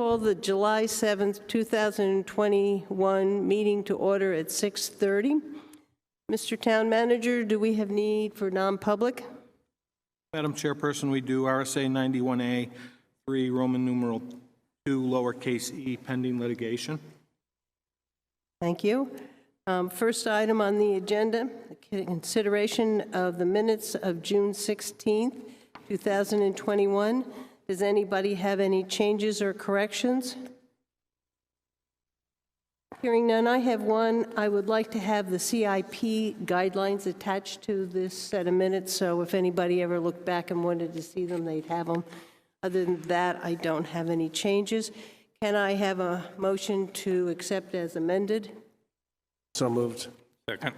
call the July 7th, 2021 meeting to order at 6:30. Mr. Town Manager, do we have need for non-public? Madam Chairperson, we do. RSA 91A, 3, Roman numeral 2, lowercase e, pending litigation. Thank you. First item on the agenda, consideration of the minutes of June 16th, 2021. Does anybody have any changes or corrections? Hearing none, I have one. I would like to have the CIP guidelines attached to this set of minutes, so if anybody ever looked back and wanted to see them, they'd have them. Other than that, I don't have any changes. Can I have a motion to accept as amended? So moved. Second.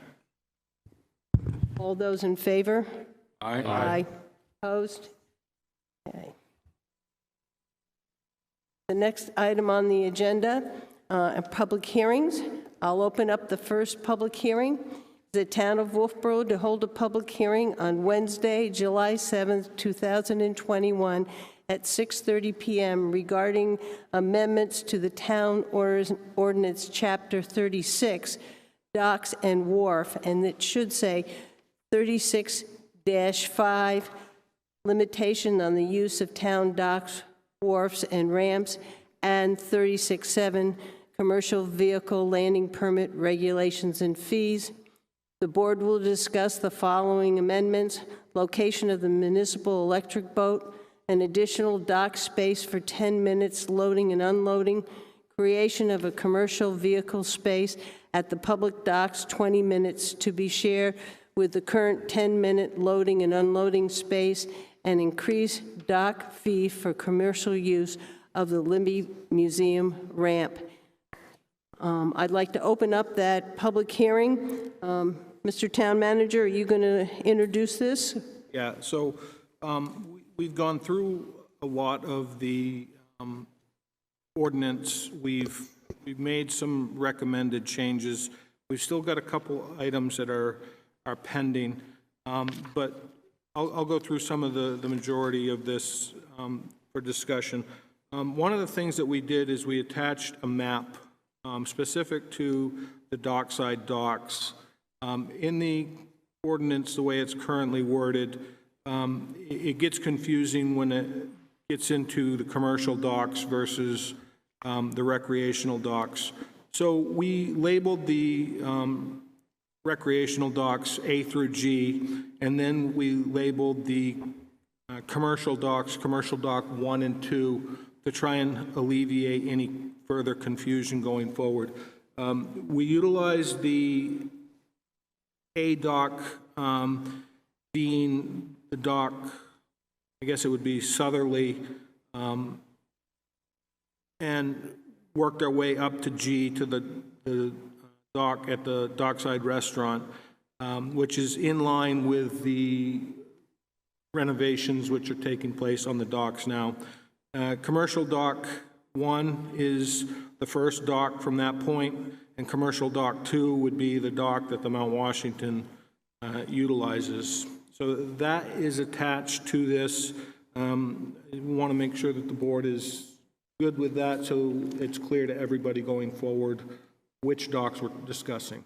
All those in favor? Aye. Aye. Opposed? Okay. The next item on the agenda, public hearings. I'll open up the first public hearing. The Town of Wolfeboro to hold a public hearing on Wednesday, July 7th, 2021 at 6:30 p.m. regarding amendments to the Town Ordinance Chapter 36, Docks and Wharf, and it should say 36-5, limitation on the use of town docks, wharfs, and ramps, and 36-7, commercial vehicle landing permit regulations and fees. The board will discuss the following amendments: location of the municipal electric boat, an additional dock space for 10 minutes loading and unloading, creation of a commercial vehicle space at the public docks, 20 minutes to be shared with the current 10-minute loading and unloading space, and increased dock fee for commercial use of the Libby Museum ramp. I'd like to open up that public hearing. Mr. Town Manager, are you going to introduce this? Yeah, so we've gone through a lot of the ordinance. We've made some recommended changes. We've still got a couple items that are pending, but I'll go through some of the majority of this for discussion. One of the things that we did is we attached a map specific to the dockside docks. In the ordinance, the way it's currently worded, it gets confusing when it gets into the commercial docks versus the recreational docks. So we labeled the recreational docks A through G, and then we labeled the commercial docks, commercial dock 1 and 2, to try and alleviate any further confusion going forward. We utilized the A dock being the dock, I guess it would be southerly, and worked our way up to G to the dock at the Dockside Restaurant, which is in line with the renovations which are taking place on the docks now. Commercial dock 1 is the first dock from that point, and commercial dock 2 would be the dock that the Mount Washington utilizes. So that is attached to this. We want to make sure that the board is good with that, so it's clear to everybody going forward which docks we're discussing.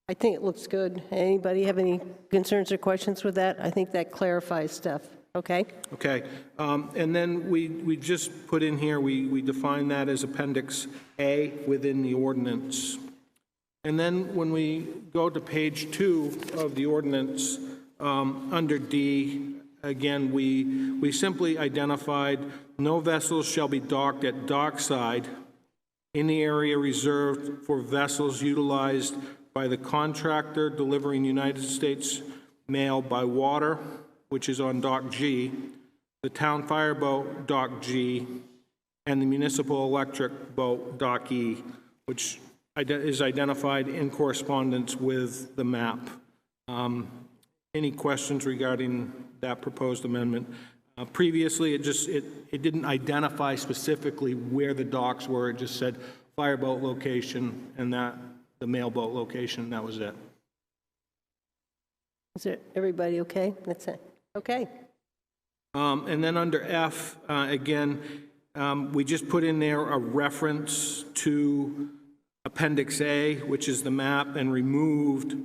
I think it looks good. Anybody have any concerns or questions with that? I think that clarifies stuff. Okay? Okay. And then we just put in here, we define that as Appendix A within the ordinance. And then when we go to page 2 of the ordinance, under D, again, we simply identified no vessels shall be docked at dockside in the area reserved for vessels utilized by the contractor delivering United States mail by water, which is on Dock G, the town fireboat, Dock G, and the municipal electric boat, Dock E, which is identified in correspondence with the map. Any questions regarding that proposed amendment? Previously, it didn't identify specifically where the docks were. It just said fireboat location and that the mailboat location. That was it. Is it everybody okay? That's it. Okay. And then under F, again, we just put in there a reference to Appendix A, which is the map, and removed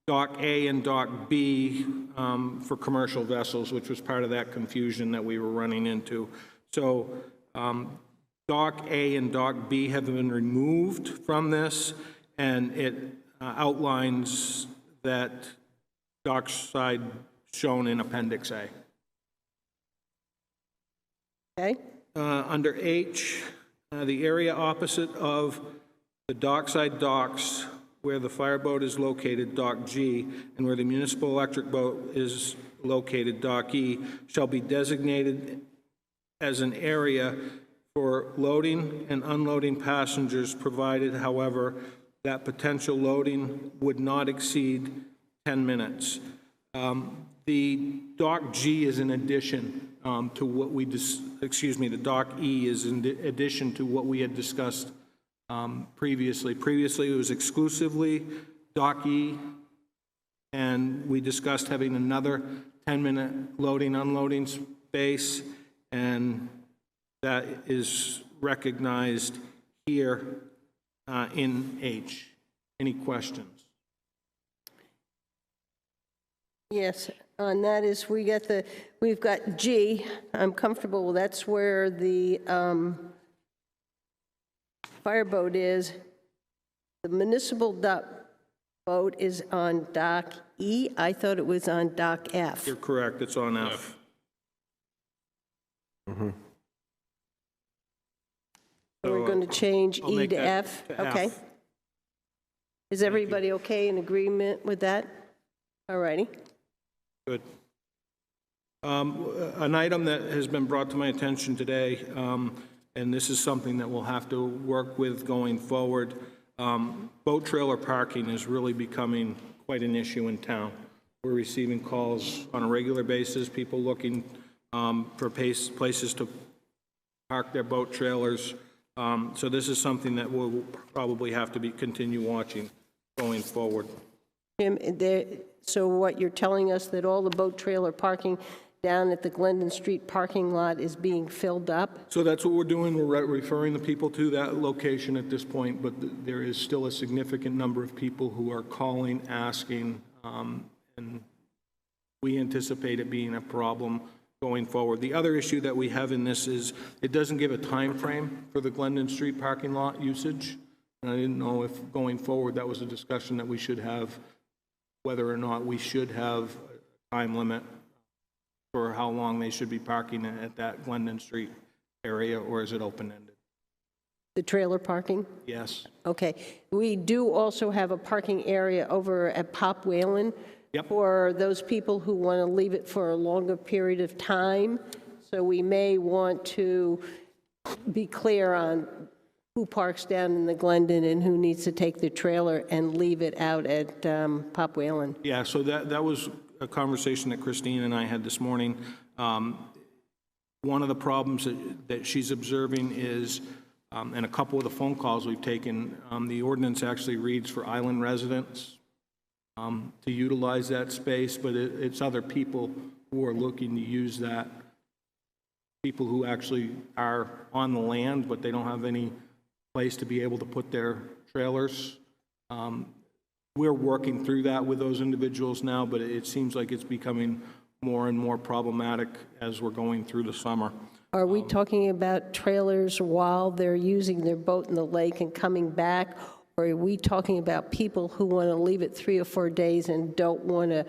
Dock A and Dock B for commercial vessels, which was part of that confusion that we were running into. So Dock A and Dock B have been removed from this, and it outlines that dockside shown in Appendix A. Okay? Under H, the area opposite of the dockside docks where the fireboat is located, Dock G, and where the municipal electric boat is located, Dock E, shall be designated as an area for loading and unloading passengers, provided, however, that potential loading would not exceed 10 minutes. The Dock G is in addition to what we, the Dock E is in addition to what we had discussed previously. Previously, it was exclusively Dock E, and we discussed having another 10-minute loading, unloading space, and that is recognized here in H. Any questions? Yes, on that is, we've got G, I'm comfortable, that's where the fireboat is. The municipal boat is on Dock E. I thought it was on Dock F. You're correct, it's on F. So we're going to change I'll E make to that F. to Okay. F. Is everybody okay in agreement with that? All righty. Good. An item that has been brought to my attention today, and this is something that we'll have to work with going forward, boat trailer parking is really becoming quite an issue in town. We're receiving calls on a regular basis, people looking for places to park their boat trailers. So this is something that we'll probably have to continue watching going forward. Jim, so what you're telling us, that all the boat trailer parking down at the Glendon Street parking lot is being filled up? So that's what we're doing. We're referring the people to that location at this point, but there is still a significant number of people who are calling, asking, and we anticipate it being a problem going forward. The other issue that we have in this is it doesn't give a time frame for the Glendon Street parking lot usage. And I didn't know if going forward that was a discussion that we should have, whether or not we should have a time limit for how long they should be parking at that Glendon Street area, or is it open-ended? The trailer parking? Yes. Okay. We do also have a parking area over at Pop Whalen. Yep. For those people who want to leave it for a longer period of time. So we may want to be clear on who parks down in the Glendon and who needs to take the trailer and leave it out at Pop Whalen. Yeah, so that was a conversation that Christine and I had this morning. One of the problems that she's observing is, and a couple of the phone calls we've taken, the ordinance actually reads for island residents to utilize that space, but it's other people who are looking to use that, people who actually are on the land, but they don't have any place to be able to put their trailers. We're working through that with those individuals now, but it seems like it's becoming more and more problematic as we're going through the summer. Are we talking about trailers while they're using their boat in the lake and coming back? Or are we talking about people who want to leave it 3 or 4 days and don't want to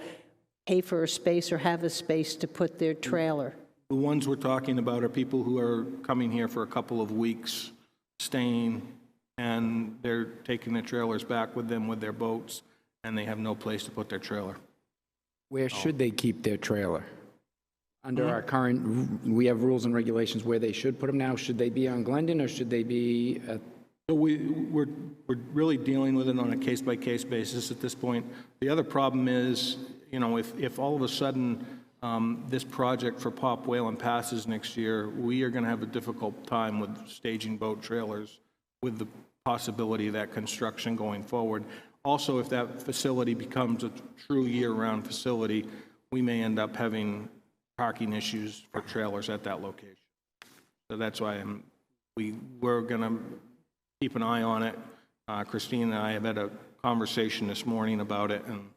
pay for a space or have a space to put their trailer? The ones we're talking about are people who are coming here for a couple of weeks, staying, and they're taking their trailers back with them with their boats, and they have no place to put their trailer. Where should they keep their trailer? Under our current, we have rules and regulations where they should put them now. Should they be on Glendon or should they be at? So we're really dealing with it on a case-by-case basis at this point. The other problem is, you know, if all of a sudden this project for Pop Whalen passes next year, we are going to have a difficult time with staging boat trailers with the possibility of that construction going forward. Also, if that facility becomes a true year-round facility, we may end up having parking issues for trailers at that location. So that's why we're going to keep an eye on it. Christine and I have had a conversation this morning about it and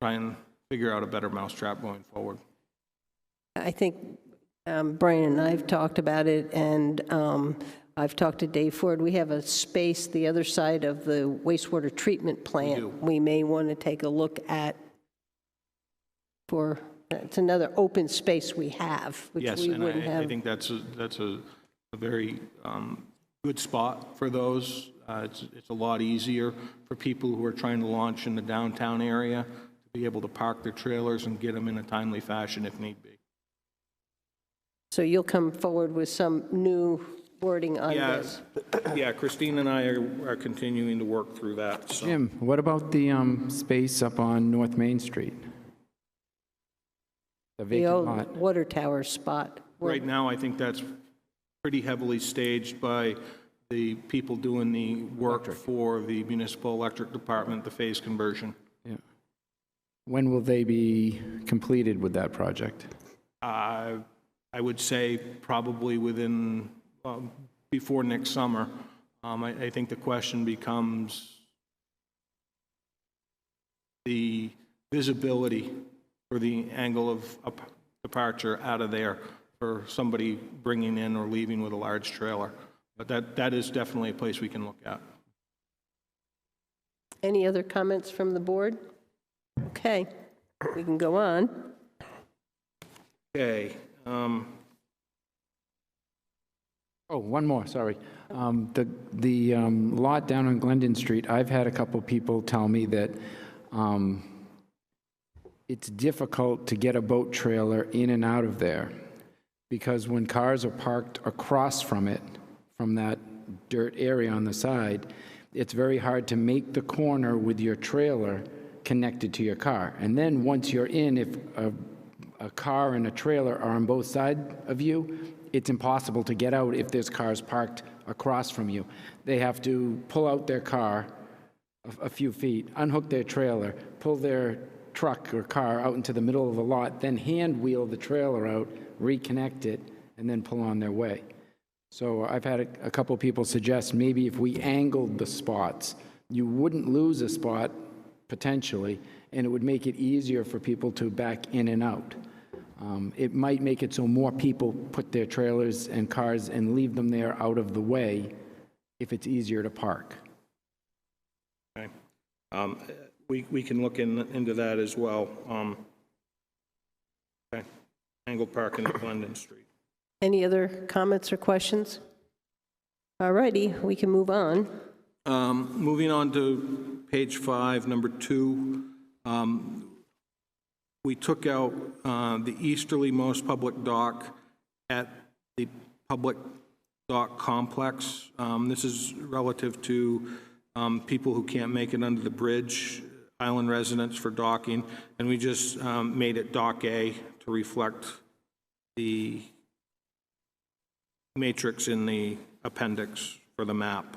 try and figure out a better mousetrap going forward. I think Brian and I have talked about it, and I've talked to Dave Ford. We have a space the other side of the wastewater treatment plant we may want to take a look at it's another open space we have, which Yes, we and wouldn't have. I think that's a very good spot for those. It's a lot easier for people who are trying to launch in the downtown area to be able to park their trailers and get them in a timely fashion if need be. So you'll come forward with some new wording on Yeah, this? yeah, Christine and I are continuing to work through that, so. Jim, what about the space up on North Main Street? The The vacant old lot? water tower spot. Right now, I think that's pretty heavily staged by the people doing the work for the municipal electric department, the phase conversion. Yeah. When will they be completed with that project? I would say probably within, before next summer. I think the question becomes the visibility for the angle of departure out of there for somebody bringing in or leaving with a large trailer. But that is definitely a place we can look at. Any other comments from the board? Okay, we can go on. Okay. Oh, one more, sorry. The lot down on Glendon Street, I've had a couple people tell me that it's difficult to get a boat trailer in and out of there because when cars are parked across from it, from that dirt area on the side, it's very hard to make the corner with your trailer connected to your car. And then once you're in, if a car and a trailer are on both sides of you, it's impossible to get out if there's cars parked across from you. They have to pull out their car a few feet, unhook their trailer, pull their truck or car out into the middle of the lot, then hand wheel the trailer out, reconnect it, and then pull on their way. So I've had a couple people suggest maybe if we angled the spots, you wouldn't lose a spot potentially, and it would make it easier for people to back in and out. It might make it so more people put their trailers and cars and leave them there out of the way if it's easier to park. Okay. We can look into that as well. Okay. Angled parking at Glendon Street. Any other comments or questions? All righty, we can move on. Moving on to page 5, number 2. We took out the easterlymost public dock at the public dock complex. This is relative to people who can't make it under the bridge, island residents for docking, and we just made it Dock A to reflect the matrix in the appendix for the map.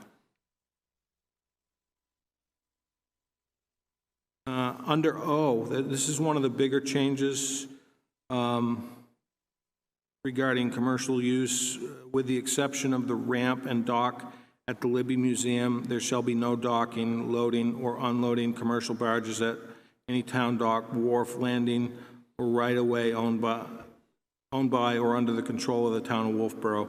Under O, this is one of the bigger changes regarding commercial use. With the exception of the ramp and dock at the Libby Museum, there shall be no docking, loading, or unloading commercial barges at any town dock, wharf, landing, or right-of-way owned by or under the control of the town of Wolfeboro.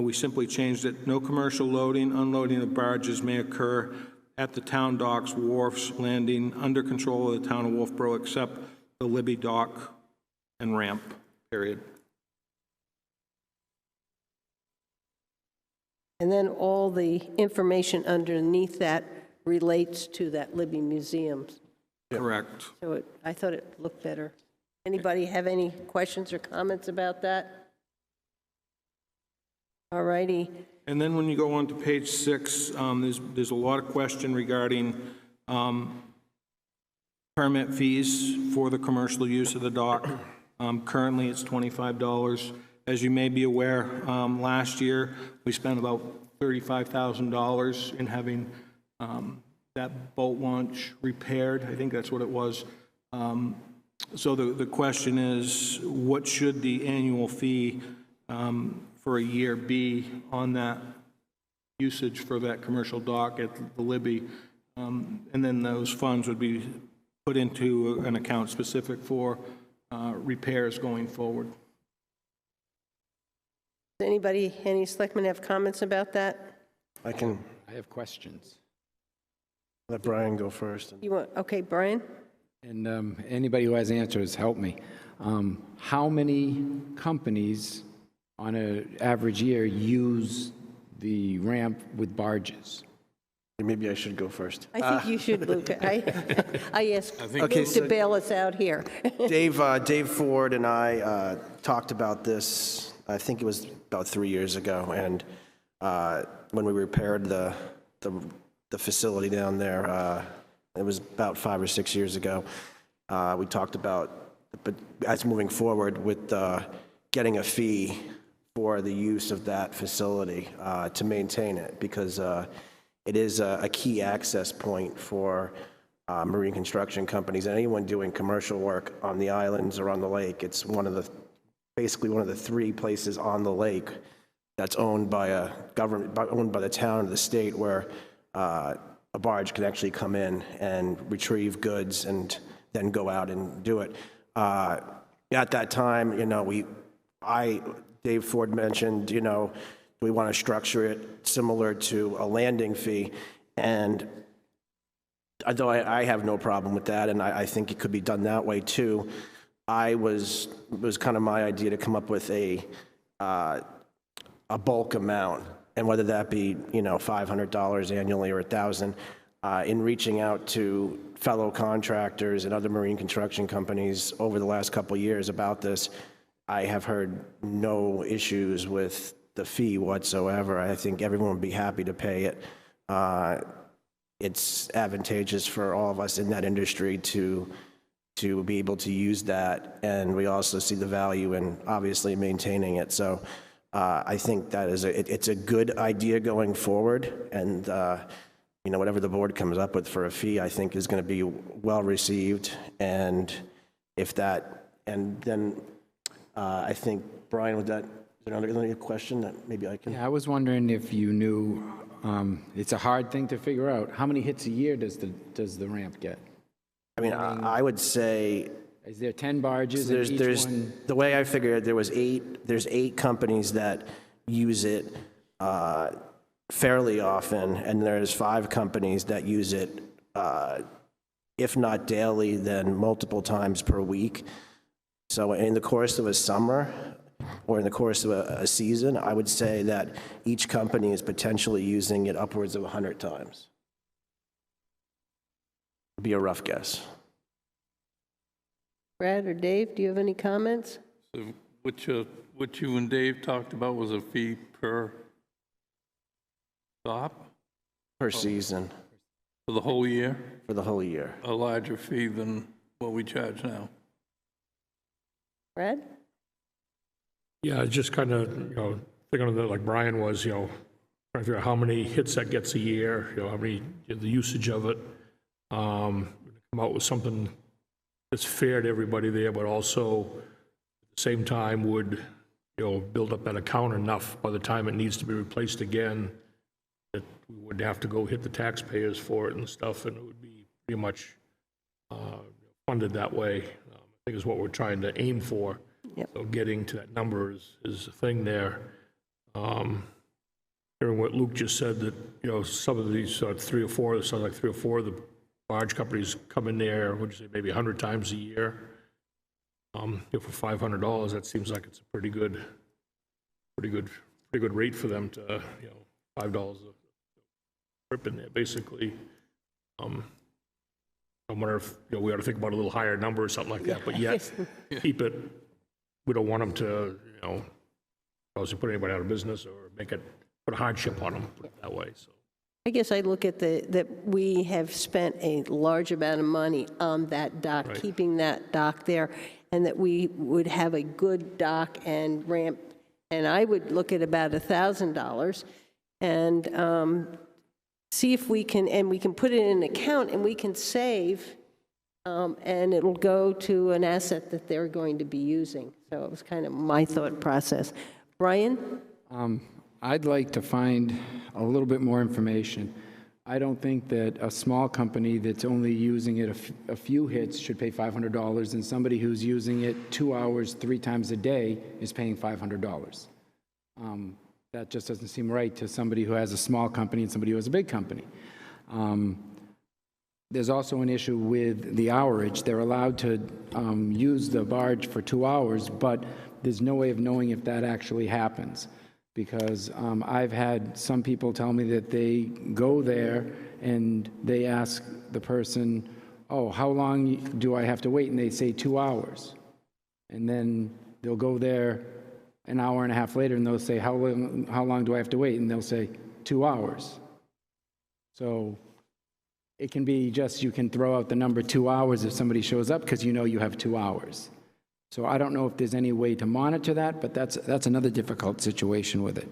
We simply changed it. No commercial loading, unloading of barges may occur at the town docks, wharfs, landing under control of the town of Wolfeboro except the Libby dock and ramp, period. And then all the information underneath that relates to that Libby Museum. Correct. So I thought it looked better. Anybody have any questions or comments about that? All righty. And then when you go on to page 6, there's a lot of question regarding permit fees for the commercial use of the dock. Currently, it's $25. As you may be aware, last year we spent about $35,000 in having that boat launch repaired. I think that's what it was. So the question is, what should the annual fee for a year be on that usage for that commercial dock at the Libby? And then those funds would be put into an account specific for repairs going forward. Does anybody, any selectmen have comments about that? I can I have questions. let Brian go first. You want, okay, Brian? And anybody who has answers, help me. How many companies on an average year use the ramp with barges? Maybe I should go first. I think you should, Luke. I asked Okay, Luke so- to bail us out here. Dave Ford and I talked about this, I think it was about 3 years ago, and when we repaired the facility down there, it was about 5 or 6 years ago, we talked about, but as moving forward with getting a fee for the use of that facility to maintain it, because it is a key access point for marine construction companies and anyone doing commercial work on the islands or on the lake. It's basically one of the 3 places on the lake that's owned by a government, owned by the town or the state, where a barge can actually come in and retrieve goods and then go out and do it. At that time, Dave Ford mentioned, we want to structure it similar to a landing fee, and although I have no problem with that, and I think it could be done that way too, it was kind of my idea to come up with a bulk amount, and whether that be $500 annually or $1,000. In reaching out to fellow contractors and other marine construction companies over the last couple of years about this, I have heard no issues with the fee whatsoever. I think everyone would be happy to pay it. It's advantageous for all of us in that industry to be able to use that, and we also see the value in obviously maintaining it. So I think that it's a good idea going forward, and whatever the board comes up with for a fee, I think is going to be well received. And then I think, Brian, is there another question that maybe I can? Yeah, I was wondering if you knew, it's a hard thing to figure out, how many hits a year does the ramp get? I mean, I would say Is there 10 barges and each there's one? the way I figured there's 8 companies that use it fairly often, and there's 5 companies that use it if not daily, then multiple times per week. So in the course of a summer or in the course of a season, I would say that each company is potentially using it upwards of 100 times. Would be a rough guess. Brad or Dave, do you have any comments? So what you and Dave talked about was a fee per stop Per season, for the whole year, for the whole year. a larger fee than what we charge now. Brad? Yeah, it's just kind of, thinking of it like Brian was, trying to figure out how many hits that gets a year, how many, the usage of it. Come out with something that's fair to everybody there, but also at the same time would, build up that account enough by the time it needs to be replaced again, that we wouldn't have to go hit the taxpayers for it and stuff, and it would be pretty much funded that way. I think is what we're trying to aim for. Yep. So getting to that number is a thing there. Hearing what Luke just said, that, some of these 3 or 4, it sounds like 3 or 4 of the large companies come in there, would you say, maybe 100 times a year. For $500, that seems like it's a pretty good rate for them to, $5 a trip in there, basically. I wonder if, we ought to think about a little higher number or something like that, but yet keep it. We don't want them to, obviously put anybody out of business or put a hardship on them, put it that way, so. I guess I look at that we have spent a large amount of money on that dock, Right. keeping that dock there, and that we would have a good dock and ramp, and I would look at about $1,000 and see if we can, and we can put it in an account, and we can save and it'll go to an asset that they're going to be using. So it was kind of my thought process. Brian? I'd like to find a little bit more information. I don't think that a small company that's only using it a few hits should pay $500, and somebody who's using it 2 hours, 3 times a day is paying $500. That just doesn't seem right to somebody who has a small company and somebody who has a big company. There's also an issue with the hourage. They're allowed to use the barge for 2 hours, but there's no way of knowing if that actually happens. Because I've had some people tell me that they go there and they ask the person, oh, how long do I have to wait? And they say 2 hours. And then they'll go there an hour and a half later and they'll say, how long do I have to wait? And they'll say 2 hours. So it can be just, you can throw out the number 2 hours if somebody shows up because you know you have 2 hours. So I don't know if there's any way to monitor that, but that's another difficult situation with it.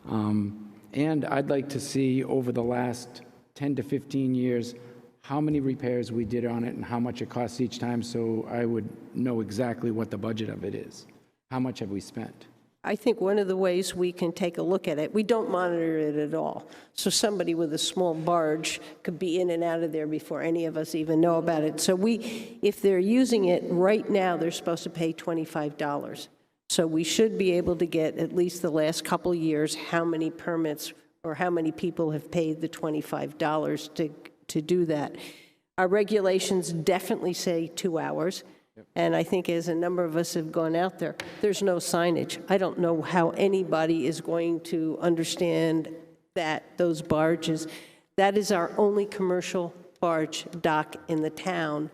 And I'd like to see over the last 10 to 15 years how many repairs we did on it and how much it costs each time, so I would know exactly what the budget of it is. How much have we spent? I think one of the ways we can take a look at it, we don't monitor it at all. So somebody with a small barge could be in and out of there before any of us even know about it. So if they're using it right now, they're supposed to pay $25. So we should be able to get at least the last couple of years how many permits or how many people have paid the $25 to do that. Our regulations definitely say 2 hours. And I think as a number of us have gone out there, there's no signage. I don't know how anybody is going to understand that, those barges. That is our only commercial barge dock in the town.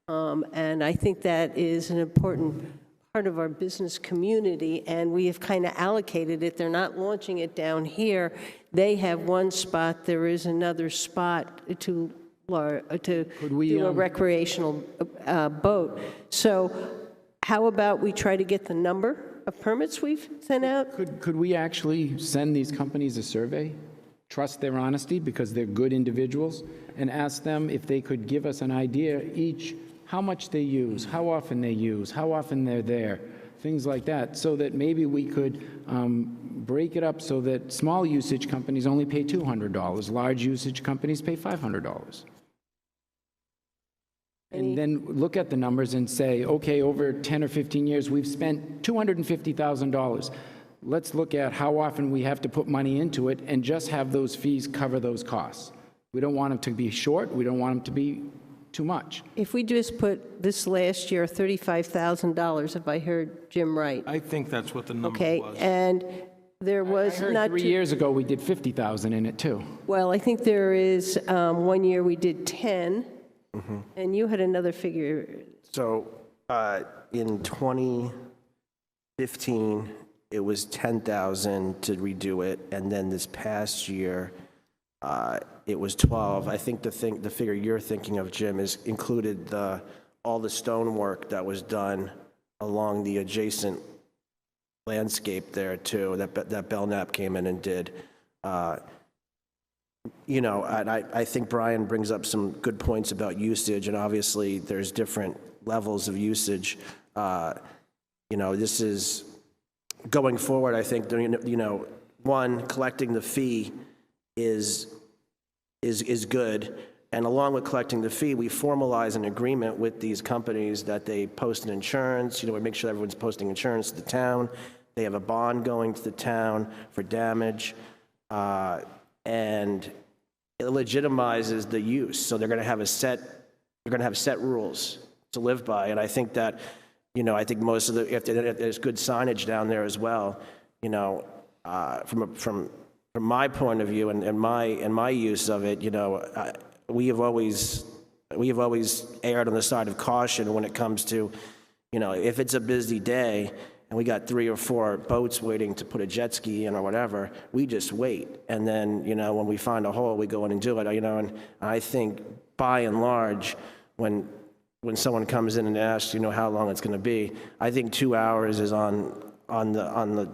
And I think that is an important part of our business community, and we have kind of allocated it. They're not launching it down here. They have one spot. There is another spot to do a recreational boat. So how about we try to get the number of permits we've sent out? Could we actually send these companies a survey, trust their honesty because they're good individuals, and ask them if they could give us an idea each how much they use, how often they use, how often they're there, things like that, so that maybe we could break it up so that small usage companies only pay $200, large usage companies pay $500. And then look at the numbers and say, okay, over 10 or 15 years, we've spent $250,000. Let's look at how often we have to put money into it and just have those fees cover those costs. We don't want them to be short. We don't want them to be too much. If we just put this last year, $35,000, if I heard Jim right. I think that's what the number Okay, was. and there was I heard not 3 years ago we did 50,000 in it too. Well, I think there is, 1 year we did 10, and you had another figure. So in 2015, it was 10,000 to redo it, and then this past year, it was 12. I think the figure you're thinking of, Jim, is included all the stonework that was done along the adjacent landscape there too, that Belknap came in and did. You know, and I think Brian brings up some good points about usage, and obviously there's different levels of usage. You know, this is going forward. I think, you know, one, collecting the fee is good, and along with collecting the fee, we formalize an agreement with these companies that they post an insurance. You know, we make sure everyone's posting insurance to the town. They have a bond going to the town for damage. And it legitimizes the use. So they're going to have set rules to live by. And I think that, you know, I think most of if there's good signage down there as well, you know, from my point of view and my use of it, you know, we have always erred on the side of caution when it comes to, you know, if it's a busy day and we got 3 or 4 boats waiting to put a jet ski in or whatever, we just wait. And then, you know, when we find a hole, we go in and do it, you know. And I think by and large, when someone comes in and asks, you know, how long it's going to be, I think 2 hours is on the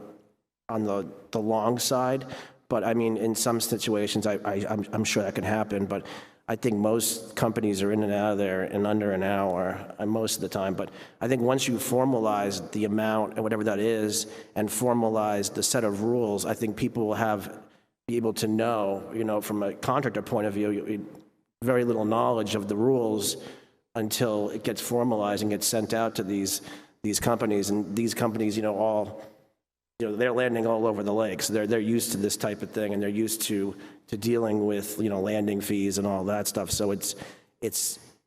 long side. But I mean, in some situations, I'm sure that can happen. But I think most companies are in and out of there in under an hour, most of the time. But I think once you formalize the amount and whatever that is, and formalize the set of rules, I think people will be able to know, from a contractor point of view, very little knowledge of the rules until it gets formalized and gets sent out to these companies. And these companies, they're landing all over the lake, so they're used to this type of thing, and they're used to dealing with landing fees and all that stuff. So it's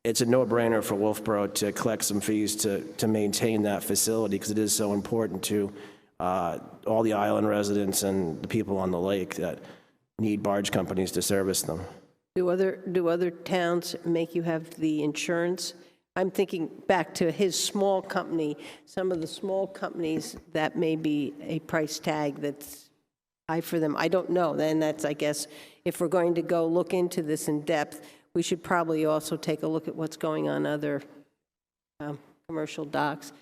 a no-brainer for Wolfeboro to collect some fees to maintain that facility, because it is so important to all the island residents and the people on the lake that need barge companies to service them. Do other towns make you have the insurance? I'm thinking back to his small company, some of the small companies, that may be a price tag that's high for them. I don't know. Then that's, I guess, if we're going to go look into this in depth, we should probably also take a look at what's going on other commercial docks.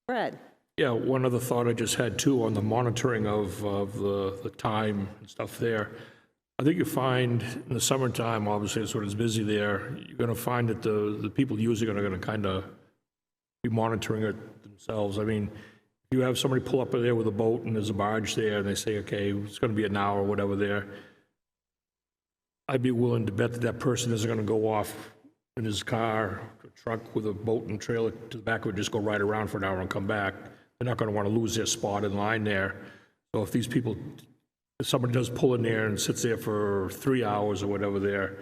Brad? Yeah, one other thought I just had too on the monitoring of the time and stuff there. I think you find in the summertime, obviously it's when it's busy there, you're going to find that the people using it are going to kind of be monitoring it themselves. I mean, if you have somebody pull up there with a boat and there's a barge there and they say, okay, it's going to be an hour or whatever there, I'd be willing to bet that that person isn't going to go off in his car, or truck with a boat and trailer to the back of it, just go right around for an hour and come back. They're not going to want to lose their spot in line there. So if these people, if somebody does pull in there and sits there for 3 hours or whatever there,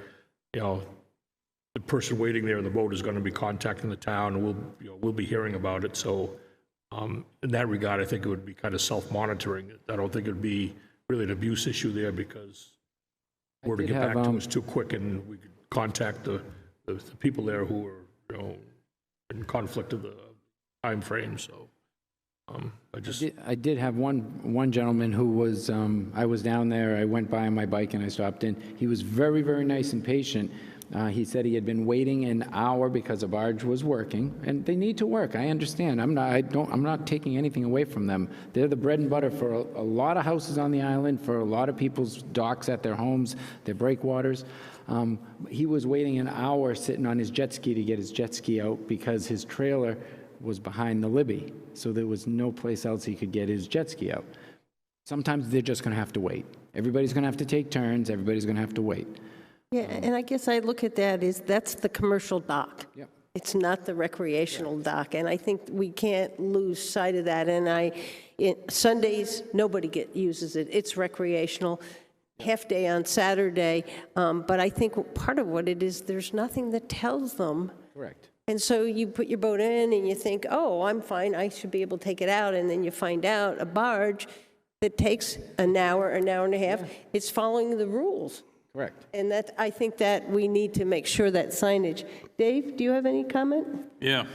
the person waiting there in the boat is going to be contacting the town, and we'll be hearing about it. So in that regard, I think it would be kind of self-monitoring. I don't think it would be really an abuse issue there, because were to get back to us too quick, and we could contact the people there who are in conflict of the time frame. So I did have one gentleman who was, I was down there, I went by on my bike and I stopped in. He was very, very nice and patient. He said he had been waiting an hour because a barge was working, and they need to work. I understand. I'm not taking anything away from them. They're the bread and butter for a lot of houses on the island, for a lot of people's docks at their homes, their breakwaters. He was waiting an hour sitting on his jet ski to get his jet ski out because his trailer was behind the Libby, so there was no place else he could get his jet ski out. Sometimes they're just going to have to wait. Everybody's going to have to take turns. Everybody's going to have to wait. Yeah, and I guess I look at that as that's the commercial dock. Yep. It's not the recreational dock, and I think we can't lose sight of that. And Sundays, nobody uses it. It's recreational. Half day on Saturday, but I think part of what it is, there's nothing that tells them. Correct. And so you put your boat in and you think, oh, I'm fine, I should be able to take it out. And then you find out a barge that takes an hour and a half, it's following the rules. Correct. And that, I think that we need to make sure that signage. Dave, do you have any comment? Yeah.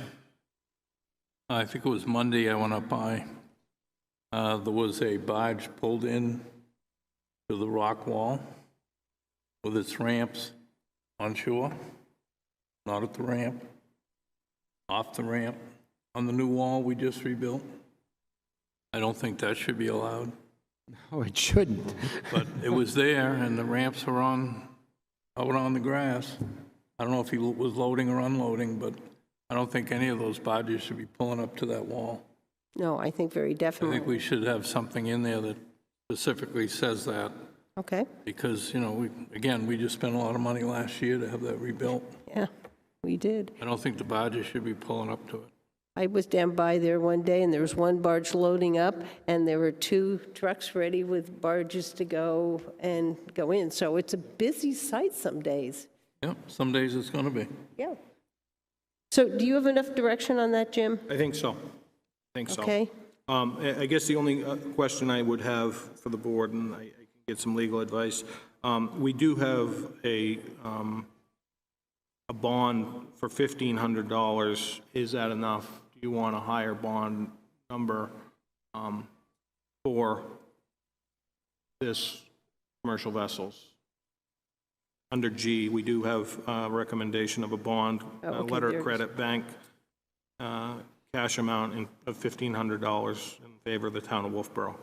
I think it was Monday I went up by. There was a barge pulled in to the rock wall with its ramps on shore, not at the ramp, off the ramp, on the new wall we just rebuilt. I don't think that should be allowed. Oh, it shouldn't. But it was there, and the ramps were out on the grass. I don't know if he was loading or unloading, but I don't think any of those barges should be pulling up to that wall. No, I think very I definitely. think we should have something in there that specifically says that, Okay, because, we just spent a lot of money last year to have that rebuilt. yeah, we did. I don't think the barges should be pulling up to it. I was down by there one day, and there was one barge loading up, and there were 2 trucks ready with barges to go in. So it's a busy site some days. Yeah, some days it's going to be. Yeah. So do you have enough direction on that, Jim? I think so. Okay. I guess the only question I would have for the board, and I can get some legal advice, we do have a bond for $1,500. Is that enough? Do you want a higher bond number for this commercial vessels? Under G, we do have a recommendation of a bond, okay, letter there of it is. credit, bank, cash amount of $1,500 in favor of the town of Wolfeboro.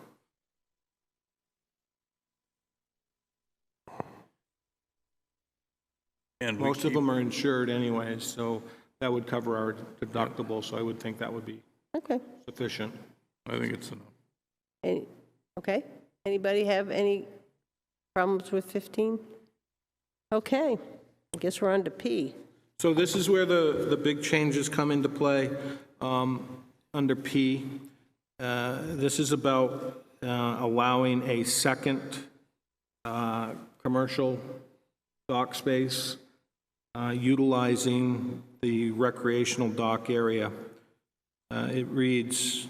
And we Most of them are insured anyways, so that would cover our deductible, so I would think that would be Okay. sufficient. I think it's enough. Okay. Anybody have any problems with 15? Okay. I guess we're on to P. So this is where the big changes come into play under P. This is about allowing a second commercial dock space utilizing the recreational dock area. It reads,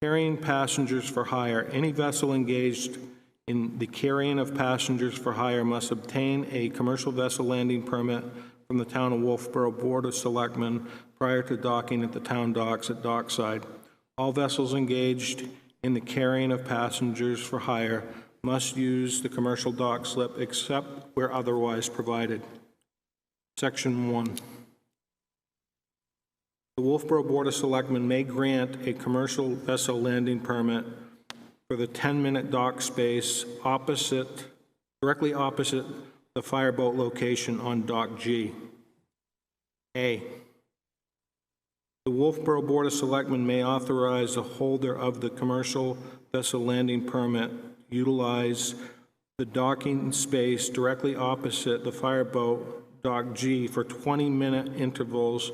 carrying passengers for hire. Any vessel engaged in the carrying of passengers for hire must obtain a commercial vessel landing permit from the Town of Wolfeboro Board of Selectmen prior to docking at the town docks at dockside. All vessels engaged in the carrying of passengers for hire must use the commercial dock slip except where otherwise provided. Section 1. The Wolfeboro Board of Selectmen may grant a commercial vessel landing permit for the 10-minute dock space directly opposite the fireboat location on Dock G. A. The Wolfeboro Board of Selectmen may authorize the holder of the commercial vessel landing permit utilize the docking space directly opposite the fireboat Dock G for 20-minute intervals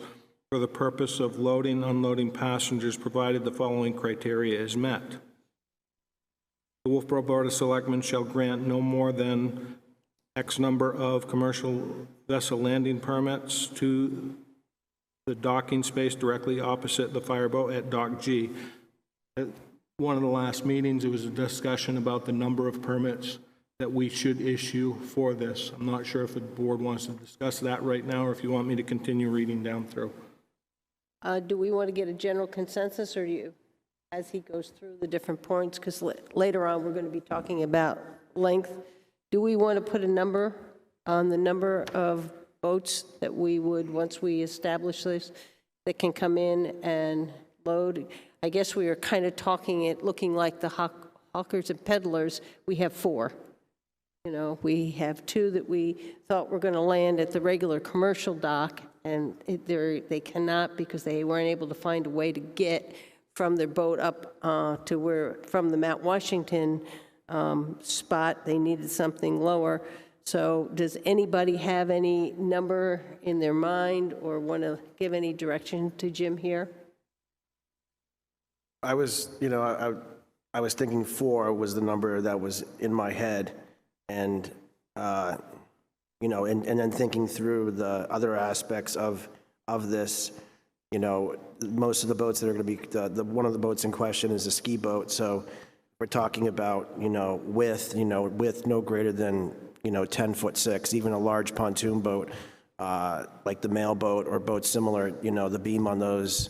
for the purpose of loading and unloading passengers, provided the following criteria is met. The Wolfeboro Board of Selectmen shall grant no more than X number of commercial vessel landing permits to the docking space directly opposite the fireboat at Dock G. At one of the last meetings, there was a discussion about the number of permits that we should issue for this. I'm not sure if the board wants to discuss that right now or if you want me to continue reading down through. Do we want to get a general consensus, or do you, as he goes through the different points, because later on we're going to be talking about length, do we want to put a number on the number of boats that we would, once we establish this, that can come in and load? I guess we are kind of talking it looking like the hawkers and peddlers. We have 4. You know, we have 2 that we thought were going to land at the regular commercial dock, and they cannot because they weren't able to find a way to get from their boat up to where, from the Mount Washington spot, they needed something lower. So does anybody have any number in their mind or want to give any direction to Jim here? I was thinking 4 was the number that was in my head, and and then thinking through the other aspects of this. Most of the boats that are going to be one of the boats in question is a ski boat. So we're talking about width no greater than 10'6". Even a large pontoon boat like the mail boat or boats similar, the beam on those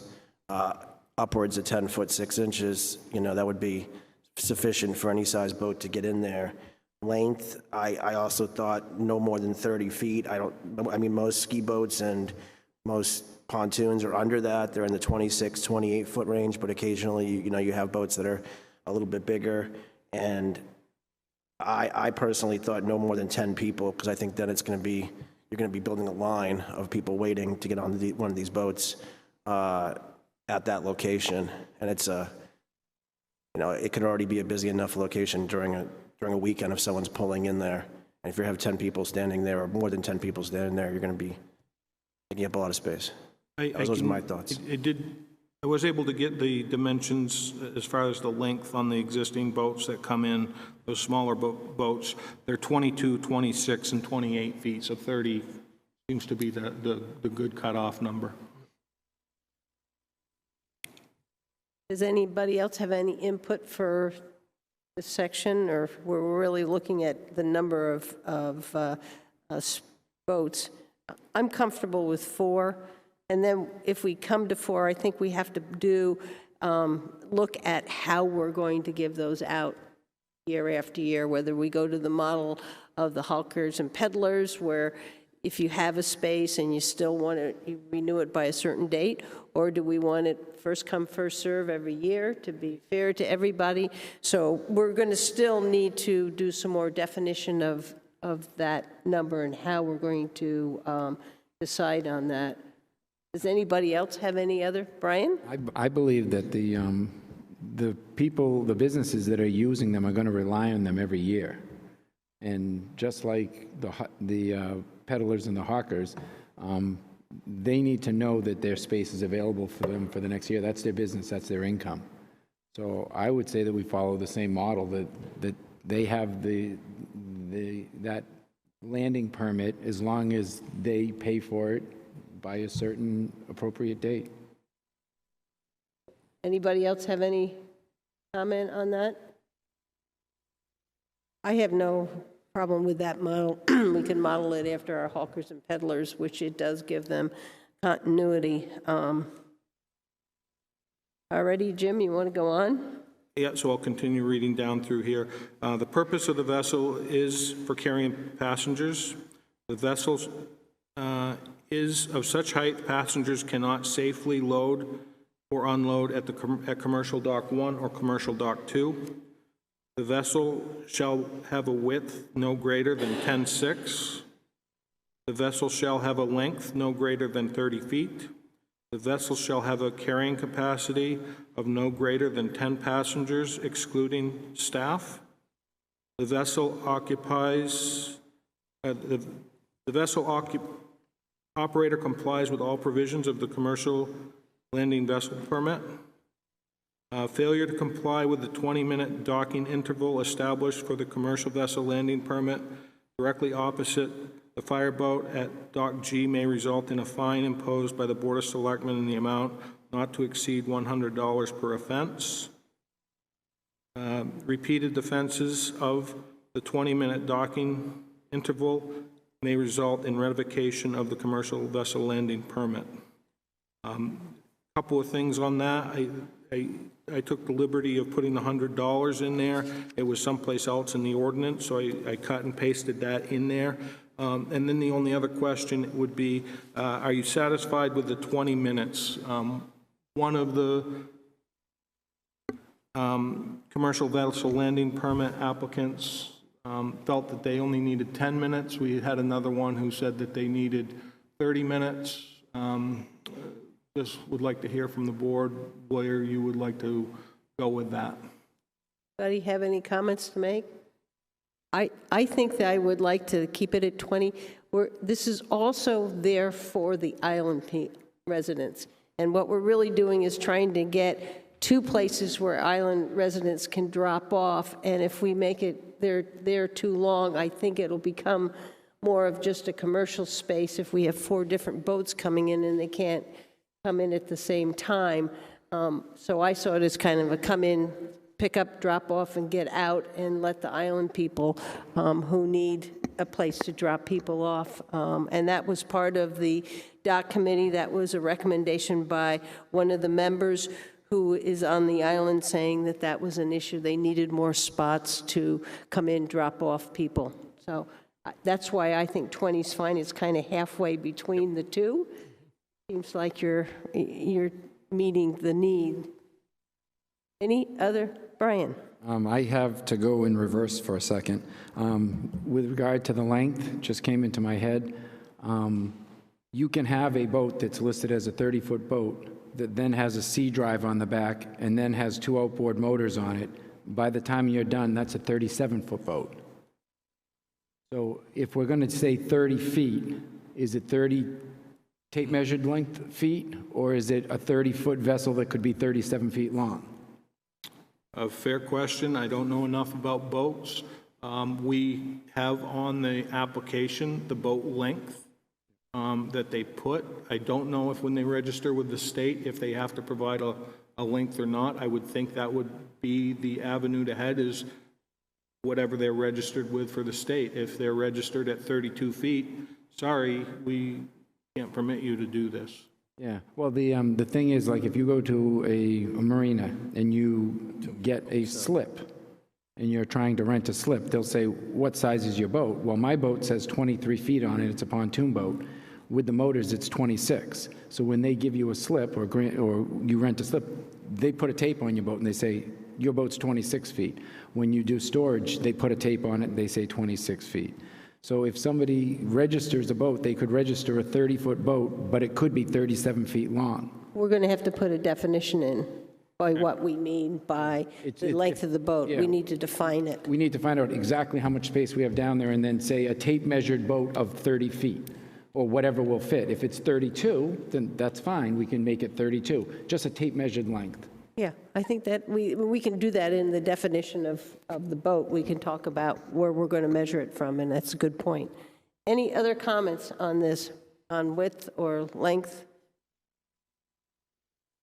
upwards of 10'6". That would be sufficient for any size boat to get in there. Length, I also thought no more than 30 feet. Most ski boats and most pontoons are under that. They're in the 26, 28 foot range, but occasionally, you have boats that are a little bit bigger. And I personally thought no more than 10 people, because I think then you're going to be building a line of people waiting to get on one of these boats at that location. And it's it could already be a busy enough location during a weekend if someone's pulling in there. And if you have 10 people standing there or more than 10 people standing there, you're going to be taking up a lot of space. Those are my thoughts. I was able to get the dimensions as far as the length on the existing boats that come in, those smaller boats. They're 22, 26, and 28 feet, so 30 seems to be the good cutoff number. Does anybody else have any input for this section, or we're really looking at the number of boats? I'm comfortable with 4. And then if we come to 4, I think we have to look at how we're going to give those out year after year, whether we go to the model of the hawkers and peddlers, where if you have a space and you still want to renew it by a certain date, or do we want it first come, first serve every year to be fair to everybody? So we're going to still need to do some more definition of of that number and how we're going to decide on that. Does anybody else have any other? Brian? I believe that the people, the businesses that are using them are going to rely on them every year. And just like the peddlers and the hawkers, they need to know that their space is available for them for the next year. That's their business, that's their income. So I would say that we follow the same model, that they have that landing permit as long as they pay for it by a certain appropriate date. Anybody else have any comment on that? I have no problem with that model. We can model it after our hawkers and peddlers, which it does give them continuity. Alrighty, Jim, you want to go on? Yeah, so I'll continue reading down through here. The purpose of the vessel is for carrying passengers. The vessel is of such height passengers cannot safely load or unload at Commercial Dock 1 or Commercial Dock 2. The vessel shall have a width no greater than 10.6. The vessel shall have a length no greater than 30 feet. The vessel shall have a carrying capacity of no greater than 10 passengers, excluding staff. The vessel operator complies with all provisions of the commercial landing vessel permit. Failure to comply with the 20-minute docking interval established for the commercial vessel landing permit directly opposite the fireboat at Dock G may result in a fine imposed by the Board of Selectmen in the amount not to exceed $100 per offense. Repeated offenses of the 20-minute docking interval may result in revocation of the commercial vessel landing permit. Couple of things on that. I took the liberty of putting the $100 in there. It was someplace else in the ordinance, so I cut and pasted that in there. And then the only other question would be, are you satisfied with the 20 minutes? One of the commercial vessel landing permit applicants felt that they only needed 10 minutes. We had another one who said that they needed 30 minutes. Just would like to hear from the board where you would like to go with that. Anybody have any comments to make? I think that I would like to keep it at 20. This is also there for the island residents. And what we're really doing is trying to get 2 places where island residents can drop off. And if we make it there too long, I think it'll become more of just a commercial space if we have 4 different boats coming in and they can't come in at the same time. So I saw it as kind of a come in, pick up, drop off, and get out, and let the island people who need a place to drop people off. And that was part of the dock committee. That was a recommendation by one of the members who is on the island, saying that that was an issue. They needed more spots to come in, drop off people. So that's why I think 20 is fine. It's kind of halfway between the two. Seems like you're meeting the need. Any other? Brian? I have to go in reverse for a second. With regard to the length, just came into my head. You can have a boat that's listed as a 30-foot boat that then has a C drive on the back and then has 2 outboard motors on it. By the time you're done, that's a 37-foot boat. So if we're going to say 30 feet, is it 30 tape measured length feet, or is it a 30-foot vessel that could be 37 feet long? A fair question. I don't know enough about boats. We have on the application the boat length that they put. I don't know if when they register with the state, if they have to provide a length or not. I would think that would be the avenue to head, is whatever they're registered with for the state. If they're registered at 32 feet, sorry, we can't permit you to do this. Yeah, well, the thing is, like, if you go to a marina and you get a slip and you're trying to rent a slip, they'll say, what size is your boat? Well, my boat says 23 feet on it. It's a pontoon boat. With the motors, it's 26. So when they give you a slip or you rent a slip, they put a tape on your boat and they say, your boat's 26 feet. When you do storage, they put a tape on it and they say 26 feet. So if somebody registers a boat, they could register a 30-foot boat, but it could be 37 feet long. We're going to have to put a definition in by what we mean by the length of the boat. yeah. We need to define it. We need to find out exactly how much space we have down there and then say a tape-measured boat of 30 feet, or whatever will fit. If it's 32, then that's fine, we can make it 32, just a tape-measured length. Yeah, I think that we can do that in the definition of the boat. We can talk about where we're going to measure it from, and that's a good point. Any other comments on this, on width or length?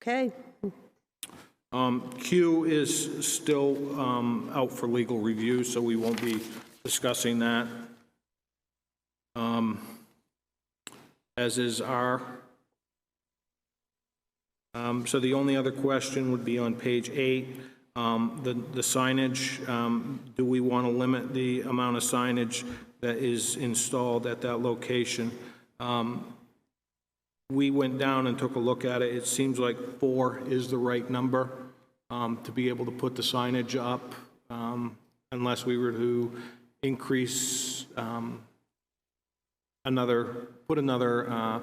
Okay, Q is still out for legal review, so we won't be discussing that. As is R. So the only other question would be on page 8, the signage. Do we want to limit the amount of signage that is installed at that location? We went down and took a look at it. It seems like 4 is the right number to be able to put the signage up, unless we were to increase put another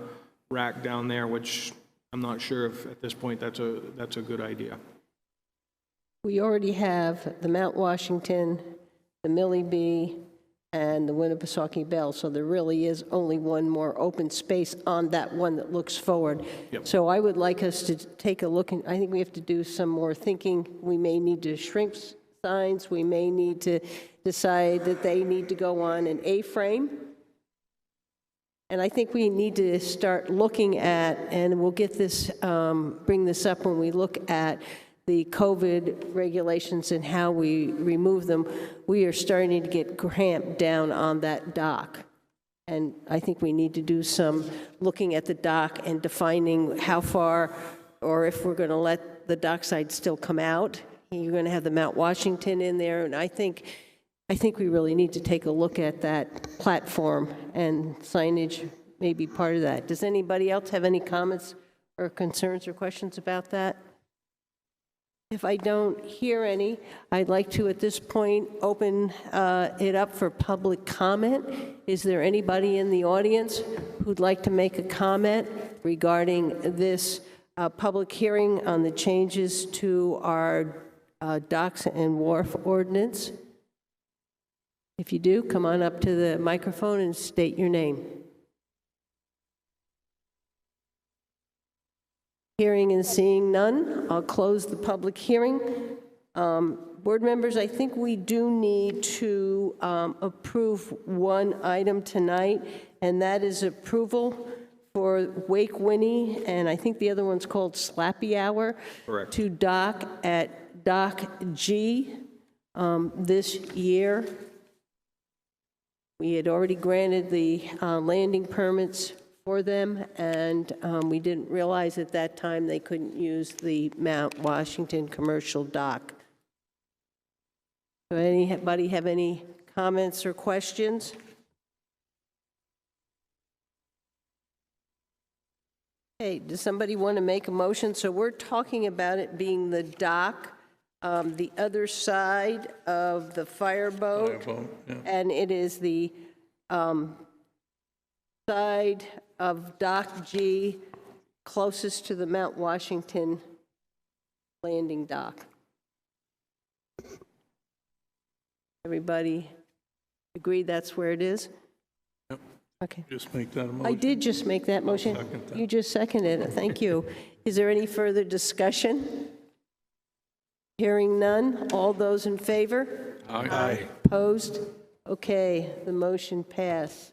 rack down there, which I'm not sure if at this point that's a good idea. we already have the Mount Washington, the Millie Bee, and the Winnipesaukee Bell, so there really is only one more open space on that one that looks forward. Yep. So I would like us to take a look, and I think we have to do some more thinking. We may need to shrink signs. We may need to decide that they need to go on an A-frame. And I think we need to start looking at, and we'll get this, bring this up when we look at the COVID regulations and how we remove them. We are starting to get cramped down on that dock. And I think we need to do some looking at the dock and defining how far, or if we're going to let the dockside still come out. You're going to have the Mount Washington in there, and I think we really need to take a look at that platform, and signage may be part of that. Does anybody else have any comments or concerns or questions about that? If I don't hear any, I'd like to, at this point, open it up for public comment. Is there anybody in the audience who'd like to make a comment regarding this public hearing on the changes to our docks and wharf ordinance? If you do, come on up to the microphone and state your name. Hearing and seeing none, I'll close the public hearing. Board members, I think we do need to approve one item tonight, and that is approval for Wake Winnie, and I think the other one's called Slappy Hour. Correct. To dock at Dock G this year. We had already granted the landing permits for them, and we didn't realize at that time they couldn't use the Mount Washington commercial dock. So anybody have any comments or questions? Hey, does somebody want to make a motion? So we're talking about it being the dock, the other side of the fireboat, Yeah. and it is the side of Dock G closest to the Mount Washington landing dock. Everybody agree that's where it is? Yep. Okay. Just make that a motion. I did just make that motion. second that. You just seconded it. Thank you. Is there any further discussion? Hearing none. All those in favor? Aye. Opposed? Okay, the motion passed.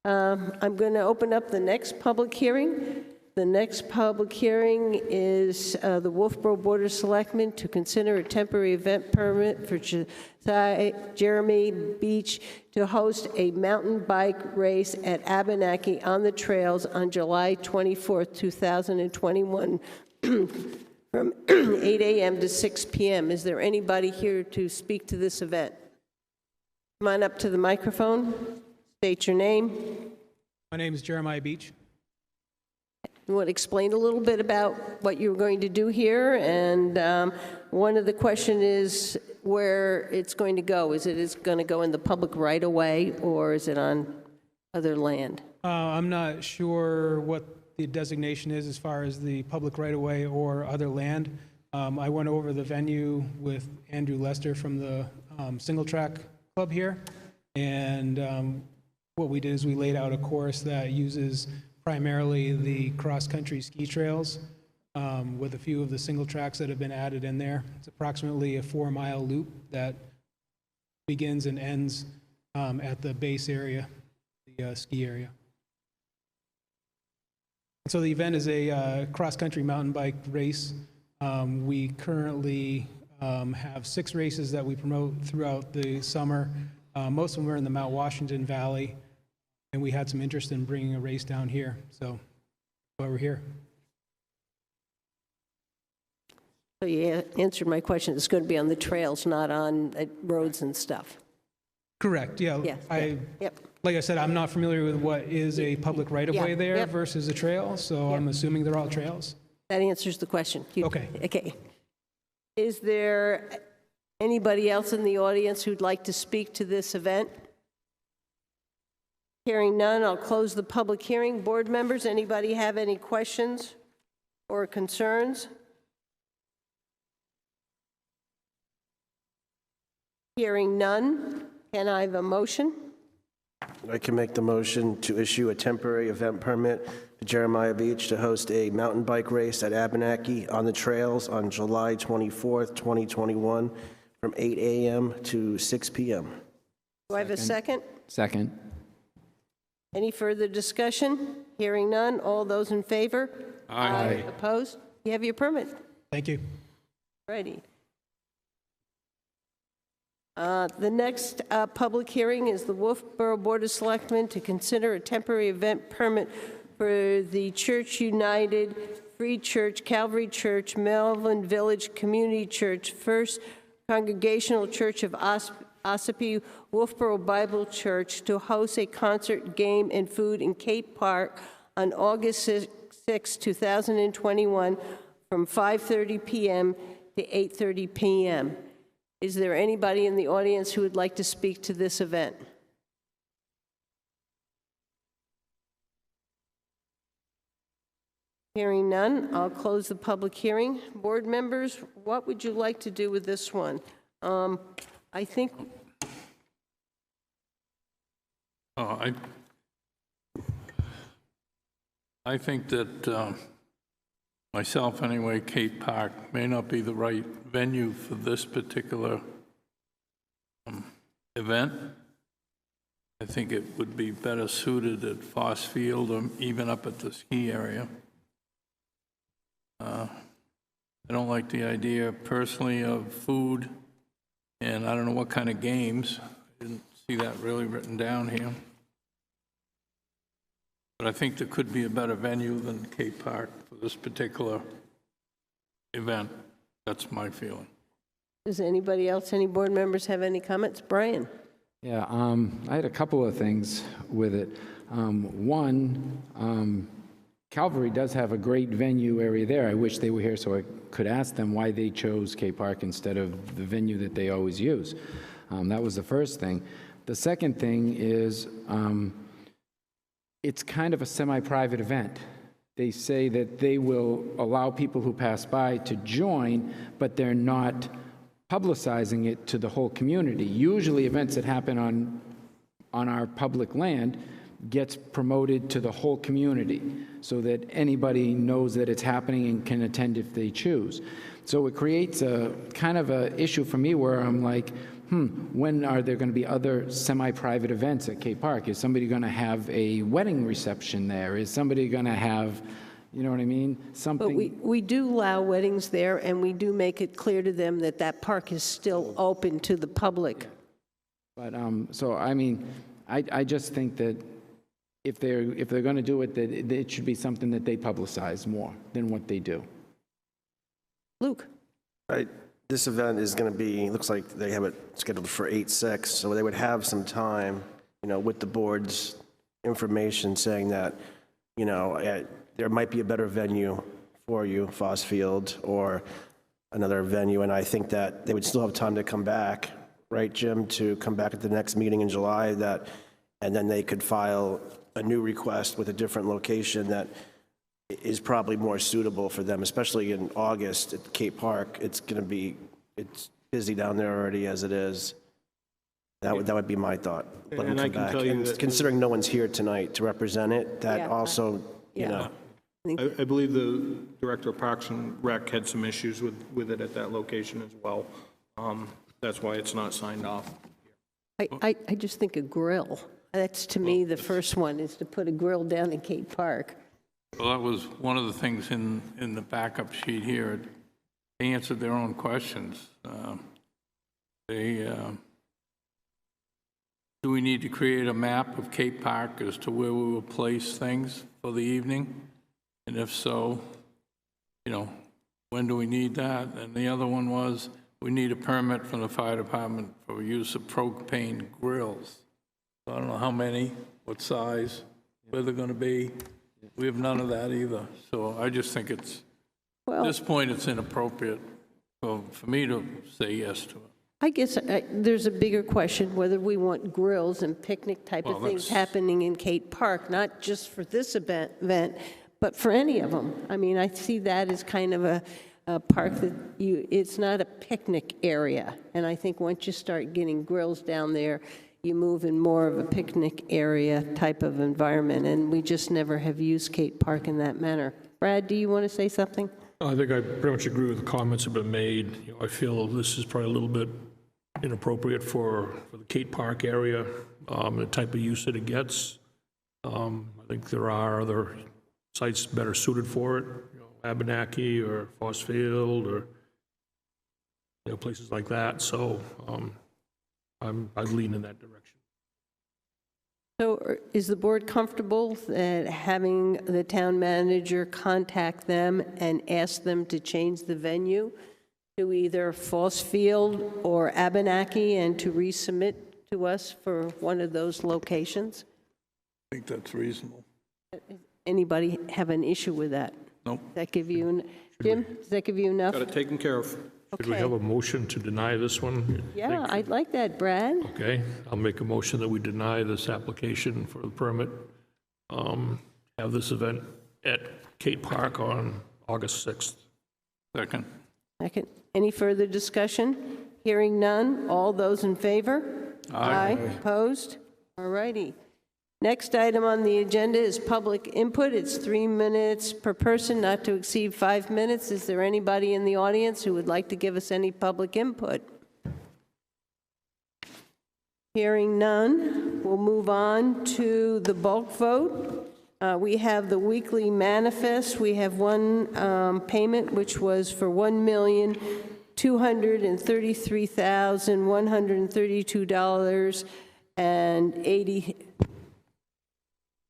I'm going to open up the next public hearing. The next public hearing is the Wolfeboro Board of Selectmen to consider a temporary event permit for Josiah Jeremy Beach to host a mountain bike race at Abenaki on the trails on July 24th, 2021, from 8 a.m. to 6 p.m. Is there anybody here to speak to this event? Come on up to the microphone. State your name. My name is Jeremiah Beach. You want to explain a little bit about what you're going to do here? And one of the question is where it's going to go. Is it going to go in the public right-of-way, or is it on other land? I'm not sure what the designation is as far as the public right-of-way or other land. I went over the venue with Andrew Lester from the Single Track Club here, and what we did is we laid out a course that uses primarily the cross-country ski trails with a few of the single tracks that have been added in there. It's approximately a 4-mile loop that begins and ends at the base area, the ski area. So the event is a cross-country mountain bike race. We currently have 6 races that we promote throughout the summer. Most of them are in the Mount Washington Valley, and we had some interest in bringing a race down here, so that's why we're here. So you answered my question. It's going to be on the trails, not on roads and stuff. Correct, yeah. Yes. Yep. Like I said, I'm not familiar with what is a public right-of-way Yeah, there yep. versus a trail, so Yep. I'm assuming they're all trails. That answers the question. Okay. Okay. Is there anybody else in the audience who'd like to speak to this event? Hearing none, I'll close the public hearing. Board members, anybody have any questions or concerns? Hearing none, can I have a motion? I can make the motion to issue a temporary event permit to Jeremiah Beach to host a mountain bike race at Abenaki on the trails on July 24th, 2021, from 8 a.m. to 6 p.m. Do I have a second? Second. Any further discussion? Hearing none, all those in favor? Aye. Opposed? You have your permit. Thank you. Righty. The next public hearing is the Wolfeboro Board of Selectmen to consider a temporary event permit for the Church United Free Church, Calvary Church, Melvin Village Community Church, First Congregational Church of Ossipee, Wolfeboro Bible Church to host a concert, game, and food in Cape Park on August 6, 2021, from 5:30 p.m. to 8:30 p.m. Is there anybody in the audience who would like to speak to this event? Hearing none, I'll close the public hearing. Board members, what would you like to do with this one? I think, I think that myself anyway, Cape Park may not be the right venue for this particular event. I think it would be better suited at Foss Field or even up at the ski area. I don't like the idea personally of food, and I don't know what kind of games. I didn't see that really written down here. But I think there could be a better venue than Cape Park for this particular event. That's my feeling. does anybody else, any board members have any comments? Brian? Yeah, I had a couple of things with it. One, Calvary does have a great venue area there. I wish they were here so I could ask them why they chose Cape Park instead of the venue that they always use. That was the first thing. The second thing is it's kind of a semi-private event. They say that they will allow people who pass by to join, but they're not publicizing it to the whole community. Usually events that happen on our public land gets promoted to the whole community so that anybody knows that it's happening and can attend if they choose. So it creates a kind of a issue for me where I'm like, when are there going to be other semi-private events at Cape Park? Is somebody going to have a wedding reception there? Is somebody going to have, you know what I mean? Something. But we do allow weddings there, and we do make it clear to them that that park is still open to the public. But, so, I mean, I just think that if they're going to do it, that it should be something that they publicize more than what they do. Luke? This event is going to be, looks like they have it scheduled for 8/6, so they would have some time, with the board's information saying that, there might be a better venue for you, Fossfield, or another venue, and I think that they would still have time to come back, right, Jim, to come back at the next meeting in July, and then they could file a new request with a different location that is probably more suitable for them, especially in August at Cape Park. It's busy down there already as it is. That would be my thought. Let them And I come can back. tell you And that- considering no one's here tonight to represent it, that Yeah, also, you yeah. know. I believe the Director of Parks and Rec had some issues with it at that location as well. That's why it's not signed off. I just think a grill. That's, to me, the first one, is to put a grill down in Cape Park. Well, that was one of the things in the backup sheet here. They answered their own questions. Do we need to create a map of Cape Park as to where we will place things for the evening? And if so, when do we need that? And the other one was, we need a permit from the fire department for use of propane grills. I don't know how many, what size, where they're going to be. We have none of that either. So I just think at this point, it's inappropriate for me to say yes to it. I guess there's a bigger question, whether we want grills and picnic type of things happening in Cape Park, not just for this event, but for any of them. I mean, I see that as kind of a park that it's not a picnic area. And I think once you start getting grills down there, you move in more of a picnic area type of environment. And we just never have used Cape Park in that manner. Brad, do you want to say something? I think I pretty much agree with the comments that have been made. I feel this is probably a little bit inappropriate for the Cape Park area, the type of use that it gets. I think there are other sites better suited for it, Abenaki or Fossfield or places like that. So I'd lean in that direction. So is the board comfortable that having the town manager contact them and ask them to change the venue to either Fossfield or Abenaki and to resubmit to us for one of those locations? I think that's reasonable. Anybody have an issue with that? Nope. Does that give you, Jim, does that give you enough? Got it taken care of. Should we have a motion to deny this one? Yeah, I'd like that, Brad. Okay, I'll make a motion that we deny this application for the permit. Have this event at Cape Park on August 6th. Second. Second. Any further discussion? Hearing none. All those in favor? Aye. Opposed? All righty. Next item on the agenda is public input. It's 3 minutes per person, not to exceed 5 minutes. Is there anybody in the audience who would like to give us any public input? Hearing none, we'll move on to the bulk vote. We have the weekly manifest. We have one payment, which was for $1,233,132.80.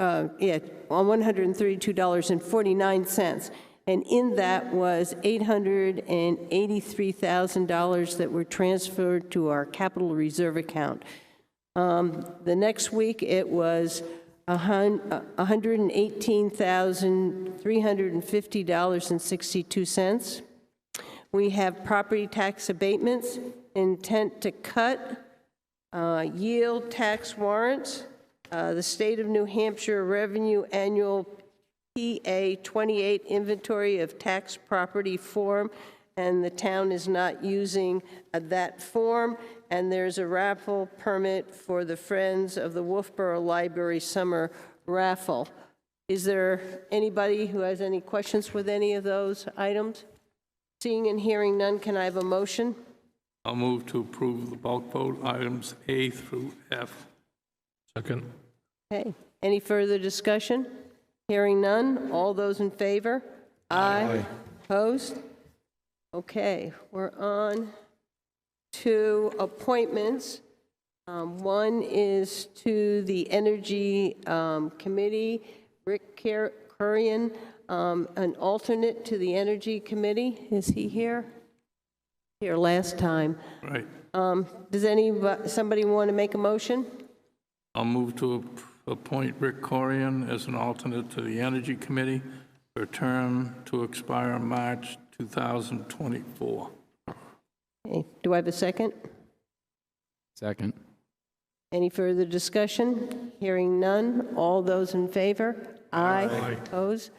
On $132.49, and in that was $883,000 that were transferred to our capital reserve account. The next week, it was $118,350.62. We have property tax abatements, intent to cut, yield tax warrants, the State of New Hampshire Revenue Annual PA 28 Inventory of Tax Property Form, and the town is not using that form, and there's a raffle permit for the Friends of the Wolfeboro Library Summer Raffle. Is there anybody who has any questions with any of those items? Seeing and hearing none, can I have a motion? I'll move to approve the bulk vote items A through F. Second. Okay. Any further discussion? Hearing none. All those in favor? Aye. Opposed? Okay. We're on to appointments. One is to the Energy Committee. Rick Currian, an alternate to the Energy Committee. Is he here? Here last time. Right. Does somebody want to make a motion? I'll move to appoint Rick Corian as an alternate to the Energy Committee for a term to expire in March 2024. Okay, do I have a second? Second. Any further discussion? Hearing none. All those in favor? Aye. Opposed?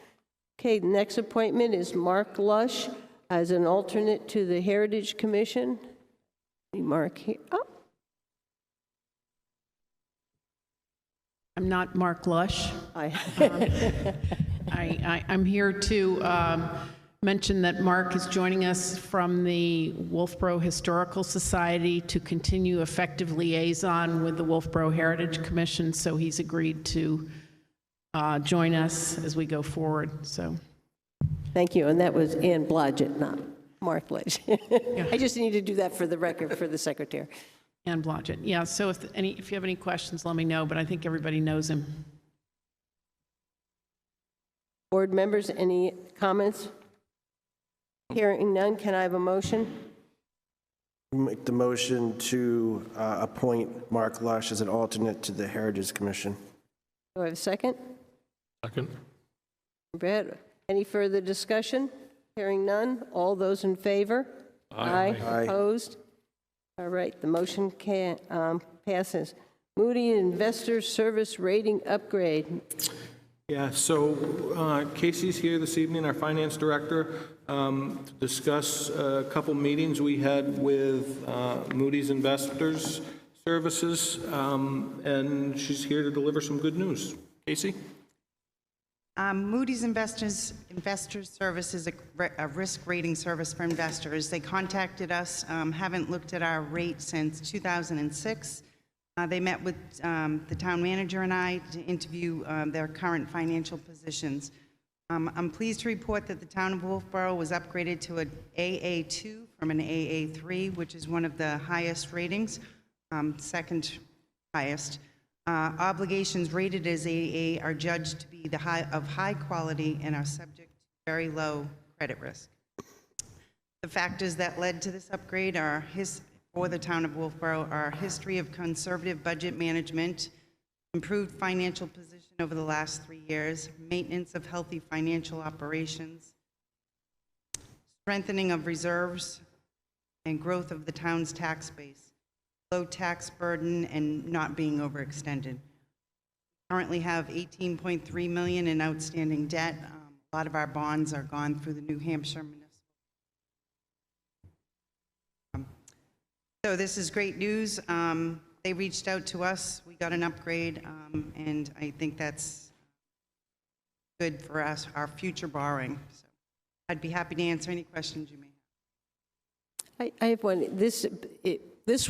Okay, the next appointment is Mark Lush as an alternate to the Heritage Commission. Mark here. Oh, I'm not Mark Lush. I, I'm here to mention that Mark is joining us from the Wolfeboro Historical Society to continue effective liaison with the Wolfeboro Heritage Commission, so he's agreed to join us as we go forward, so. thank you, and that was Ann Blodgett, not Mark Lush. I just need to do that for the record for the secretary. And Blodgett, yeah, so if you have any questions, let me know, but I think everybody knows him. Board members, any comments? Hearing none, can I have a motion? Make the motion to appoint Mark Lush as an alternate to the Heritage Commission. Do I have a second? Second. Brett, any further discussion? Hearing none, all those in favor? Aye. Opposed? All right, the motion passes. Moody Investor Service Rating Upgrade. Yeah, so Casey's here this evening, our finance director, to discuss a couple meetings we had with Moody's Investors Services, and she's here to deliver some good news. Casey? Moody's Investors Service is a risk rating service for investors. They contacted us, haven't looked at our rate since 2006. They met with the town manager and I to interview their current financial positions. I'm pleased to report that the town of Wolfeboro was upgraded to an AA2 from an AA3, which is one of the highest ratings, second highest. Obligations rated as AA are judged to be of high quality and are subject to very low credit risk. The factors that led to this upgrade are for the town of Wolfeboro are history of conservative budget management, improved financial position over the last 3 years, maintenance of healthy financial operations, strengthening of reserves, and growth of the town's tax base, low tax burden, and not being overextended. Currently have $18.3 million in outstanding debt. A lot of our bonds are gone through the New Hampshire Municipal. So this is great news. They reached out to us. We got an upgrade, and I think that's good for us, our future borrowing. So I'd be happy to answer any questions you may have. I have one. This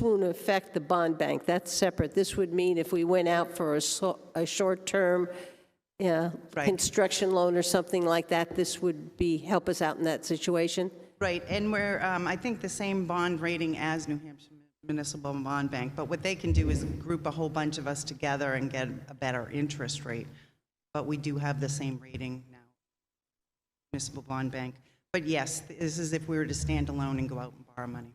won't affect the bond bank. That's separate. This would mean if we went out for a short-term Right. construction loan or something like that, this would help us out in that situation? Right, and we're, I think, the same bond rating as New Hampshire Municipal Bond Bank, but what they can do is group a whole bunch of us together and get a better interest rate. But we do have the same rating now, Municipal Bond Bank. But yes, this is if we were to stand alone and go out and borrow money.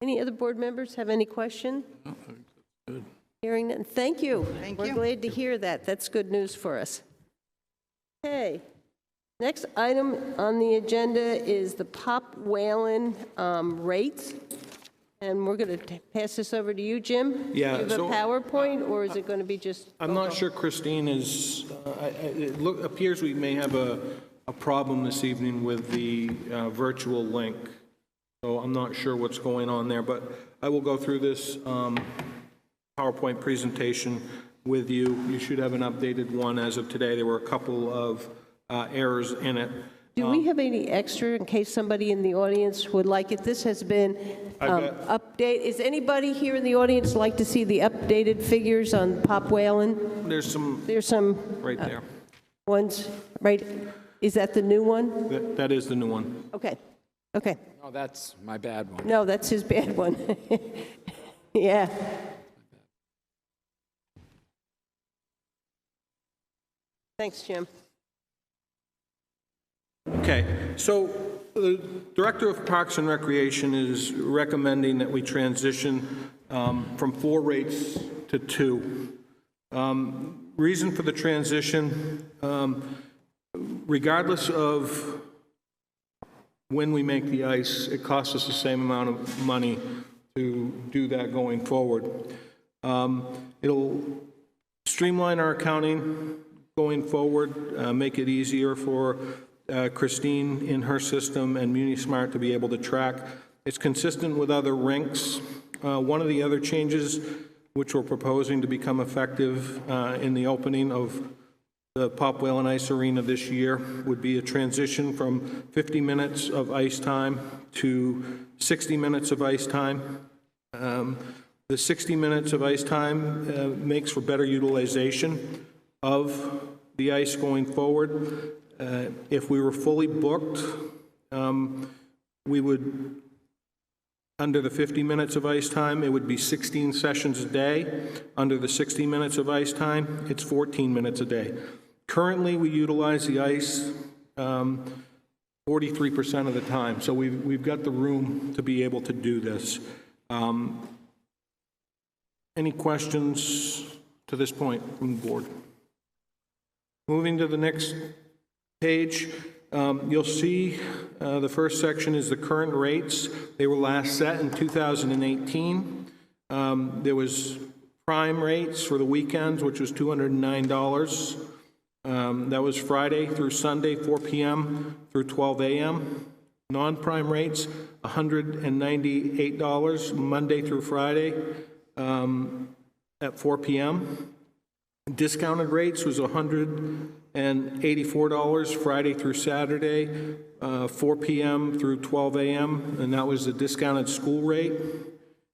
Any other board members have any question? No, I think that's good. Hearing none. Thank you. Thank We're you. glad to hear that. That's good news for us. Okay. Next item on the agenda is the Pop Whalen rates. And we're going to pass this over to you, Jim. Yeah, Do you have so- a PowerPoint, or is it going to be just? I'm not sure Christine is, it appears we may have a problem this evening with the virtual link. So I'm not sure what's going on there, but I will go through this PowerPoint presentation with you. You should have an updated one as of today. There were a couple of errors in it. Do we have any extra in case somebody in the audience would like it? This has been update. Is anybody here in the audience like to see the updated figures on Pop Whalen? There's some There's some right there. ones, right? Is that the new one? That is the new one. Okay, okay. Oh, that's my bad one. No, that's his bad one. Yeah. Thanks, Jim. Okay, so the Director of Parks and Recreation is recommending that we transition from 4 rates to 2. Reason for the transition, regardless of when we make the ice, it costs us the same amount of money to do that going forward. It'll streamline our accounting going forward, make it easier for Christine in her system and MuniSmart to be able to track. It's consistent with other ranks. One of the other changes which we're proposing to become effective in the opening of the Pop Whale and Ice Arena this year would be a transition from 50 minutes of ice time to 60 minutes of ice time. The 60 minutes of ice time makes for better utilization of the ice going forward. If we were fully booked, we would, under the 50 minutes of ice time, it would be 16 sessions a day. Under the 60 minutes of ice time, it's 14 minutes a day. Currently, we utilize the ice 43% of the time, so we've got the room to be able to do this. Any questions to this point from the board? Moving to the next page, you'll see the first section is the current rates. They were last set in 2018. There was prime rates for the weekends, which was $209. That was Friday through Sunday, 4 p.m. through 12 a.m. Non-prime rates, $198, Monday through Friday at 4 p.m. Discounted rates was $184 Friday through Saturday, 4 p.m. through 12 a.m., and that was the discounted school rate.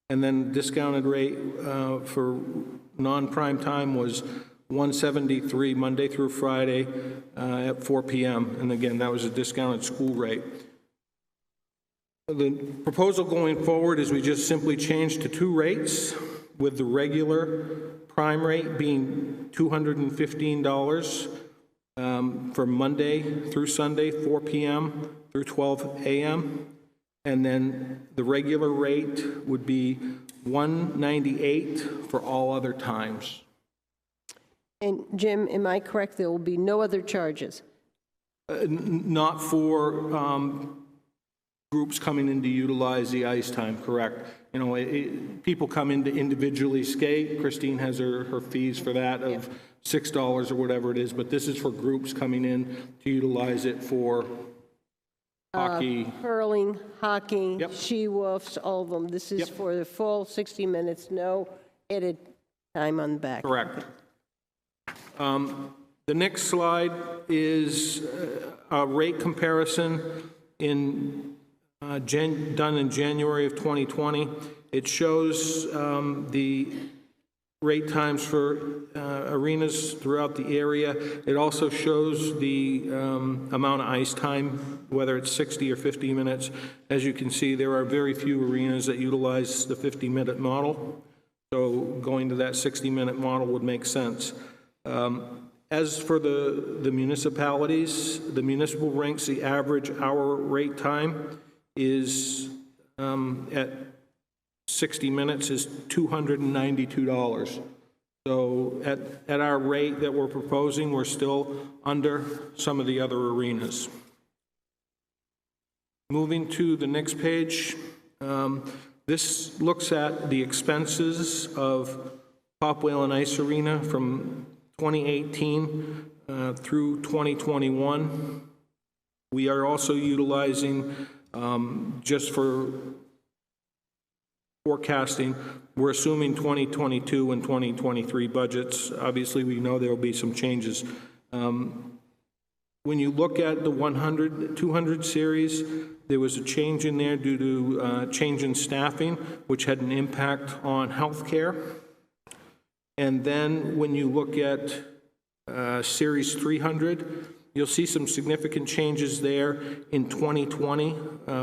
And then discounted rate for non-prime time was $173 Monday through Friday at 4 p.m. And again, that was a discounted school rate. The proposal going forward is we just simply change to two rates, with the regular prime rate being $215 for Monday through Sunday, 4 p.m. through 12 a.m. And then the regular rate would be $198 for all other times. And Jim, am I correct? There will be no other charges? Not for groups coming in to utilize the ice time, correct? You know, people come in to individually skate. Christine has her fees for that of $6 or whatever it is, but this is for groups coming in to utilize it for hockey. Hurling, hockey, Yep. she-wolves, all of them. This is Yep. for the full 60 minutes, no added time on the back. Correct. The next slide is a rate comparison done in January of 2020. It shows the rate times for arenas throughout the area. It also shows the amount of ice time, whether it's 60 or 50 minutes. As you can see, there are very few arenas that utilize the 50-minute model. So going to that 60-minute model would make sense. As for the municipalities, the municipal ranks, the average hour rate time is at 60 minutes is $292. So at our rate that we're proposing, we're still under some of the other arenas. Moving to the next page, this looks at the expenses of Pop Whale and Ice Arena from 2018 through 2021. We are also utilizing, just for forecasting, we're assuming 2022 and 2023 budgets. Obviously, we know there will be some changes. When you look at the 100, 200 series, there was a change in there due to change in staffing, which had an impact on healthcare. And then when you look at Series 300, you'll see some significant changes there in 2020,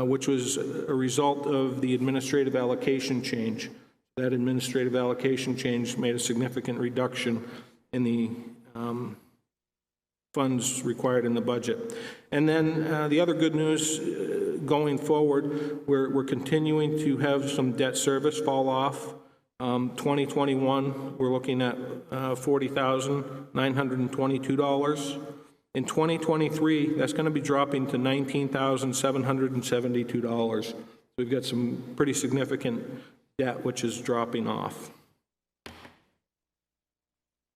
which was a result of the administrative allocation change. That administrative allocation change made a significant reduction in the funds required in the budget. And then the other good news going forward, we're continuing to have some debt service fall off. 2021, we're looking at $40,922. In 2023, that's going to be dropping to $19,772. We've got some pretty significant debt which is dropping off.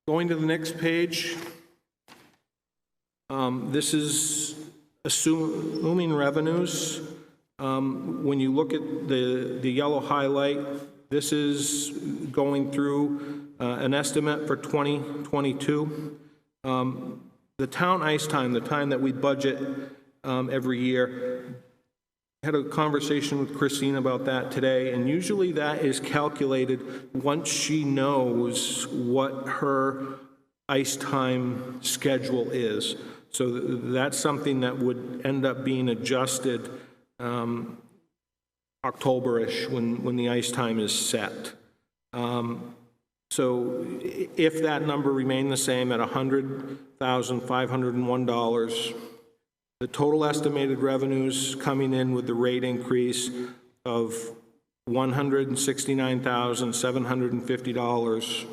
Going to the next page, this is assuming revenues. When you look at the yellow highlight, this is going through an estimate for 2022. The town ice time, the time that we budget every year, had a conversation with Christine about that today, and usually that is calculated once she knows what her ice time schedule is. So that's something that would end up being adjusted October-ish when the ice time is set. So if that number remained the same at $100,501, the total estimated revenues coming in with the rate increase of $169,750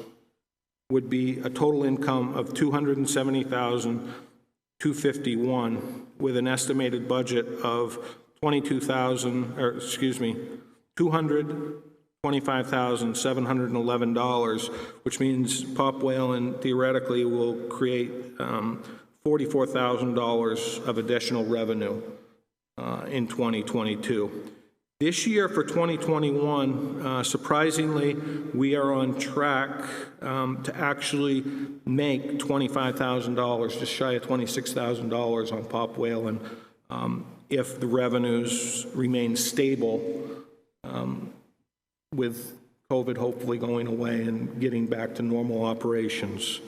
would be a total income of $270,251 with an estimated budget of $225,711, which means Pop Whalen theoretically will create $44,000 of additional revenue in 2022. This year for 2021, surprisingly, we are on track to actually make $25,000, just shy of $26,000 on Pop Whalen, if the revenues remain stable, with COVID hopefully going away and getting back to normal operations.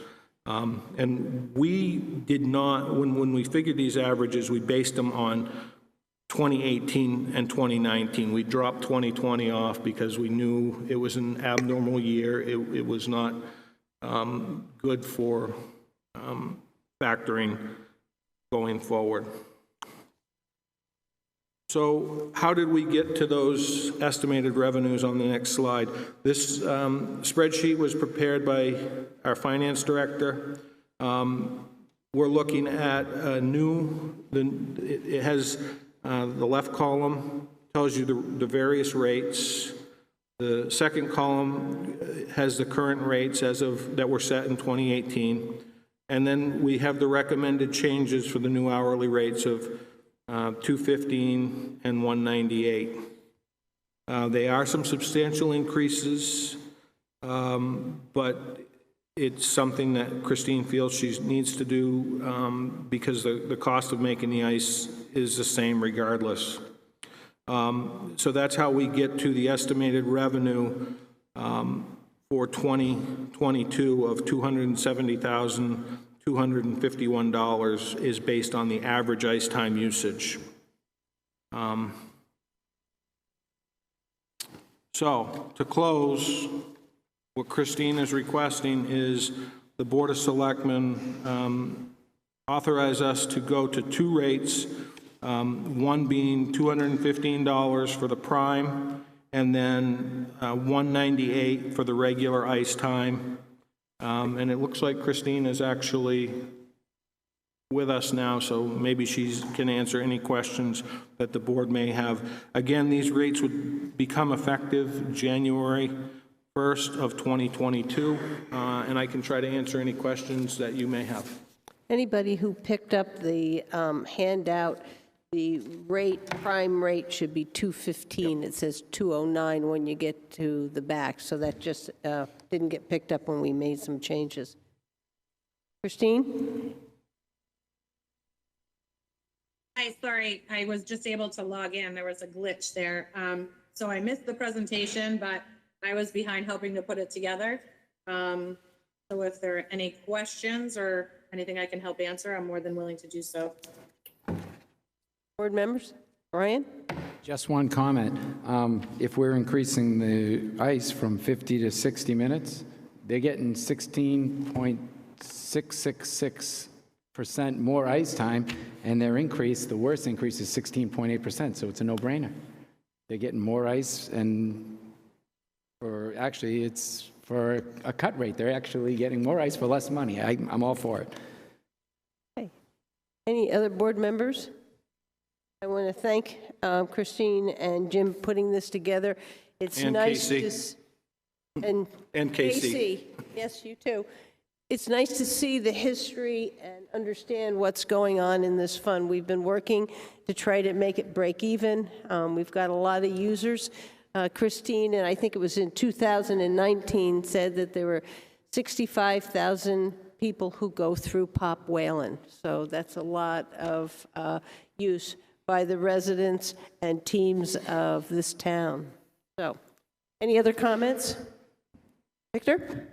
And we did not, when we figured these averages, we based them on 2018 and 2019. We dropped 2020 off because we knew it was an abnormal year. It was not good for factoring going forward. So how did we get to those estimated revenues on the next slide? This spreadsheet was prepared by our finance director. We're looking at a it has the left column tells you the various rates. The second column has the current rates as of that were set in 2018. And then we have the recommended changes for the new hourly rates of $215 and $198. They are some substantial increases, but it's something that Christine feels she needs to do because the cost of making the ice is the same regardless. So that's how we get to the estimated revenue for 2022 of $270,251 is based on the average ice time usage. So to close, what Christine is requesting is the Board of Selectmen authorize us to go to two rates, one being $215 for the prime, and then $198 for the regular ice time. And it looks like Christine is actually with us now, so maybe she can answer any questions that the board may have. Again, these rates would become effective January 1st of 2022, and I can try to answer any questions that you may have. Anybody who picked up the handout, the prime rate should be $215. It says $209 when you get to the back, so that just didn't get picked up when we made some changes. Christine? Hi, sorry, I was just able to log in. There was a glitch there. So I missed the presentation, but I was behind helping to put it together. So if there are any questions or anything I can help answer, I'm more than willing to do so. Board members? Brian? Just one comment. If we're increasing the ice from 50 to 60 minutes, they're getting 16.666% more ice time, and their increase, the worst increase, is 16.8%, so it's a no-brainer. They're getting more ice, and it's for a cut rate. They're actually getting more ice for less money. I'm all for it. Okay. Any other board members? I want to thank Christine and Jim putting this together. It's And nice Casey. to... And Casey. Yes, you too. It's nice to see the history and understand what's going on in this fund. We've been working to try to make it break even. We've got a lot of users. Christine, and I think it was in 2019, said that there were 65,000 people who go through Pop Whalen. So that's a lot of use by the residents and teams of this town. So, any other comments? Victor?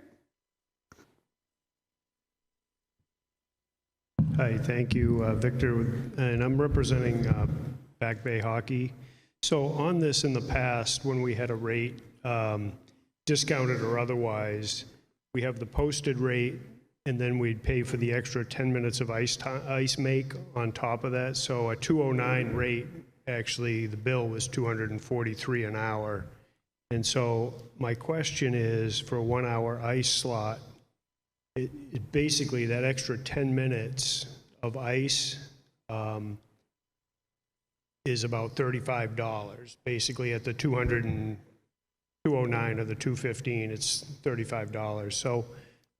Hi, thank you, Victor, and I'm representing Back Bay Hockey. So on this in the past, when we had a rate, discounted or otherwise, we have the posted rate, and then we'd pay for the extra 10 minutes of ice make on top of that. So a 209 rate, actually, the bill was 243 an hour. And so my question is, for a 1 hour ice slot, it basically, that extra 10 minutes of ice is about $35. Basically, at the 209 or the 215, it's $35. So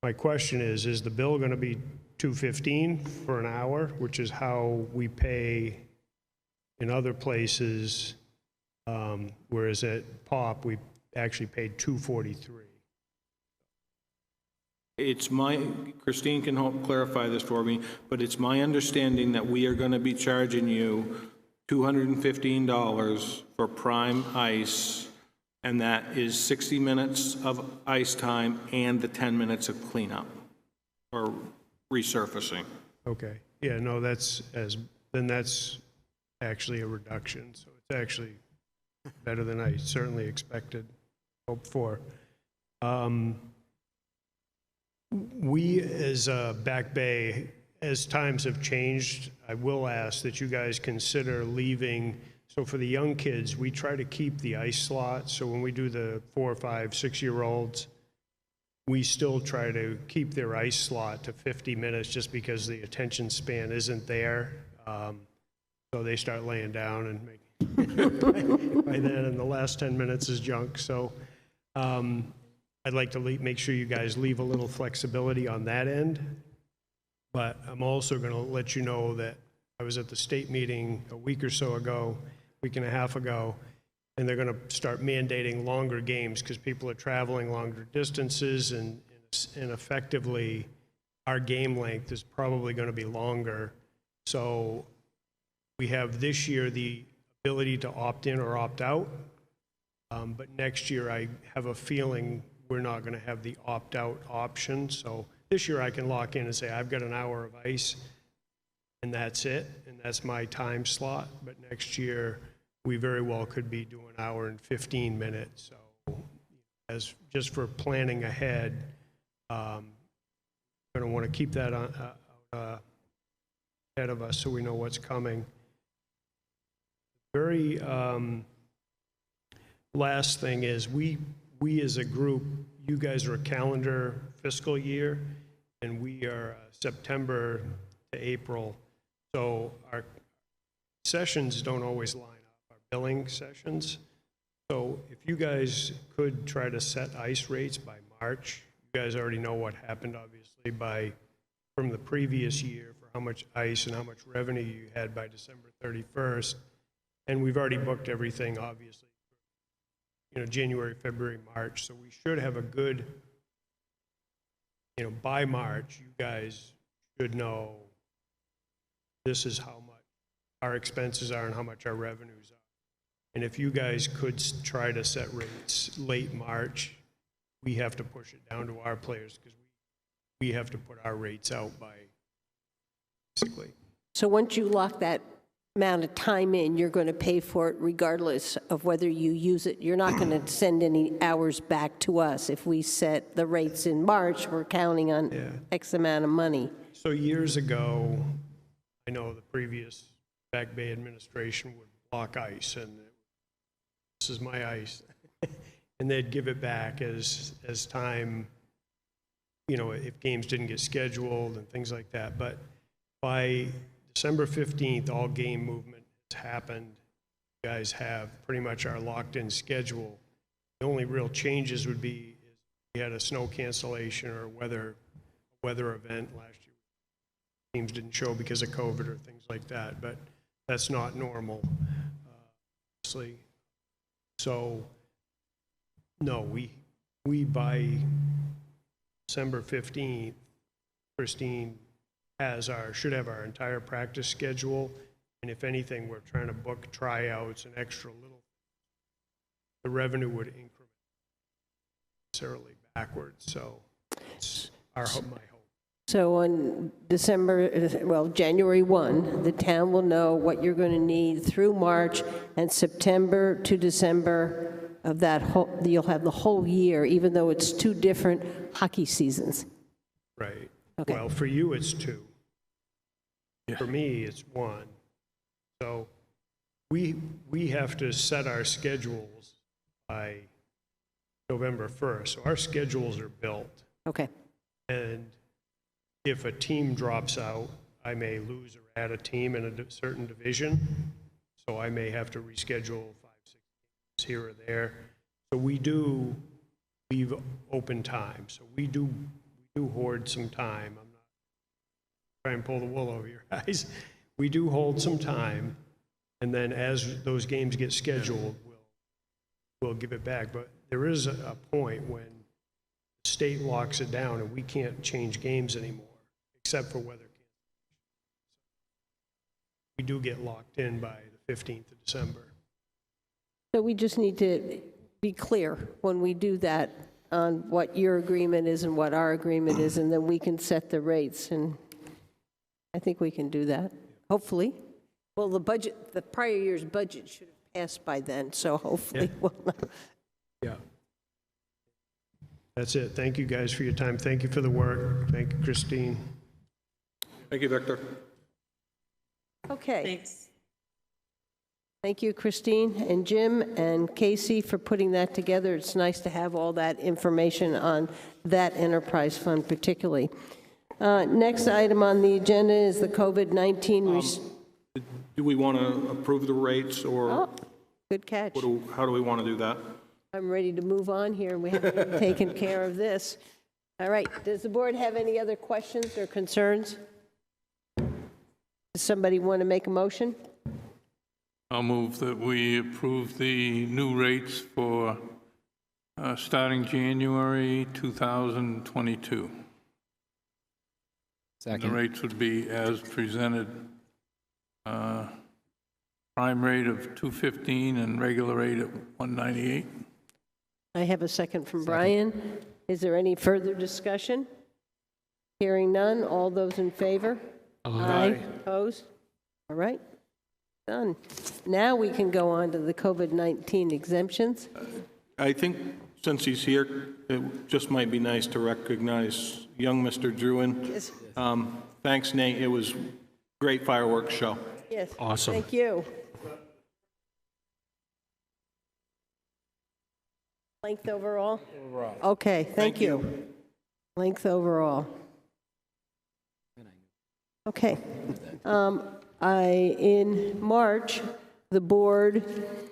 my question is the bill going to be $215 for an hour, which is how we pay in other places, whereas at POP, we actually paid $243. It's Christine can help clarify this for me, but it's my understanding that we are going to be charging you $215 for prime ice, and that is 60 minutes of ice time and the 10 minutes of cleanup or resurfacing. Okay, yeah, no, that's actually a reduction, so it's actually better than I certainly expected, hoped for. We, as Back Bay, as times have changed, I will ask that you guys consider leaving. So for the young kids, we try to keep the ice slot. So when we do the 4, 5, 6-year-olds, we still try to keep their ice slot to 50 minutes just because the attention span isn't there. So they start laying down and by then, and the last 10 minutes is junk. So I'd like to make sure you guys leave a little flexibility on that end. But I'm also going to let you know that I was at the state meeting a week or so ago, week and a half ago, and they're going to start mandating longer games because people are traveling longer distances, and effectively our game length is probably going to be longer. So we have this year the ability to opt in or opt out, but next year I have a feeling we're not going to have the opt-out option. So this year I can lock in and say, I've got an hour of ice, and that's it, and that's my time slot. But next year, we very well could be doing an hour and 15 minutes. So as just for planning ahead, going to want to keep that ahead of us so we know what's coming. Very last thing is we as a group, you guys are a calendar fiscal year, and we are September to April. So our sessions don't always line up, our billing sessions. So if you guys could try to set ice rates by March, you guys already know what happened, obviously, from the previous year for how much ice and how much revenue you had by December 31st. And we've already booked everything, obviously, January, February, March. So we should have a good, by March, you guys should know this is how much our expenses are and how much our revenues are. And if you guys could try to set rates late March, we have to push it down to our players because we have to put our rates out by, basically. So once you lock that amount of time in, you're going to pay for it regardless of whether you use it. You're not going to send any hours back to us. If we set the rates in March, we're counting on X amount of money. So years ago, I know the previous Back Bay administration would block ice, and this is my ice. And they'd give it back as time, if games didn't get scheduled and things like that. But by December 15th, all game movement has happened. You guys have pretty much our locked-in schedule. The only real changes would be if we had a snow cancellation or a weather event last year. Teams didn't show because of COVID or things like that, but that's not normal, obviously. So, no, we by December 15th, Christine should have our entire practice schedule, and if anything, we're trying to book tryouts and extra little. The revenue would increment necessarily backwards, so it's my hope. So on January 1, the town will know what you're going to need through March, and September to December of that whole, you'll have the whole year, even though it's two different hockey seasons. Right. Okay. Well, for you, it's 2. For me, it's 1. So we have to set our schedules by November 1st. So our schedules are built. Okay. And if a team drops out, I may lose or add a team in a certain division. So I may have to reschedule 5, 6 games here or there. So we do leave open time. So we do hoard some time. I'm not trying to pull the wool over your eyes. We do hold some time, and then as those games get scheduled, we'll give it back. But there is a point when the state locks it down and we can't change games anymore, except for weather. We do get locked in by the 15th of December. So we just need to be clear when we do that on what your agreement is and what our agreement is, and then we can set the rates, and I think we can do that, hopefully. Well, the prior year's budget should have passed by then, so hopefully we'll know. Yeah. That's it. Thank you guys for your time. Thank you for the work. Thank you, Christine. Thank you, Victor. Okay. Thanks. Thank you, Christine and Jim and Casey, for putting that together. It's nice to have all that information on that enterprise fund particularly. Next item on the agenda is the COVID-19. Do we want to approve the rates, or Oh, good catch. how do we want to do that? I'm ready to move on here. We haven't taken care of this. All right. Does the board have any other questions or concerns? Does somebody want to make a motion? I'll move that we approve the new rates for starting January 2022. The Second. rates would be as presented. Prime rate of $215 and regular rate at $198. I have a second from Brian. Is there any further discussion? Hearing none. All those in favor? Aye. Opposed? All right. Done. Now we can go on to the COVID-19 exemptions. I think since he's here, it just might be nice to recognize young Mr. Druin. Yes. Thanks, Nate. It was a great fireworks show. Yes. Awesome. Thank you. Length overall? Overall. Okay, thank you. Length overall. Okay. In March, the board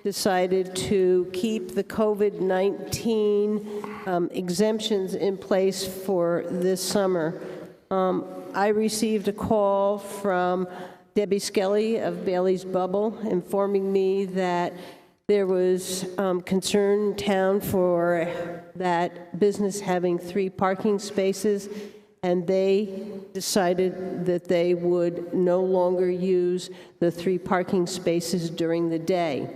decided to keep the COVID-19 exemptions in place for this summer. I received a call from Debbie Skelly of Bailey's Bubble informing me that there was concern in town for that business having 3 parking spaces, and they decided that they would no longer use the 3 parking spaces during the day.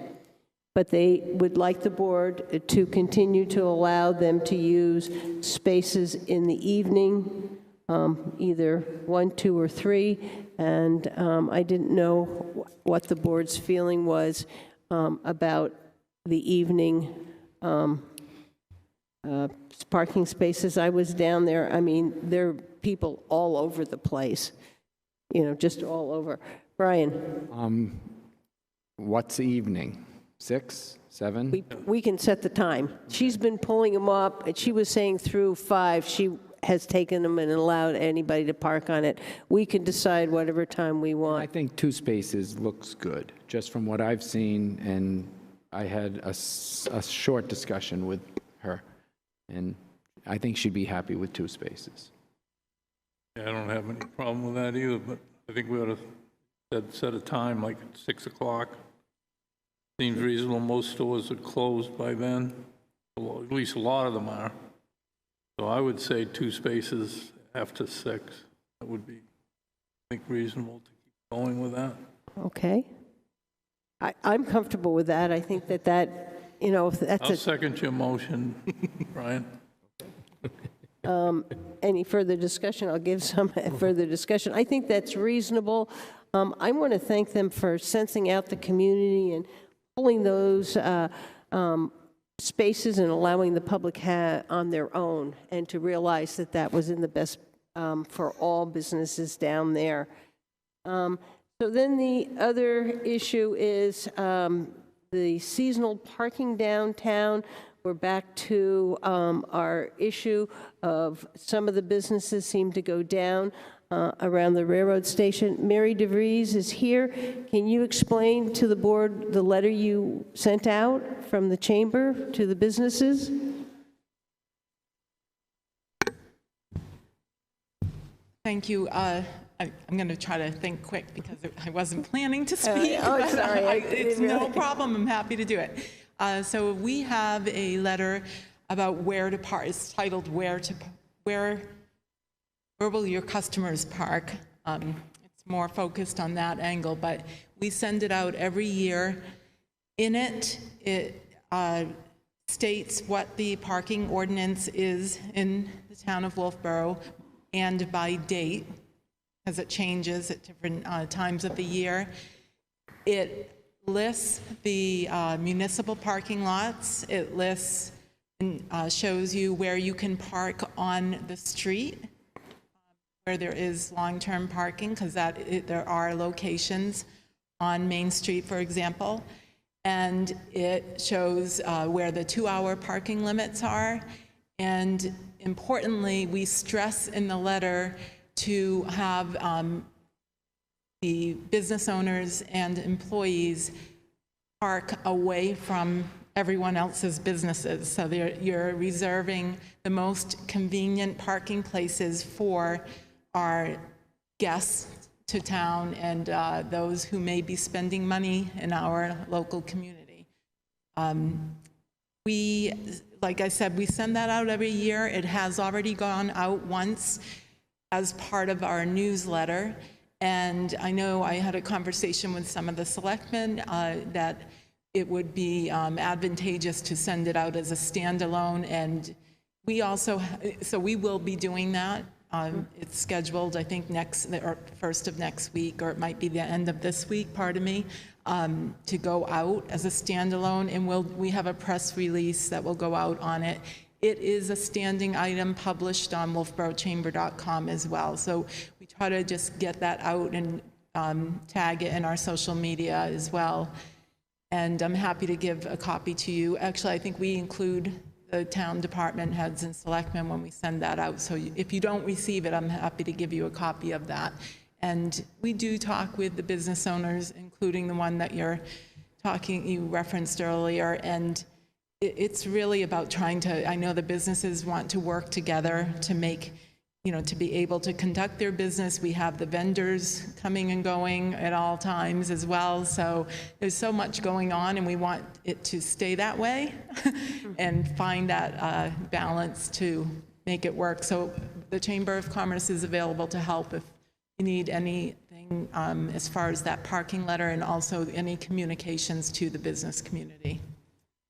But they would like the board to continue to allow them to use spaces in the evening, either 1, 2, or 3, and I didn't know what the board's feeling was about the evening parking spaces. I was down there. I mean, there are people all over the place, just all over. Brian? What's the evening? 6, 7? We can set the time. She's been pulling them up, and she was saying through 5. has taken them and allowed anybody to park on it. We can decide whatever time we I want. think 2 spaces looks good, just from what I've seen, and I had a short discussion with her, and I think she'd be happy with 2 spaces. Yeah, I don't have any problem with that either, but I think we ought to set a time, like at 6 o'clock. Seems reasonable. Most stores are closed by then. Well, at least a lot of them are. So I would say 2 spaces after 6. That would be, I think, reasonable to keep going with that. Okay. I'm comfortable with that. I think that, you know, if that's I'll second your motion, Brian. any further discussion, I'll give some further discussion. I think that's reasonable. I want to thank them for sensing out the community and pulling those spaces and allowing the public on their own, and to realize that that was in the best for all businesses down there. So then the other issue is the seasonal parking downtown. We're back to our issue of some of the businesses seem to go down around the railroad station. Mary DeVries is here. Can you explain to the board the letter you sent out from the chamber to the businesses? Thank you. I'm going to try to think quick because I wasn't planning to speak. Oh, sorry. It's no problem. I'm happy to do it. So we have a letter about where to park. It's titled Where Will Your Customers Park? It's more focused on that angle, but we send it out every year. In it, it states what the parking ordinance is in the town of Wolfeboro and by date, because it changes at different times of the year. It lists the municipal parking lots. It lists and shows you where you can park on the street, where there is long-term parking, because there are locations on Main Street, for example. And it shows where the 2-hour parking limits are. And importantly, we stress in the letter to have the business owners and employees park away from everyone else's businesses. So you're reserving the most convenient parking places for our guests to town and those who may be spending money in our local community. Like I said, we send that out every year. It has already gone out once as part of our newsletter. And I know I had a conversation with some of the selectmen that it would be advantageous to send it out as a standalone. And we also, so we will be doing that. It's scheduled, I think, first of next week, or it might be the end of this week, pardon me, to go out as a standalone. And we have a press release that will go out on it. It is a standing item published on wolfeboro-chamber.com as well. So we try to just get that out and tag it in our social media as well. And I'm happy to give a copy to you. Actually, I think we include the town department heads and selectmen when we send that out. So if you don't receive it, I'm happy to give you a copy of that. And we do talk with the business owners, including the one that you referenced earlier. And it's really about trying to, I know the businesses want to work together to make, to be able to conduct their business. We have the vendors coming and going at all times as well. So there's so much going on, and we want it to stay that way and find that balance to make it work. So the Chamber of Commerce is available to help if you need anything as far as that parking letter, and also any communications to the business community.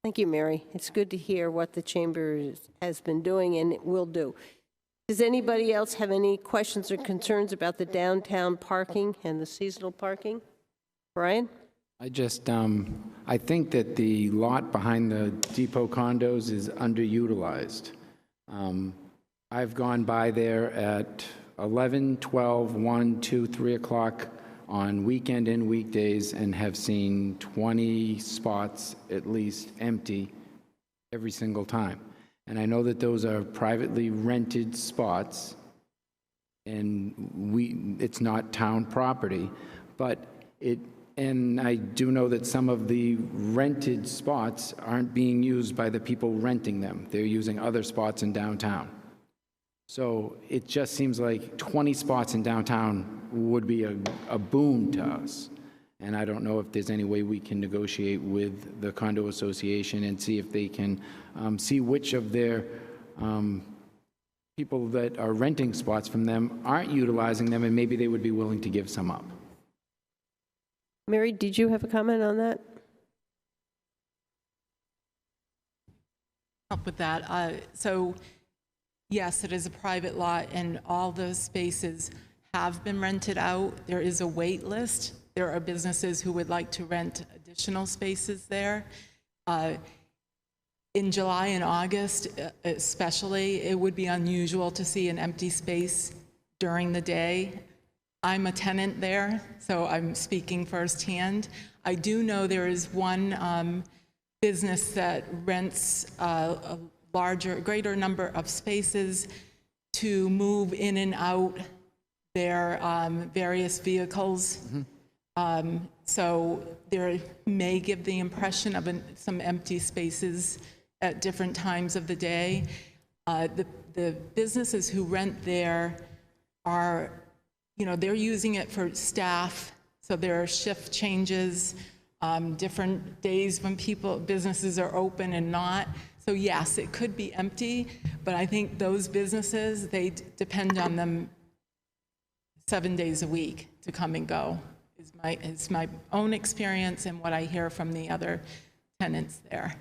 Thank you, Mary. It's good to hear what the chamber has been doing and it will do. Does anybody else have any questions or concerns about the downtown parking and the seasonal parking? Brian? I think that the lot behind the depot condos is underutilized. I've gone by there at 11, 12, 1, 2, 3 o'clock on weekend and weekdays and have seen 20 spots at least empty every single time. And I know that those are privately rented spots, and it's not town property, but and I do know that some of the rented spots aren't being used by the people renting them. They're using other spots in downtown. So it just seems like 20 spots in downtown would be a boon to us. And I don't know if there's any way we can negotiate with the condo association and see if they can see which of their people that are renting spots from them aren't utilizing them, and maybe they would be willing to give some up. Mary, did you have a comment on that? Help with that. So yes, it is a private lot, and all those spaces have been rented out. There is a wait list. There are businesses who would like to rent additional spaces there. In July and August, especially, it would be unusual to see an empty space during the day. I'm a tenant there, so I'm speaking firsthand. I do know there is one business that rents a greater number of spaces to move in and out their various vehicles. So there may give the impression of some empty spaces at different times of the day. The businesses who rent there are, they're using it for staff, so there are shift changes, different days when businesses are open and not. So yes, it could be empty, but I think those businesses, they depend on them 7 days a week to come and go, is my own experience and what I hear from the other tenants there.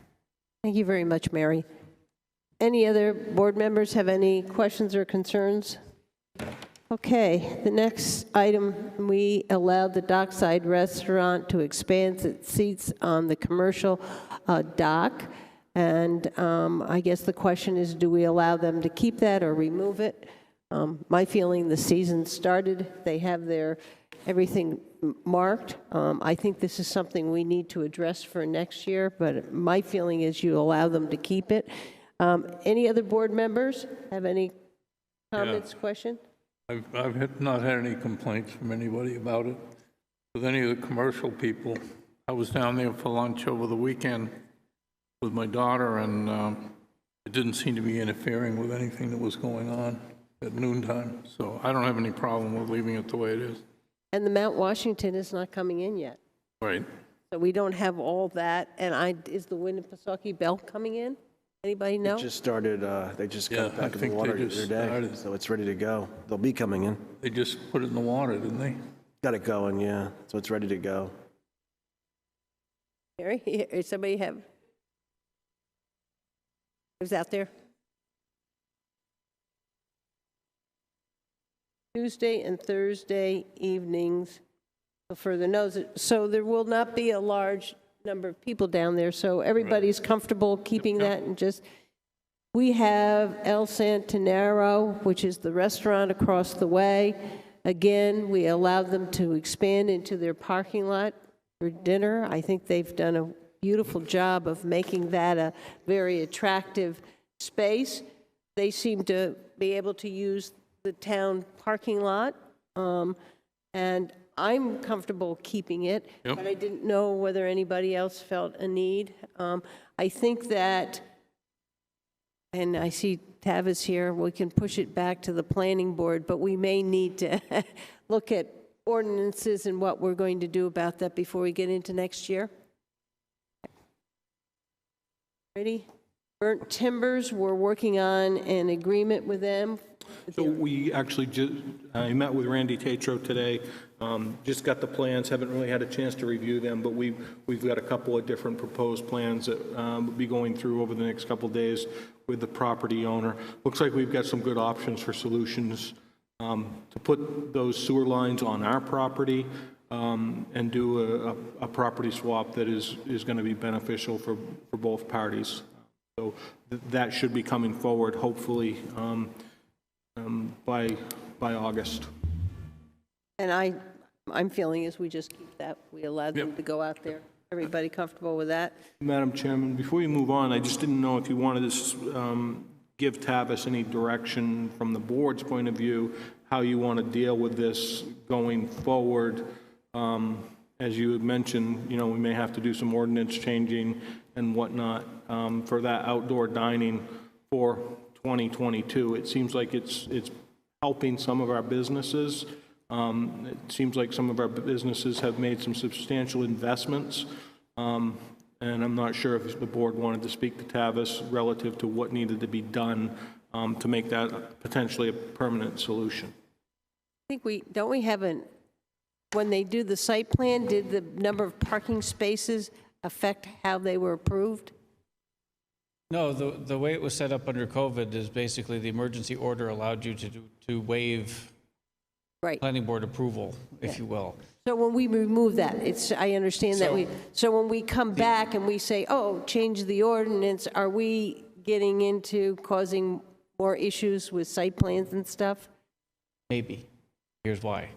Thank you very much, Mary. Any other board members have any questions or concerns? Okay, the next item, we allowed the Dockside Restaurant to expand its seats on the commercial dock. And I guess the question is, do we allow them to keep that or remove it? My feeling, the season started, they have everything marked. I think this is something we need to address for next year, but my feeling is you allow them to keep it. Any other board members have any comments, question? I've not had any complaints from anybody about it. With any of the commercial people, I was down there for lunch over the weekend with my daughter, and it didn't seem to be interfering with anything that was going on at noontime. So I don't have any problem with leaving it the way it is. And the Mount Washington is not coming in yet. Right. So we don't have all that. And is the Winnipesaukee Bell coming in? Anybody know? It just started, they just got back in the water the other day, so it's ready to go. They'll be coming in. They just put it in the water, didn't they? Got it going, yeah, so it's ready to go. Mary, somebody have? Who's out there? Tuesday and Thursday evenings, further notice. So there will not be a large number of people down there, so everybody's comfortable keeping that. And we have El Centenaro, which is the restaurant across the way. Again, we allowed them to expand into their parking lot for dinner. I think they've done a beautiful job of making that a very attractive space. They seem to be able to use the town parking lot, and I'm comfortable keeping it, but I didn't know whether anybody else felt a need. I think that, and I see Tav is here, we can push it back to the planning board, but we may need to look at ordinances and what we're going to do about that before we get into next year. Ready? Burnt Timbers, we're working on an agreement with them. So we actually just, I met with Randy Tatro today, just got the plans, haven't really had a chance to review them, but we've got a couple of different proposed plans that we'll be going through over the next couple of days with the property owner. Looks like we've got some good options for solutions to put those sewer lines on our property and do a property swap that is going to be beneficial for both parties. So that should be coming forward, hopefully, by August. And I'm feeling is we just keep that, we allow them to go out there. Everybody comfortable with that? Madam Chairman, before you move on, I just didn't know if you wanted to give Tavis any direction from the board's point of view, how you want to deal with this going forward. As you had mentioned, you know, we may have to do some ordinance changing and whatnot for that outdoor dining for 2022. It seems like it's helping some of our businesses. It seems like some of our businesses have made some substantial investments. And I'm not sure if the board wanted to speak to Tavis relative to what needed to be done to make that potentially a permanent solution. I think don't we have when they do the site plan, did the number of parking spaces affect how they were approved? No, the way it was set up under COVID is basically the emergency order allowed you to waive Right. planning board approval, if you will. So when we remove that, I understand that so when we come back and we say, oh, change the ordinance, are we getting into causing more issues with site plans and stuff? Maybe. Here's why.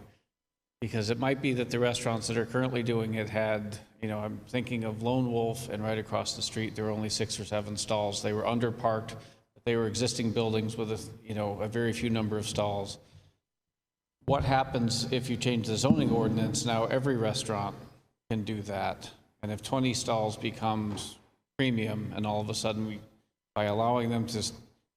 Because it might be that the restaurants that are currently doing it had, you know, I'm thinking of Lone Wolf, and right across the street, there were only 6 or 7 stalls. They were underparked, but they were existing buildings with a very few number of stalls. What happens if you change the zoning ordinance? Now every restaurant can do that. And if 20 stalls becomes premium, and all of a sudden by allowing them to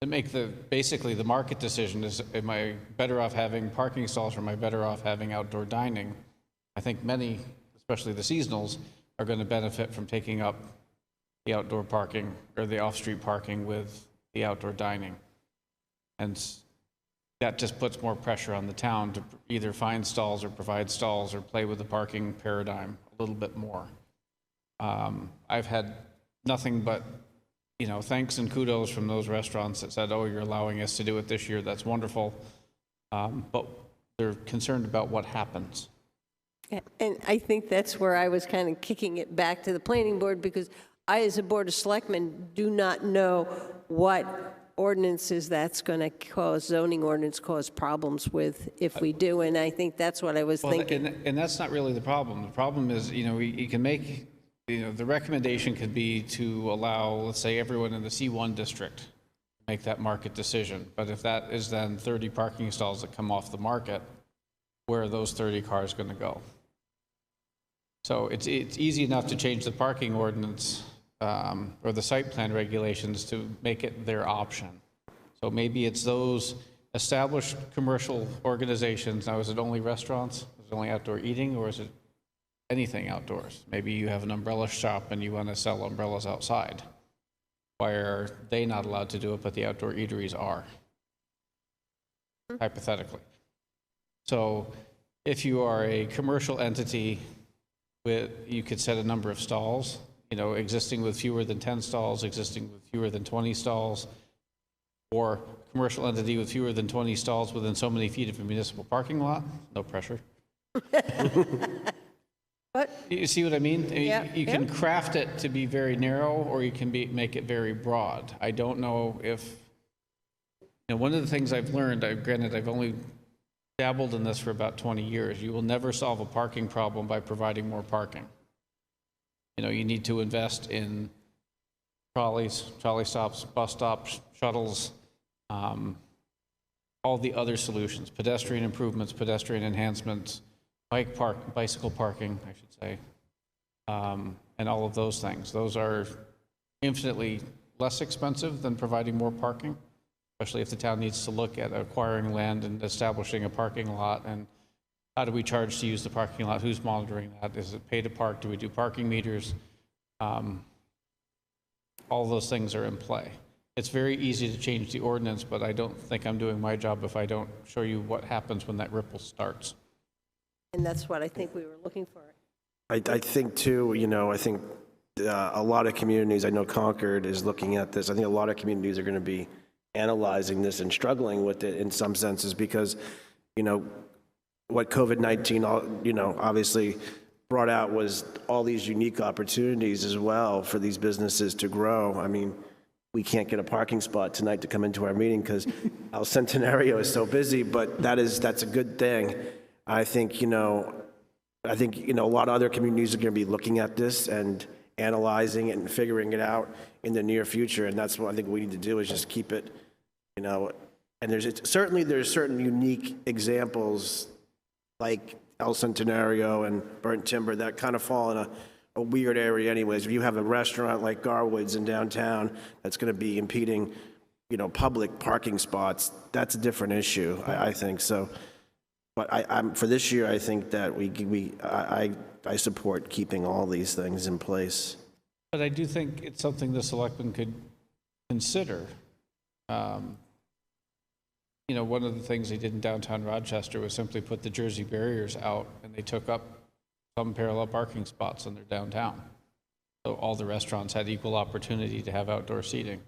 make basically the market decision is, am I better off having parking stalls or am I better off having outdoor dining? I think many, especially the seasonals, are going to benefit from taking up the outdoor parking or the off-street parking with the outdoor dining. And that just puts more pressure on the town to either find stalls or provide stalls or play with the parking paradigm a little bit more. I've had nothing but, you know, thanks and kudos from those restaurants that said, oh, you're allowing us to do it this year. That's wonderful. But they're concerned about what happens. And I think that's where I was kind of kicking it back to the planning board, because I, as a board of selectmen, do not know what ordinances that's going to cause, zoning ordinance cause problems with if we do, and I think that's what I was thinking. And that's not really the problem. The problem is, you know, you can make, you know, the recommendation could be to allow, let's say, everyone in the C1 district to make that market decision. But if that is then 30 parking stalls that come off the market, where are those 30 cars going to go? So it's easy enough to change the parking ordinance or the site plan regulations to make it their option. So maybe it's those established commercial organizations. Now, is it only restaurants? Is it only outdoor eating, or is it anything outdoors? Maybe you have an umbrella shop and you want to sell umbrellas outside. Why are they not allowed to do it, but the outdoor eateries are? Hypothetically. So if you are a commercial entity, you could set a number of stalls, you know, existing with fewer than 10 stalls, existing with fewer than 20 stalls, or commercial entity with fewer than 20 stalls within so many feet of a municipal parking lot. No pressure. But you see what I mean? Yeah, you can craft it to be very narrow, or you can make it very broad. I don't know if, you know, one of the things I've learned, granted I've only dabbled in this for about 20 years, you will never solve a parking problem by providing more parking. You know, you need to invest in trolleys, trolley stops, bus stops, shuttles, all the other solutions, pedestrian improvements, pedestrian enhancements, bicycle parking, I should say, and all of those things. Those are infinitely less expensive than providing more parking, especially if the town needs to look at acquiring land and establishing a parking lot, and how do we charge to use the parking lot? Who's monitoring that? Is it pay to park? Do we do parking meters? All those things are in play. It's very easy to change the ordinance, but I don't think I'm doing my job if I don't show you what happens when that ripple starts. and that's what I think we were looking for. I think too, you know, I think a lot of communities, I know Concord is looking at this. I think a lot of communities are going to be analyzing this and struggling with it in some senses because, you know, what COVID-19, you know, obviously brought out was all these unique opportunities as well for these businesses to grow. I mean, we can't get a parking spot tonight to come into our meeting because El Centenario is so busy, but that's a good thing. I think, you know, I think, a lot of other communities are going to be looking at this and analyzing it and figuring it out in the near future, and that's what I think we need to do, is just keep it, and there's certain unique examples like El Centenario and Burnt Timber that kind of fall in a weird area anyways. If you have a restaurant like Garwood's in downtown that's going to be impeding, public parking spots, that's a different issue, I think. So, but I'm for this year, I think that I support keeping all these things in place. But I do think it's something the selectmen could consider. One of the things they did in downtown Rochester was simply put the Jersey barriers out, and they took up some parallel parking spots in their downtown. So all the restaurants had equal opportunity to have outdoor seating.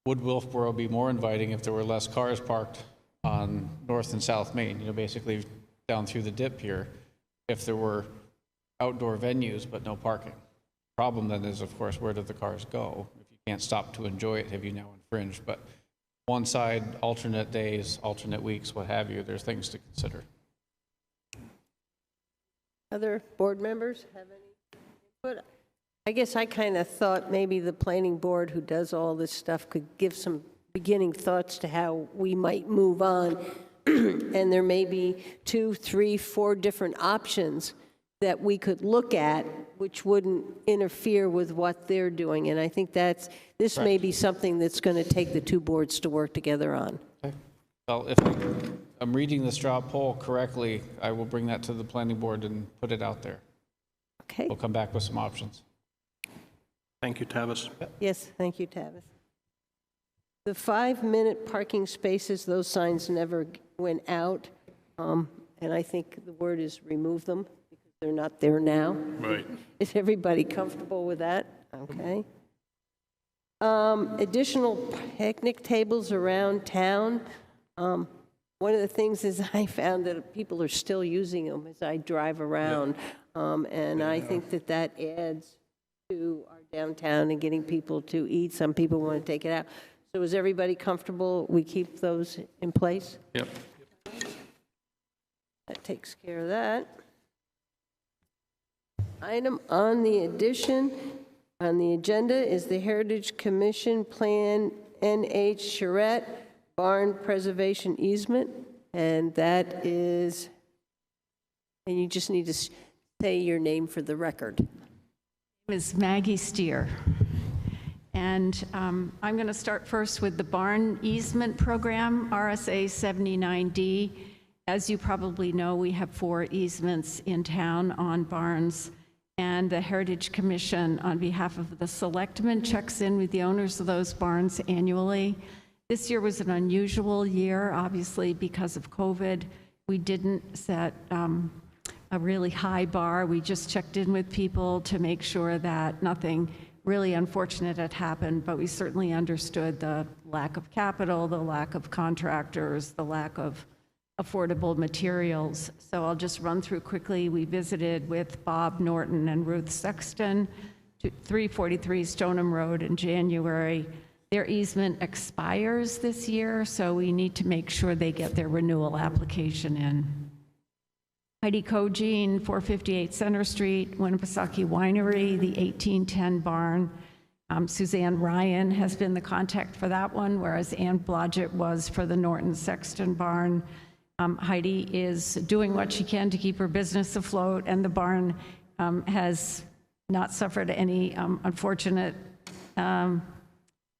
Would Wolfeboro be more inviting if there were less cars parked on North and South Main, basically down through the dip here, if there were outdoor venues but no parking? Problem then is, of course, where do the cars go? If you can't stop to enjoy it, have you now infringed? But one side, alternate days, alternate weeks, what have you, there's things to consider. Other board members have any input? I guess I kind of thought maybe the planning board who does all this stuff could give some beginning thoughts to how we might move on. And there may be 2, 3, 4 different options that we could look at, which wouldn't interfere with what they're doing. And I think this may be something that's going to take the two boards to work together on. Okay. Well, if I'm reading the straw poll correctly, I will bring that to the planning board and put it out there. Okay. We'll come back with some options. Thank you, Tavis. Yes, thank you, Tavis. The 5-minute parking spaces, those signs never went out. And I think the word is remove them. They're not there now. Right. Is everybody comfortable with that? Okay. Additional picnic tables around town. One of the things is I found that people are still using them as I drive around. And I think that adds to our downtown and getting people to eat. Some people want to take it out. So is everybody comfortable we keep those in place? Yep. That takes care of that. Item on the agenda is the Heritage Commission Plan NH Charette Barn Preservation Easement, and that is, and you just need to say your name for the record. It was Maggie Steer. And I'm going to start first with the barn easement program, RSA 79D. As you probably know, we have 4 easements in town on barns. And the Heritage Commission, on behalf of the Selectmen, checks in with the owners of those barns annually. This year was an unusual year, obviously, because of COVID. We didn't set a really high bar. We just checked in with people to make sure that nothing really unfortunate had happened, but we certainly understood the lack of capital, the lack of contractors, the lack of affordable materials. So I'll just run through quickly. We visited with Bob Norton and Ruth Sexton, 343 Stoneham Road in January. Their easement expires this year, so we need to make sure they get their renewal application in. Heidi Kogene, 458 Center Street, Winnipesaukee Winery, the 1810 barn. Suzanne Ryan has been the contact for that one, whereas Ann Blodgett was for the Norton Sexton barn. Heidi is doing what she can to keep her business afloat, and the barn has not suffered any unfortunate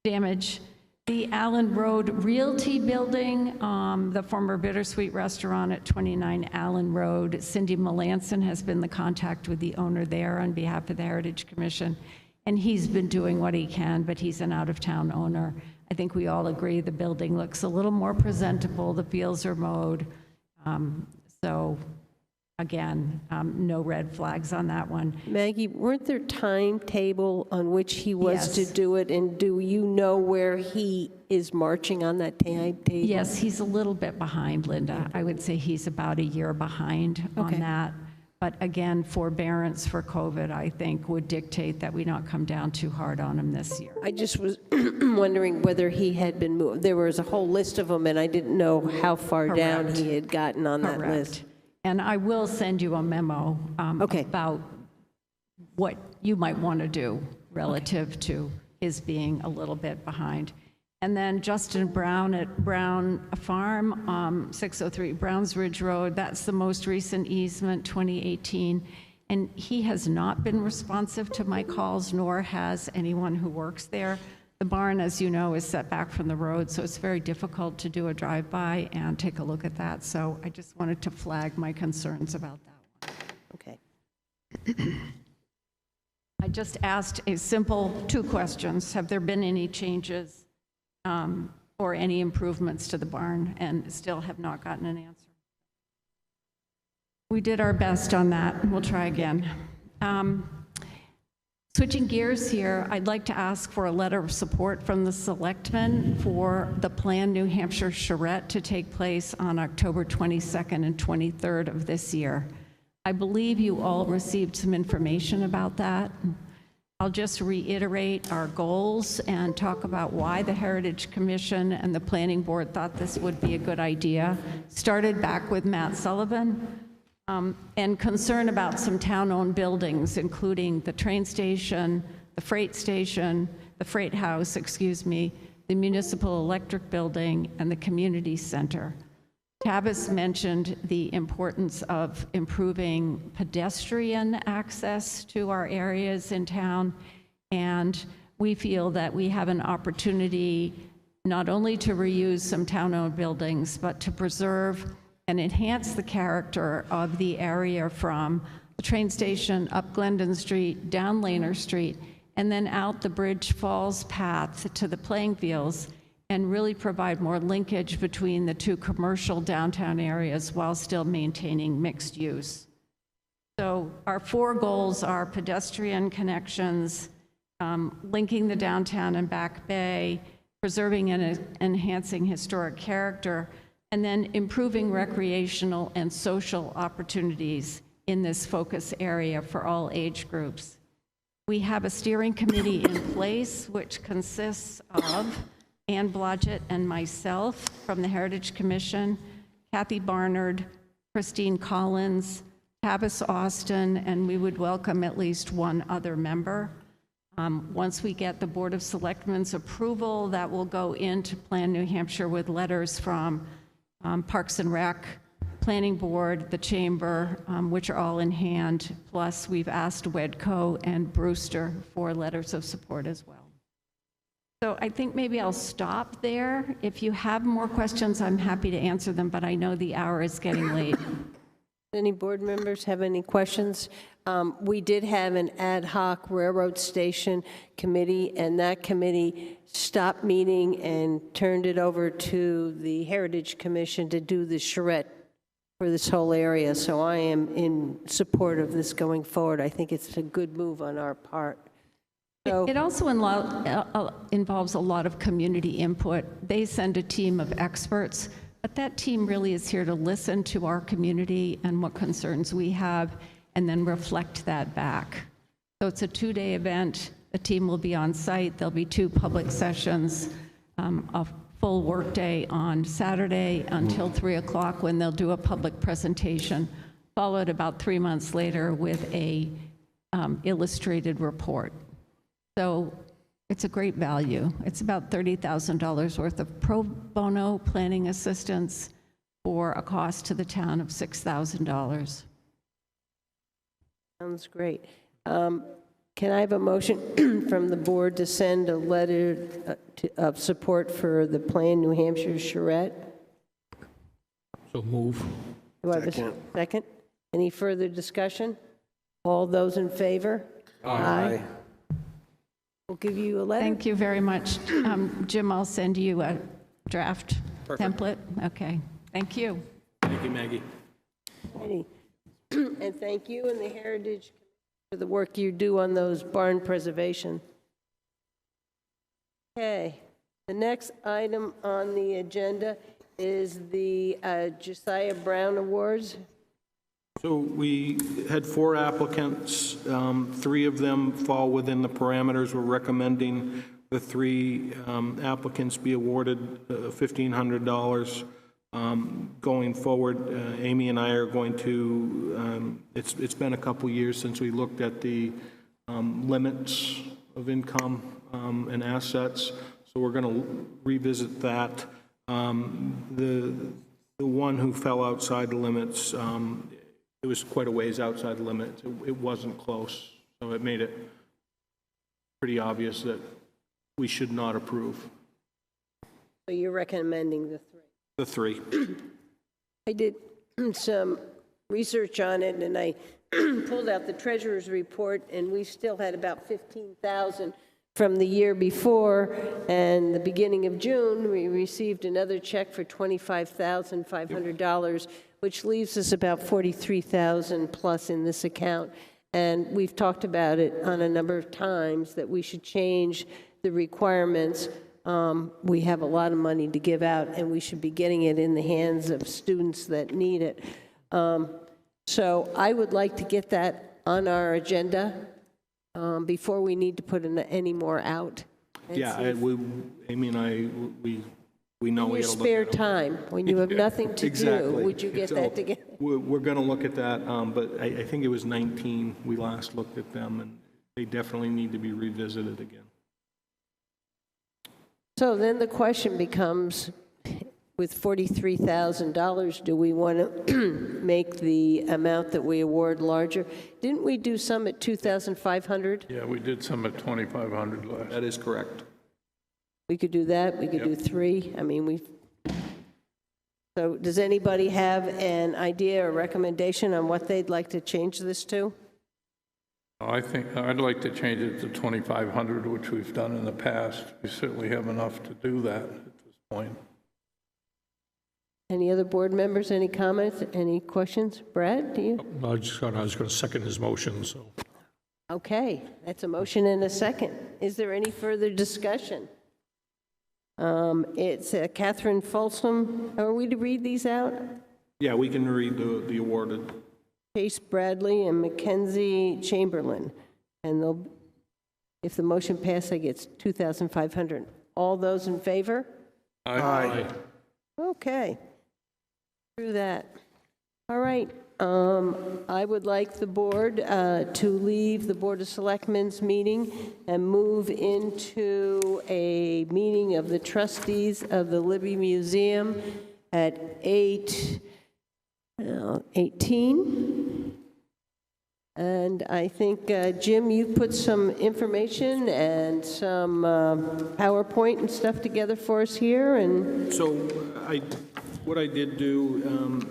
damage. The Allen Road Realty Building, the former Bittersweet Restaurant at 29 Allen Road. Cindy Melanson has been the contact with the owner there on behalf of the Heritage Commission, and he's been doing what he can, but he's an out-of-town owner. I think we all agree the building looks a little more presentable, the fields are mowed. So again, no red flags on that one. Maggie, weren't there timetable on which he was Yes. to do it? And do you know where he is marching on that timetable? Yes, he's a little bit behind, Linda. I would say he's about a year behind on Okay. that. But again, forbearance for COVID, I think, would dictate that we not come down too hard on him this year. I just was wondering whether he had been moved. There was a whole list of them, and I didn't know how far down Correct. he had gotten on that Correct. list. And I will send you a memo Okay. about what you might want to do relative to his being a little bit behind. And then Justin Brown at Brown Farm, 603 Browns Ridge Road, that's the most recent easement, 2018. And he has not been responsive to my calls, nor has anyone who works there. The barn, as you know, is set back from the road, so it's very difficult to do a drive-by and take a look at that. So I just wanted to flag my concerns about that one. Okay. I just asked a simple 2 questions. Have there been any changes or any improvements to the barn? And still have not gotten an answer. We did our best on that. We'll try again. Switching gears here, I'd like to ask for a letter of support from the Selectmen for the planned New Hampshire Charette to take place on October 22nd and 23rd of this year. I believe you all received some information about that. I'll just reiterate our goals and talk about why the Heritage Commission and the Planning Board thought this would be a good idea. Started back with Matt Sullivan, and concern about some town-owned buildings, including the train station, the freight house, the municipal electric building, and the community center. Tavis mentioned the importance of improving pedestrian access to our areas in town, and we feel that we have an opportunity not only to reuse some town-owned buildings, but to preserve and enhance the character of the area from the train station up Glendon Street, down Laner Street, and then out the Bridge Falls path to the playing fields, and really provide more linkage between the 2 commercial downtown areas while still maintaining mixed use. So our 4 goals are pedestrian connections, linking the downtown and Back Bay, preserving and enhancing historic character, and then improving recreational and social opportunities in this focus area for all age groups. We have a steering committee in place, which consists of Ann Blodgett and myself from the Heritage Commission, Kathy Barnard, Christine Collins, Tavis Austin, and we would welcome at least 1 other member. Once we get the Board of Selectmen's approval, that will go into Plan New Hampshire with letters from Parks and Rec, Planning Board, the Chamber, which are all in hand, plus we've asked Wedco and Brewster for letters of support as well. So I think maybe I'll stop there. If you have more questions, I'm happy to answer them, but I know the hour is getting late. Any board members have any questions? We did have an ad hoc railroad station committee, and that committee stopped meeting and turned it over to the Heritage Commission to do the charrette for this whole area. So I am in support of this going forward. I think it's a good move on our part. So, it also involves a lot of community input. They send a team of experts, but that team really is here to listen to our community and what concerns we have, and then reflect that back. So it's a 2-day event. The team will be on site. There'll be 2 public sessions, a full workday on Saturday until 3 o'clock when they'll do a public presentation, followed about 3 months later with a illustrated report. So it's a great value. It's about $30,000 worth of pro bono planning assistance for a cost to the town of $6,000. sounds great. Can I have a motion from the board to send a letter of support for the Plan New Hampshire charrette? So move. Do I have a second? Any further discussion? All those in favor? Aye. We'll give you a letter. Thank you very much. Jim, I'll send you a draft template. Okay, thank you. Thank you, Maggie. And thank you and the Heritage for the work you do on those barn preservation. Okay, the next item on the agenda is the Josiah Brown Awards. So we had 4 applicants. 3 of them fall within the parameters. We're recommending the 3 applicants be awarded $1,500 Going forward, Amy and I are going to, it's been a couple years since we looked at the limits of income and assets, so we're going to revisit that. The one who fell outside the limits, it was quite a ways outside the limits. It wasn't close, so it made it pretty obvious that we should not approve. So you're recommending the three? The three. I did some research on it, and I pulled out the treasurer's report, and we still had about 15,000 from the year before, and the beginning of June, we received another check for $25,500, which leaves us about 43,000 plus in this account. And we've talked about it on a number of times that we should change the requirements. We have a lot of money to give out, and we should be getting it in the hands of students that need it. So I would like to get that on our agenda before we need to put any more out. Yeah, Amy and I, we know we in your got to look spare at them. time, when you have nothing to do, would you get that together? We're going to look at that, but I think it was 19 we last looked at them, and they definitely need to be revisited again. So then the question becomes, with $43,000, do we want to make the amount that we award larger? Didn't we do some at $2,500? Yeah, we did some at 2,500 last. That is correct. We could do that, we could do three. I mean, so does anybody have an idea or recommendation on what they'd like to change this to? I think I'd like to change it to 2,500, which we've done in the past. We certainly have enough to do that at this point. Any other board members, any comments, any questions? Brad, do you? I was going to second his motion, so. Okay, that's a motion and a second. Is there any further discussion? It's Catherine Folsom. Are we to read these out? Yeah, we can read the awarded. Chase Bradley and Mackenzie Chamberlain. And if the motion passes, I get $2,500. All those in favor? Aye. Okay. Through that. All right. I would like the board to leave the Board of Selectmen's meeting and move into a meeting of the trustees of the Libby Museum at 8:18. And I think, Jim, you put some information and some PowerPoint and stuff together for us here. And So what I did do,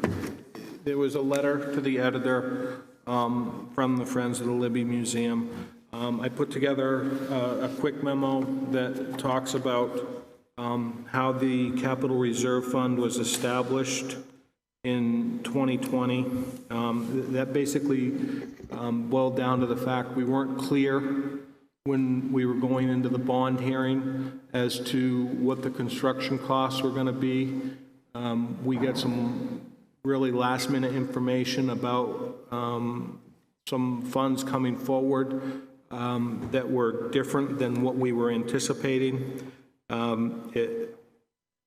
there was a letter to the editor from the Friends of the Libby Museum. I put together a quick memo that talks about how the Capital Reserve Fund was established in 2020. That basically boiled down to the fact we weren't clear when we were going into the bond hearing as to what the construction costs were going to be. We got some really last-minute information about some funds coming forward that were different than what we were anticipating. It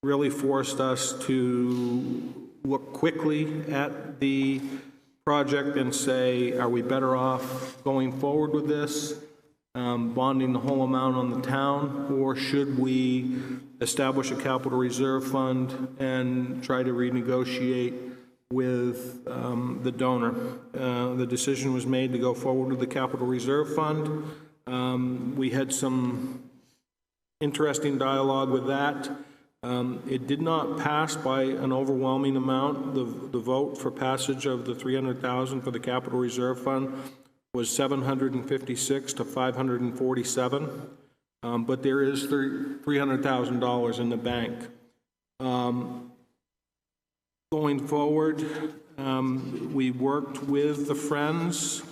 really forced us to look quickly at the project and say, are we better off going forward with this, bonding the whole amount on the town, or should we establish a capital reserve fund and try to renegotiate with the donor? The decision was made to go forward with the capital reserve fund. We had some interesting dialogue with that. It did not pass by an overwhelming amount. The vote for passage of the $300,000 for the capital reserve fund was 756 to 547, but there is $300,000 in the bank. Going forward, we worked with the Friends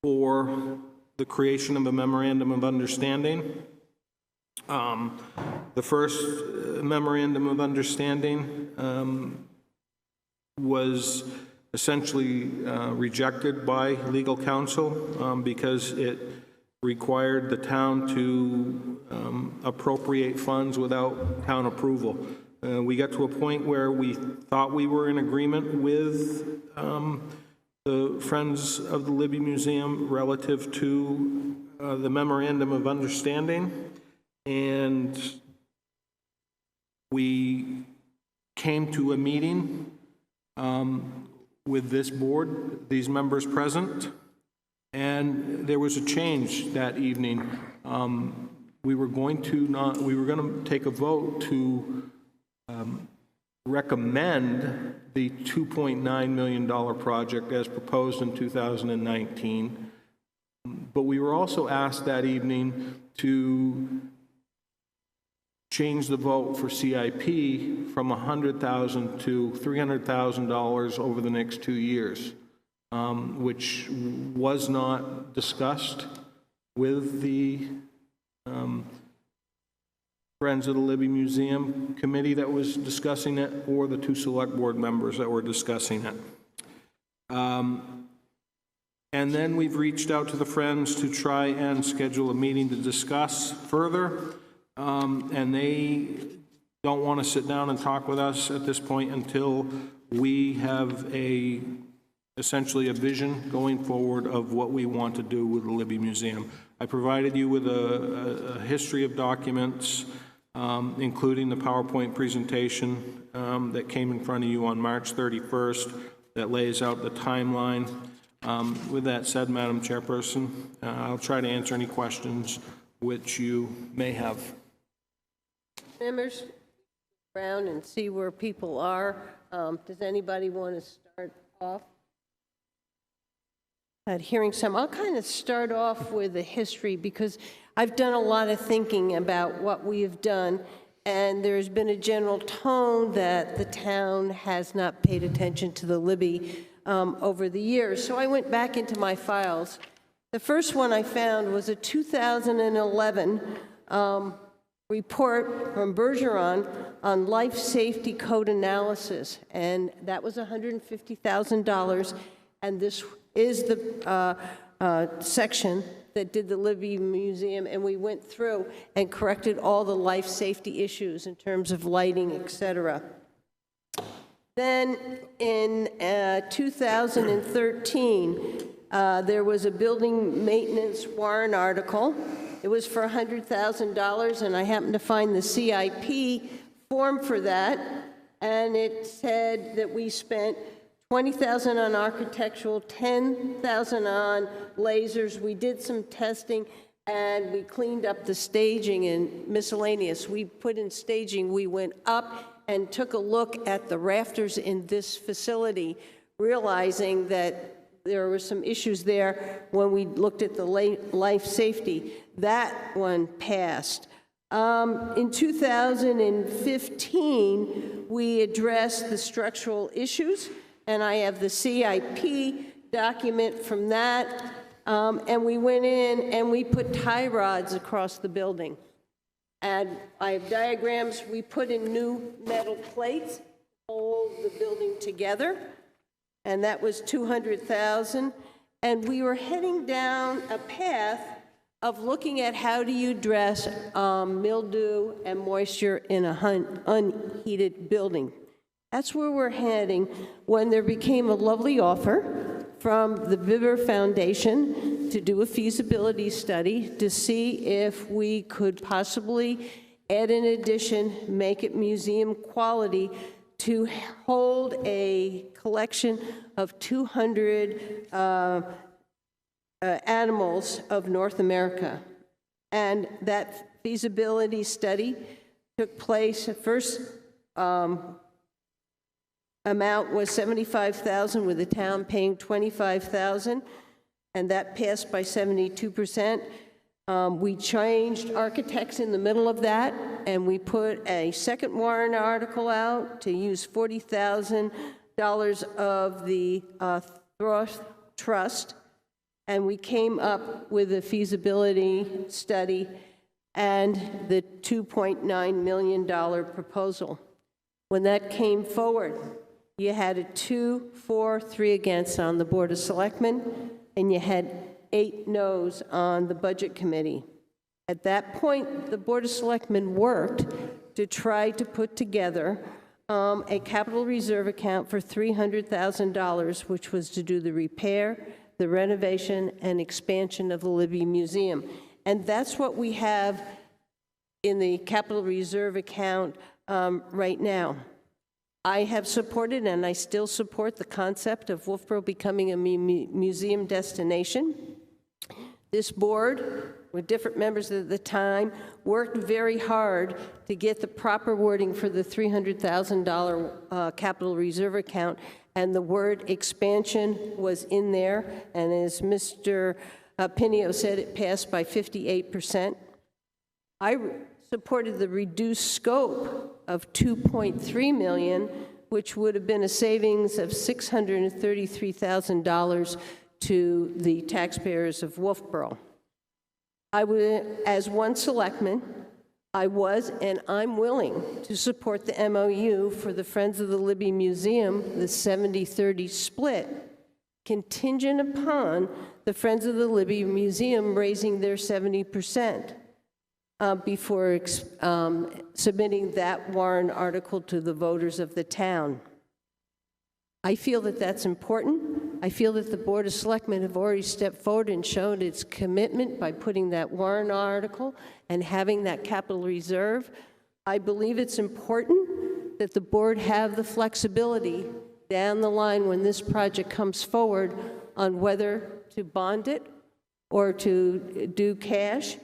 for the creation of a memorandum of understanding. The first memorandum of understanding was essentially rejected by legal counsel because it required the town to appropriate funds without town approval. We got to a point where we thought we were in agreement with the Friends of the Libby Museum relative to the memorandum of understanding, and we came to a meeting with this board, these members present, and there was a change that evening. We were going to take a vote to recommend the $2.9 million project as proposed in 2019. But we were also asked that evening to change the vote for CIP from $100,000 to $300,000 over the next 2 years, which was not discussed with the Friends of the Libby Museum committee that was discussing it, or the 2 select board members that were discussing it. And then we've reached out to the Friends to try and schedule a meeting to discuss further, and they don't want to sit down and talk with us at this point until we have essentially a vision going forward of what we want to do with the Libby Museum. I provided you with a history of documents, including the PowerPoint presentation that came in front of you on March 31st that lays out the timeline. With that said, Madam Chairperson, I'll try to answer any questions which you may have. Members, around and see where people are. Does anybody want to start off? Hearing some, I'll kind of start off with the history because I've done a lot of thinking about what we have done, and there's been a general tone that the town has not paid attention to the Libby over the years. So I went back into my files. The first one I found was a 2011 report from Bergeron on life safety code analysis, and that was $150,000, and this is the section that did the Libby Museum, and we went through and corrected all the life safety issues in terms of lighting, et cetera. Then in 2013, there was a building maintenance warrant article. It was for $100,000, and I happened to find the CIP form for that, and it said that we spent $20,000 on architectural, $10,000 on lasers. We did some testing, and we cleaned up the staging and miscellaneous. We put in staging. We went up and took a look at the rafters in this facility, realizing that there were some issues there when we looked at the life safety. That one passed. In 2015, we addressed the structural issues, and I have the CIP document from that, and we went in and we put tie rods across the building. And I have diagrams. We put in new metal plates to hold the building together, and that was $200,000. And we were heading down a path of looking at how do you address mildew and moisture in a unheated building. That's where we're heading when there became a lovely offer from the Bibber Foundation to do a feasibility study to see if we could possibly add an addition, make it museum quality, to hold a collection of 200 animals of North America. And that feasibility study took place. At first amount was $75,000, with the town paying $25,000, and that passed by 72%. We changed architects in the middle of that, and we put a second warrant article out to use $40,000 of the trust, and we came up with a feasibility study and the $2.9 million proposal. When that came forward, you had a 2, 4, 3 against on the Board of Selectmen, and you had 8 noes on the Budget Committee. At that point, the Board of Selectmen worked to try to put together a capital reserve account for $300,000, which was to do the repair, the renovation, and expansion of the Libby Museum. And that's what we have in the capital reserve account right now. I have supported, and I still support, the concept of Wolfeboro becoming a museum destination. This board, with different members at the time, worked very hard to get the proper wording for the $300,000 capital reserve account, and the word expansion was in there, and as Mr. Pinio said, it passed by 58%. I supported the reduced scope of $2.3 million, which would have been a savings of $633,000 to the taxpayers of Wolfeboro. As one selectman, I was and I'm willing to support the MOU for the Friends of the Libby Museum, the 70-30 split, contingent upon the Friends of the Libby Museum raising their 70% before submitting that warrant article to the voters of the town. I feel that that's important. I feel that the Board of Selectmen have already stepped forward and shown its commitment by putting that warrant article and having that capital reserve. I believe it's important that the board have the flexibility down the line when this project comes forward on whether to bond it or to do cash.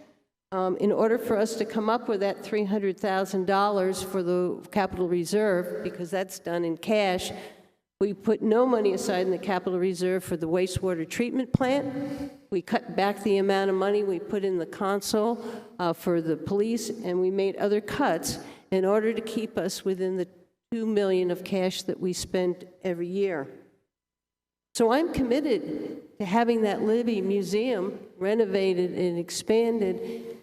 In order for us to come up with that $300,000 for the capital reserve, because that's done in cash, we put no money aside in the capital reserve for the wastewater treatment plant. We cut back the amount of money we put in the console for the police, and we made other cuts in order to keep us within the $2 million of cash that we spend every year. So I'm committed to having that Libby Museum renovated and expanded,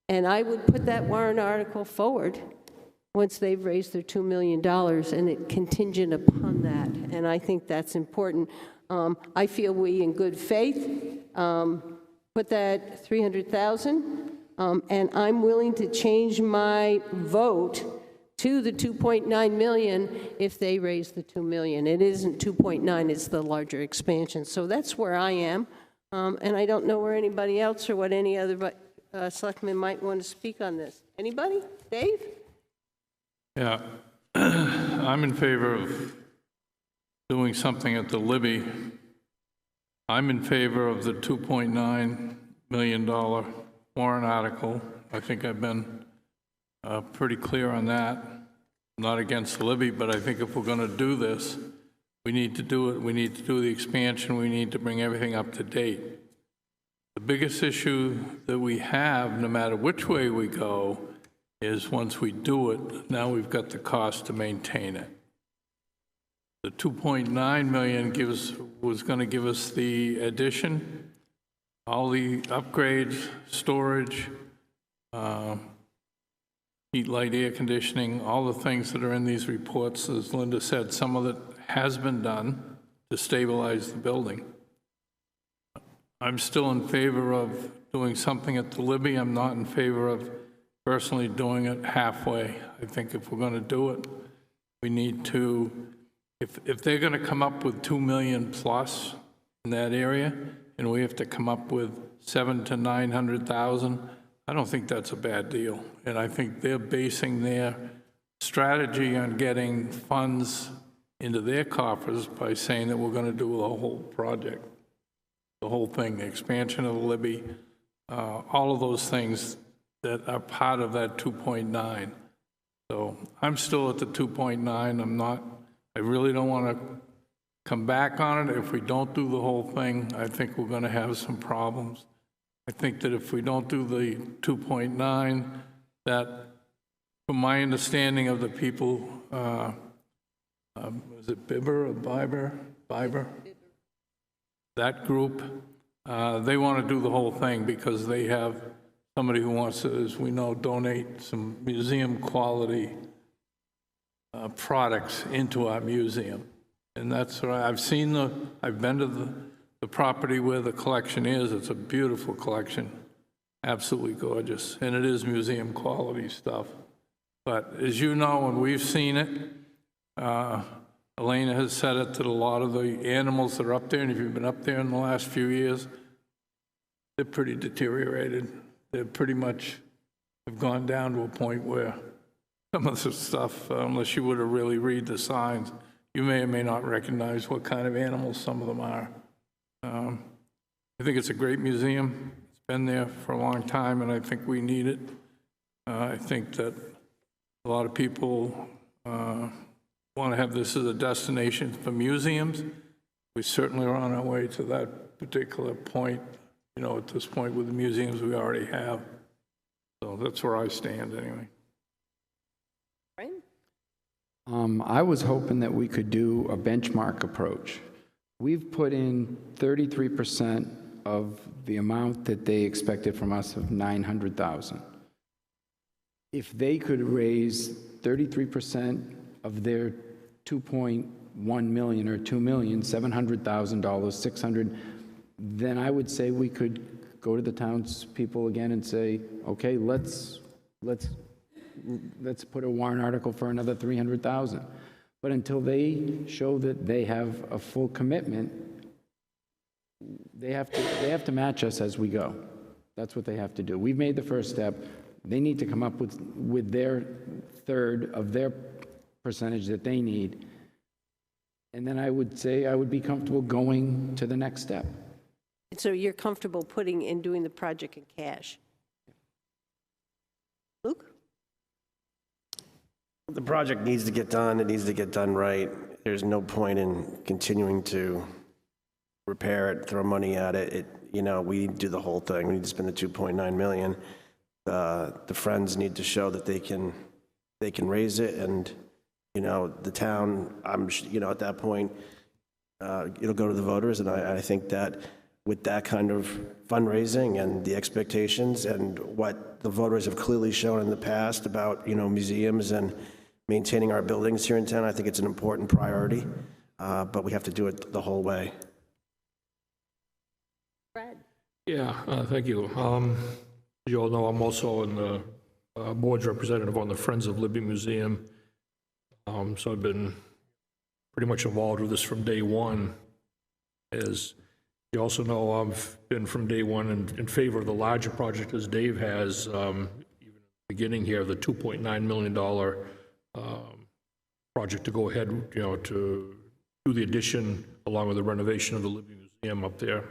and I would put that warrant article forward once they've raised their $2 million, and it contingent upon that, and I think that's important. I feel we, in good faith, put that $300,000, and I'm willing to change my vote to the 2.9 million if they raise the 2 million. It isn't 2.9, it's the larger expansion. So that's where I am, and I don't know where anybody else or what any other selectmen might want to speak on this. Anybody? Dave? Yeah, I'm in favor of doing something at the Libby. I'm in favor of the $2.9 million warrant article. I think I've been pretty clear on that. I'm not against Libby, but I think if we're going to do this, we need to do it. We need to do the expansion. We need to bring everything up to date. The biggest issue that we have, no matter which way we go, is once we do it, now we've got the cost to maintain it. The $2.9 million was going to give us the addition, all the upgrades, storage, heat, light, air conditioning, all the things that are in these reports. As Linda said, some of it has been done to stabilize the building. I'm still in favor of doing something at the Libby. I'm not in favor of personally doing it halfway. I think if we're going to do it, we need to, if they're going to come up with 2 million plus in that area, and we have to come up with 700,000 to 900,000, I don't think that's a bad deal. And I think they're basing their strategy on getting funds into their coffers by saying that we're going to do the whole project, the whole thing, the expansion of the Libby, all of those things that are part of that 2.9. So I'm still at the 2.9. I really don't want to come back on it. If we don't do the whole thing, I think we're going to have some problems. I think that if we don't do the 2.9, that from my understanding of the people, is it Bibber or Biber? That group, they want to do the whole thing because they have somebody who wants to, as we know, donate some museum quality products into our museum. And that's right. I've been to the property where the collection is. It's a beautiful collection, absolutely gorgeous. And it is museum quality stuff. But as you know, and we've seen it, Elena has said it, that a lot of the animals that are up there, and if you've been up there in the last few years, they're pretty deteriorated. They're pretty much have gone down to a point where some of the stuff, unless you were to really read the signs, you may or may not recognize what kind of animals some of them are. I think it's a great museum. It's been there for a long time, and I think we need it. I think that a lot of people want to have this as a destination for museums. We certainly are on our way to that particular point, you know, at this point with the museums we already have. So that's where I stand anyway. I was hoping that we could do a benchmark approach. We've put in 33% of the amount that they expected from us of $900,000. If they could raise 33% of their 2.1 million or $2,700,000, 600, then I would say we could go to the townspeople again and say, okay, let's put a warrant article for another 300,000. But until they show that they have a full commitment, they have to match us as we go. That's what they have to do. We've made the first step. They need to come up with their third of their percentage that they need. And then I would say I would be comfortable going to the next step. So you're comfortable putting in doing the project in cash? Luke? The project needs to get done. It needs to get done right. There's no point in continuing to repair it, throw money at it. You know, we need to do the whole thing. We need to spend the 2.9 million. The Friends need to show that they can raise it, and you know, the town. You know, at that point, it'll go to the voters, and I think that with that kind of fundraising and the expectations and what the voters have clearly shown in the past about, you know, museums and maintaining our buildings here in town, I think it's an important priority, but we have to do it the whole way. Brad? Yeah, thank you. As you all know, I'm also in the board's representative on the Friends of Libby Museum. So I've been pretty much involved with this from day one. As you also know, I've been from day one in favor of the larger project, as Dave has, even at the beginning here, the $2.9 million project to go ahead, you know, to do the addition along with the renovation of the Libby Museum up there.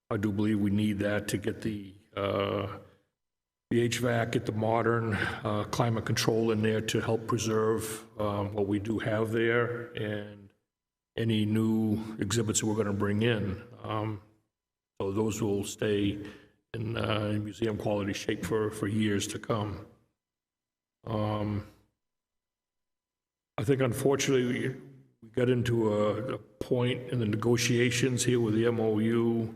I do believe we need that to get the HVAC, get the modern climate control in there to help preserve what we do have there, and any new exhibits that we're going to bring in. So those will stay in museum quality shape for years to come. I think unfortunately we got into a point in the negotiations here with the MOU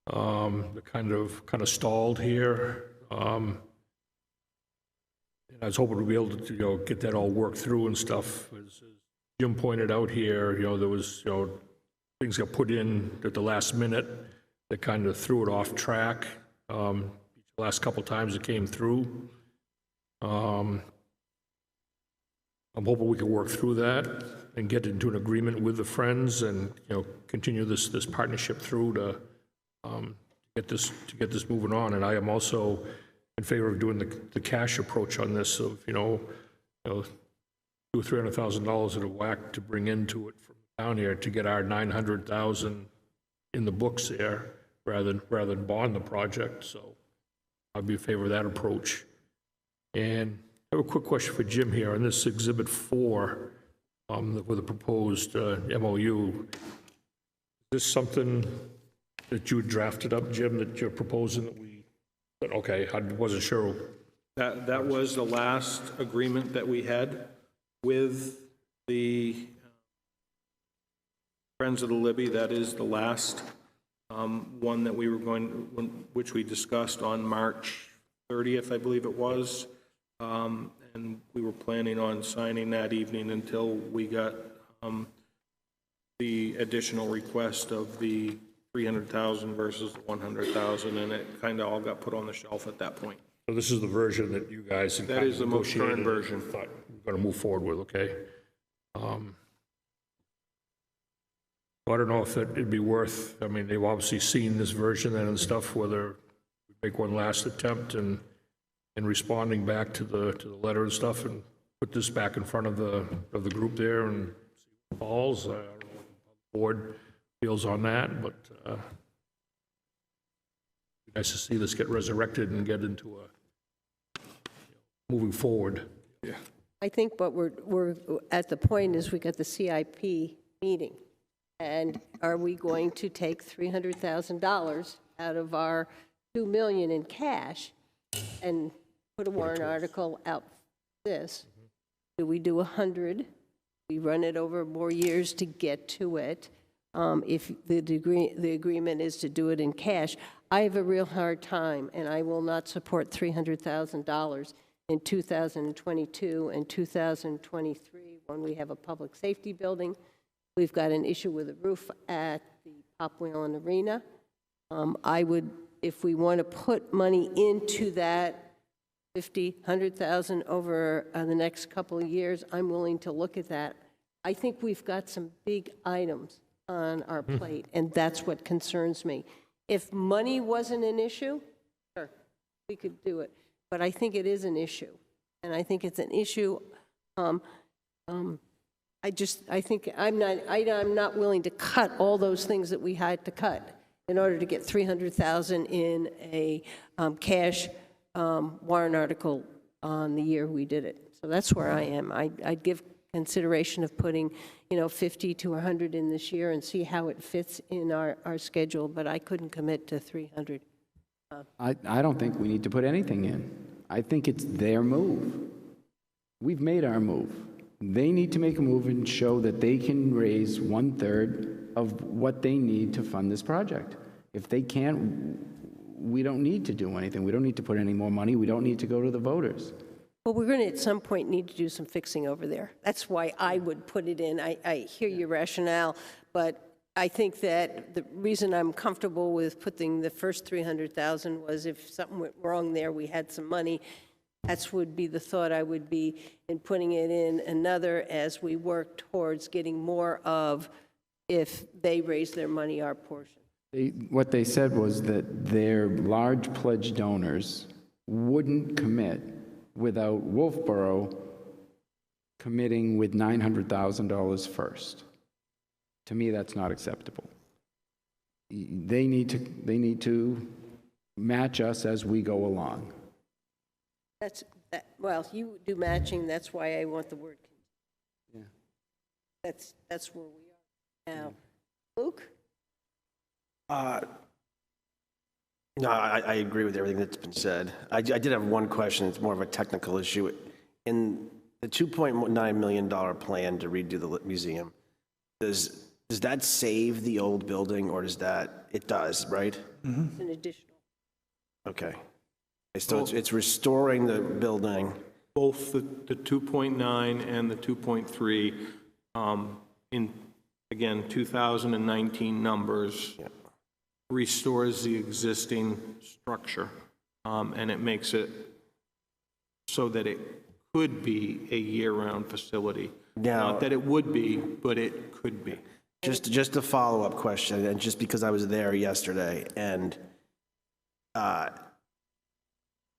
that kind of stalled here. And I was hoping to be able to, you know, get that all worked through and stuff. As Jim pointed out here, you know, there was, you know, things got put in at the last minute that kind of threw it off track. The last couple times it came through. I'm hoping we can work through that and get into an agreement with the Friends and, you know, continue this partnership through to get this moving on. And I am also in favor of doing the cash approach on this of, you know, $200,000 or $300,000 at a whack to bring into it from down here to get our $900,000 in the books there rather than bond the project. So I'd be in favor of that approach. And I have a quick question for Jim here on this Exhibit 4 with the proposed MOU. Is this something that you drafted up, Jim, that you're proposing that we, okay, I wasn't sure. That was the last agreement that we had with the Friends of the Libby. That is the last one that we were which we discussed on March 30th, I believe it was. And we were planning on signing that evening until we got the additional request of the 300,000 versus the 100,000, and it kind of all got put on the shelf at that point. So this is the version that you guys had That kind of is the most current negotiated and version. thought we're going to move forward with, okay? I don't know if it'd be worth, I mean, they've obviously seen this version and stuff, whether we make one last attempt and responding back to the letter and stuff, and put this back in front of the group there and see what falls. I don't know what the board feels on that, but it'd be nice to see this get resurrected and get into moving forward. Yeah. I think what we're at the point is we got the CIP meeting. And are we going to take $300,000 out of our $2 million in cash and put a warrant article out for this? Do we do 100? We run it over more years to get to it. If the agreement is to do it in cash, I have a real hard time, and I will not support $300,000 in 2022 and 2023 when we have a public safety building. We've got an issue with the roof at the Pop Whalen Arena. I would, if we want to put money into that 50, 100,000 over the next couple of years, I'm willing to look at that. I think we've got some big items on our plate, and that's what concerns me. If money wasn't an issue, sure, we could do it. But I think it is an issue, and I think it's an issue. I think I'm not willing to cut all those things that we had to cut in order to get $300,000 in a cash warrant article on the year we did it. So that's where I am. I'd give consideration of putting, 50 to 100 in this year and see how it fits in our schedule, but I couldn't commit to 300. I don't think we need to put anything in. I think it's their move. We've made our move. They need to make a move and show that they can raise 1/3 of what they need to fund this project. If they can't, we don't need to do anything. We don't need to put any more money. We don't need to go to the voters. Well, we're going to, at some point, need to do some fixing over there. That's why I would put it in. I hear your rationale, but I think that the reason I'm comfortable with putting the first $300,000 was if something went wrong there, we had some money. That would be the thought I would be in putting it in another as we work towards getting more of, if they raise their money, our portion. What they said was that their large pledge donors wouldn't commit without Wolfeboro committing with $900,000 first. To me, that's not acceptable. They need to match us as we go along. Well, you do matching, that's why I want the word. Yeah. That's where we are now. Luke? No, I agree with everything that's been said. I did have one question. It's more of a technical issue. In the $2.9 million plan to redo the museum, does that save the old building, or does that, it does, right? Mm-hmm. It's an additional. Okay. So it's restoring the building. Both the 2.9 and the 2.3, in, again, 2019 numbers, restores the existing structure, and it makes it so that it could be a year-round facility. Now, not that it would be, but it could be. Just a follow-up question, and just because I was there yesterday, and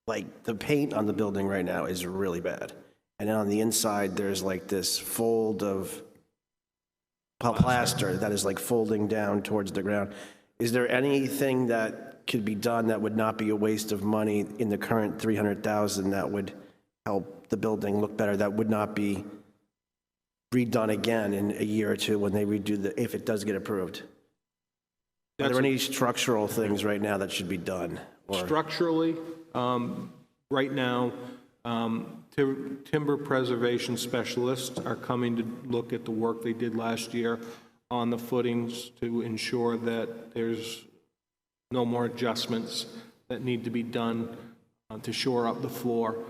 like the paint on the building right now is really bad, and then on the inside there's like this fold of plaster that is like folding down towards the ground. Is there anything that could be done that would not be a waste of money in the current $300,000 that would help the building look better, that would not be redone again in a year or two when they redo if it does get approved? Are there any structural things right now that should be done? Structurally, right now, timber preservation specialists are coming to look at the work they did last year on the footings to ensure that there's no more adjustments that need to be done to shore up the floor.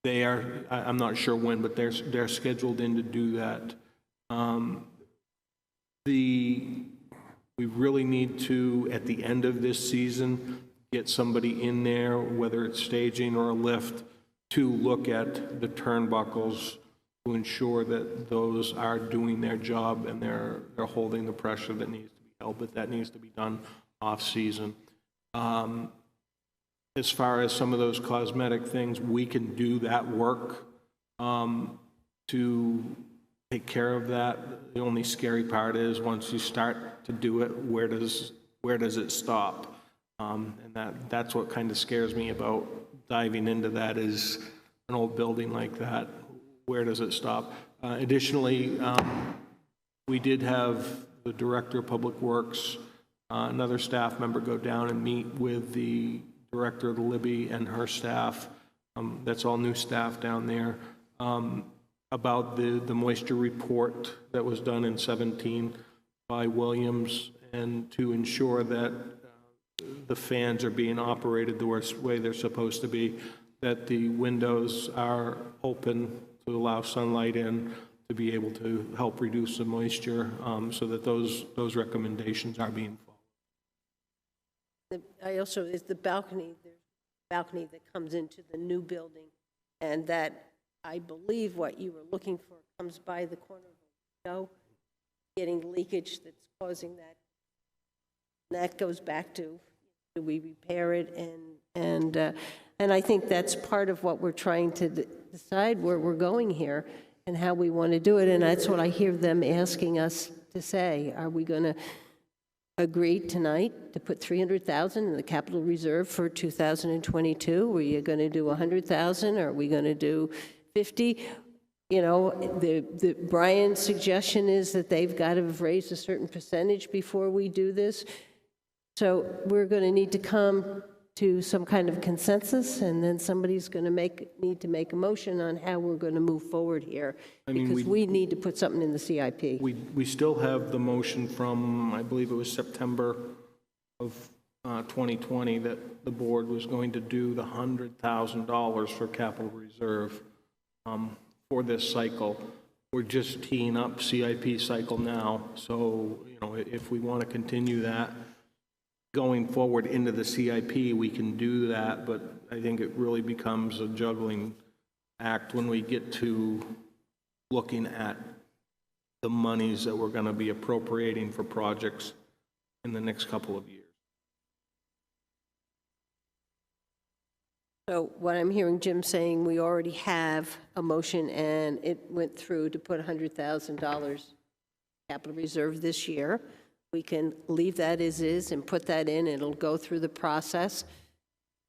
They are, I'm not sure when, but they're scheduled in to do that. We really need to, at the end of this season, get somebody in there, whether it's staging or a lift, to look at the turnbuckles to ensure that those are doing their job and they're holding the pressure that needs to be held, but that needs to be done off-season. As far as some of those cosmetic things, we can do that work to take care of that. The only scary part is once you start to do it, where does it stop? And that's what kind of scares me about diving into that, is an old building like that. Where does it stop? Additionally, we did have the Director of Public Works, another staff member, go down and meet with the Director of the Libby and her staff. That's all new staff down there. About the moisture report that was done in 17 by Williams, and to ensure that the fans are being operated the way they're supposed to be, that the windows are open to allow sunlight in, to be able to help reduce the moisture, so that those recommendations are being followed. I also, is the balcony, there's a balcony that comes into the new building, and that, I believe what you were looking for comes by the corner of the window, getting leakage that's causing that. And that goes back to, do we repair it? And I think that's part of what we're trying to decide where we're going here and how we want to do it. And that's what I hear them asking us to say. Are we going to agree tonight to put $300,000 in the capital reserve for 2022? Are you going to do $100,000? Are we going to do 50? You know, the Brian's suggestion is that they've got to have raised a certain percentage before we do this. So we're going to need to come to some kind of consensus, and then somebody's going to need to make a motion on how we're going to move forward here, because we need to put something in the CIP. We still have the motion from, I believe it was September of 2020, that the board was going to do the $100,000 for capital reserve for this cycle. We're just teeing up CIP cycle now, so you know, if we want to continue that going forward into the CIP, we can do that, but I think it really becomes a juggling act when we get to looking at the monies that we're going to be appropriating for projects in the next couple of years. So what I'm hearing Jim saying, we already have a motion, and it went through to put $100,000 capital reserve this year. We can leave that as is and put that in. It'll go through the process.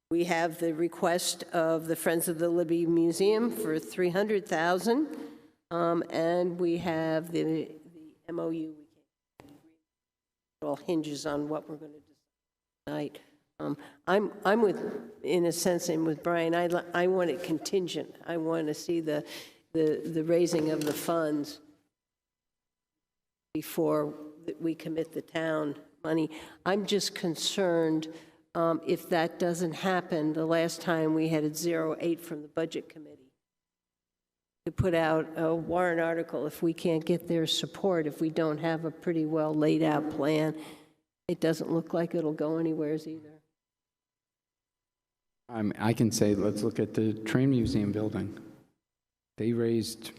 We have the request of the Friends of the Libby Museum for $300,000, and we have the MOU. It all hinges on what we're going to decide tonight. I'm with, in a sense, and with Brian. I want it contingent. I want to see the raising of the funds before that we commit the town money. I'm just concerned if that doesn't happen. The last time we had a 0.8 from the Budget Committee to put out a warrant article. If we can't get their support, if we don't have a pretty well laid out plan, it doesn't look like it'll go anywhere either. I can say, let's look at the train museum building. They raised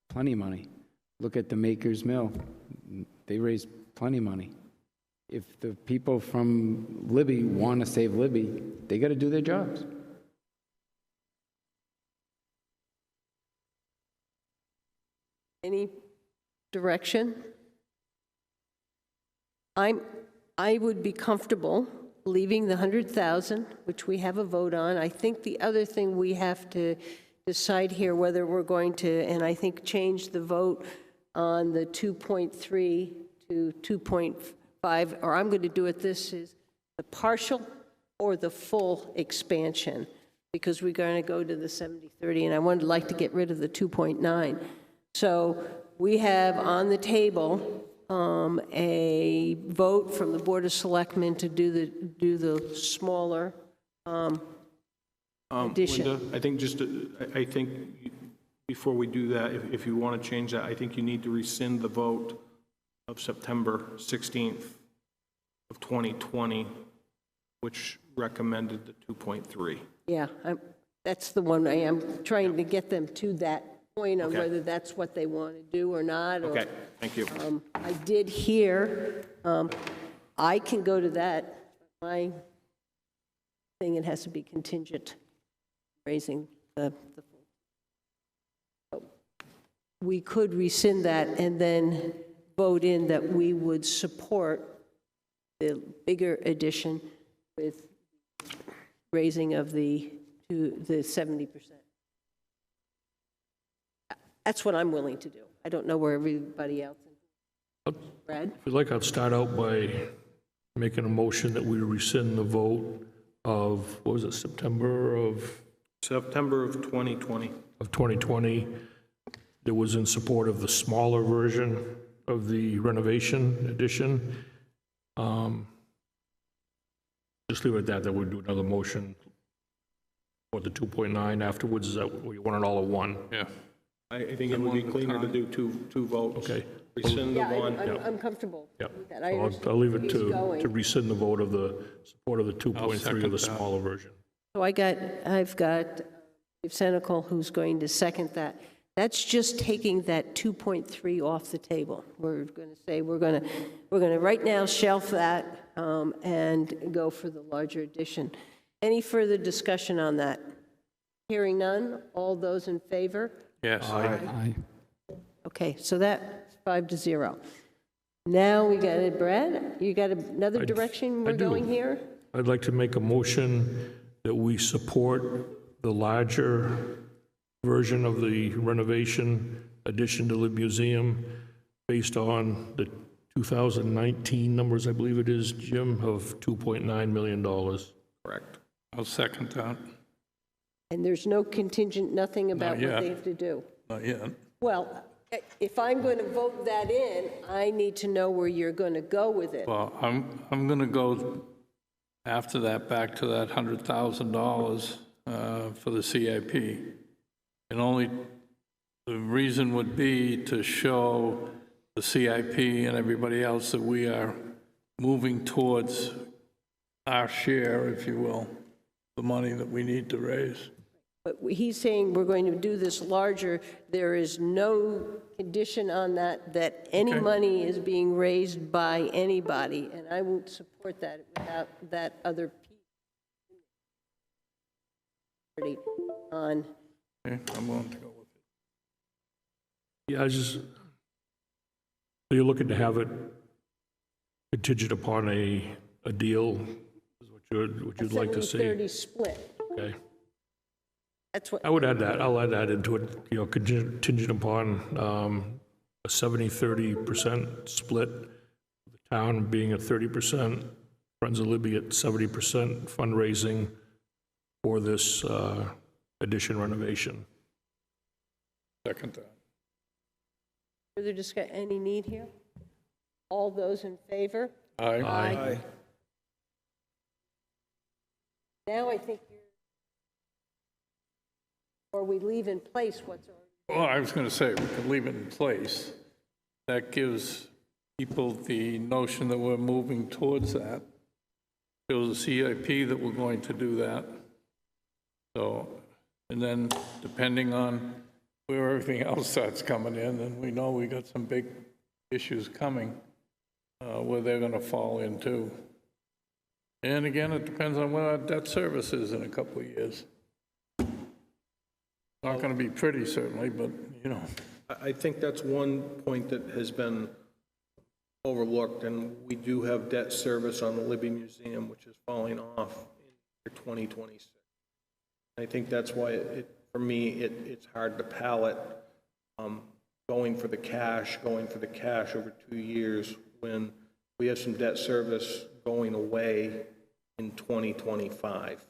plenty of money. Look at the Maker's Mill. They raised plenty of money. If the people from Libby want to save Libby, they got to do their jobs. Any direction? I would be comfortable leaving the 100,000, which we have a vote on. I think the other thing we have to decide here whether we're going to, and I think change the vote on the 2.3 to 2.5, or I'm going to do it, this is the partial or the full expansion, because we're going to go to the 70-30, and I would like to get rid of the 2.9. So we have on the table a vote from the Board of Selectmen to do the smaller addition. Linda, I think I think before we do that, if you want to change that, I think you need to rescind the vote of September 16th of 2020 which recommended the 2.3. Yeah, that's the one I am trying to get them to that point on Okay. whether that's what they want to do or not. or, Okay, thank you. I did hear, I can go to that. My thing, it has to be contingent, raising the we could rescind that and then vote in that we would support the bigger addition with raising of the 70%. That's what I'm willing to do. I don't know where everybody else is. Brad? If you'd like, I'd start out by making a motion that we rescind the vote of, what was it, September of September of 2020. 2020. That was in support of the smaller version of the renovation addition. Just leave it at that, that we'd do another motion for the 2.9 afterwards. Is that what you want it all at one? Yeah. I think it would be cleaner to do two votes. Okay. Rescind the Yeah, one. I'm comfortable Yeah. with that. So I I'll understand leave where it he's to going. rescind the vote of the support of the 2.3 second of the that. smaller version. So I've got Dave Senical who's going to second that. That's just taking that 2.3 off the table. We're going to say we're going to right now shelf that and go for the larger addition. Any further discussion on that? Hearing none. All those in favor? Yes. Aye. Okay, so that's 5-0. Now we got it, Brad. You got another direction I we're do. going here? I'd like to make a motion that we support the larger version of the renovation addition to the museum based on the 2019 numbers, I believe it is, Jim, of $2.9 million. Correct. I'll second that. And there's no contingent, nothing about what yet. they have to do? Not yet. Well, if I'm going to vote that in, I need to know where you're going to go with it. Well, I'm going to go after that back to that $100,000 for the CIP. And only the reason would be to show the CIP and everybody else that we are moving towards our share, if you will, the money that we need to raise. But he's saying we're going to do this larger. There is no condition on that any Okay. money is being raised by anybody, and I won't support that without that other piece on. Okay, I'm willing to go with it. Yeah, so you're looking to have it contingent upon a deal, is what you'd like to see? 70-30 split. Okay. That's what. I would add that. I'll add that into it, contingent upon a 70-30% split, the town being at 30%, Friends of Libby at 70% fundraising for this addition renovation. Second that. Further discuss, any need here? All those in favor? Aye. Aye. Now I think or we leave in place what's already. Well, I was going to say, we could leave it in place. That gives people the notion that we're moving towards that. Shows the CIP that we're going to do that. So, and then depending on where everything else starts coming in, then we know we got some big issues coming where they're going to fall into. And again, it depends on what our debt service is in a couple of years. Not going to be pretty, certainly, but, you know. I think that's one point that has been overlooked, and we do have debt service on the Libby Museum, which is falling off in 2026. I think that's why, for me, it's hard to palate going for the cash over 2 years when we have some debt service going away in 2025.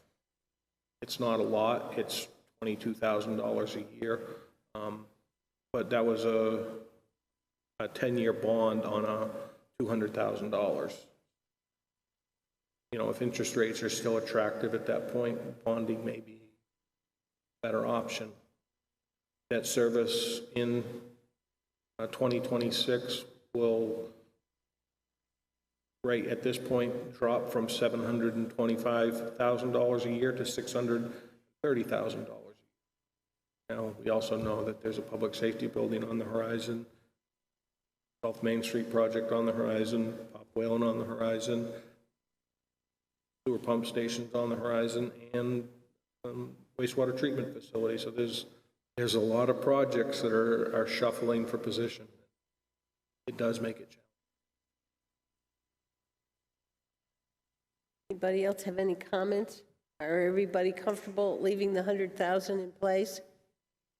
It's not a lot. It's $22,000 a year, but that was a 10-year bond on a $200,000. You know, if interest rates are still attractive at that point, bonding may be a better option. Debt service in 2026 will right at this point dropped from $725,000 a year to $630,000. Now, we also know that there's a public safety building on the horizon, South Main Street project on the horizon, Pop Whalen on the horizon, sewer pump stations on the horizon, and wastewater treatment facility. So there's a lot of projects that are shuffling for position. It does make it challenging. Anybody else have any comments? Are everybody comfortable leaving the 100,000 in place?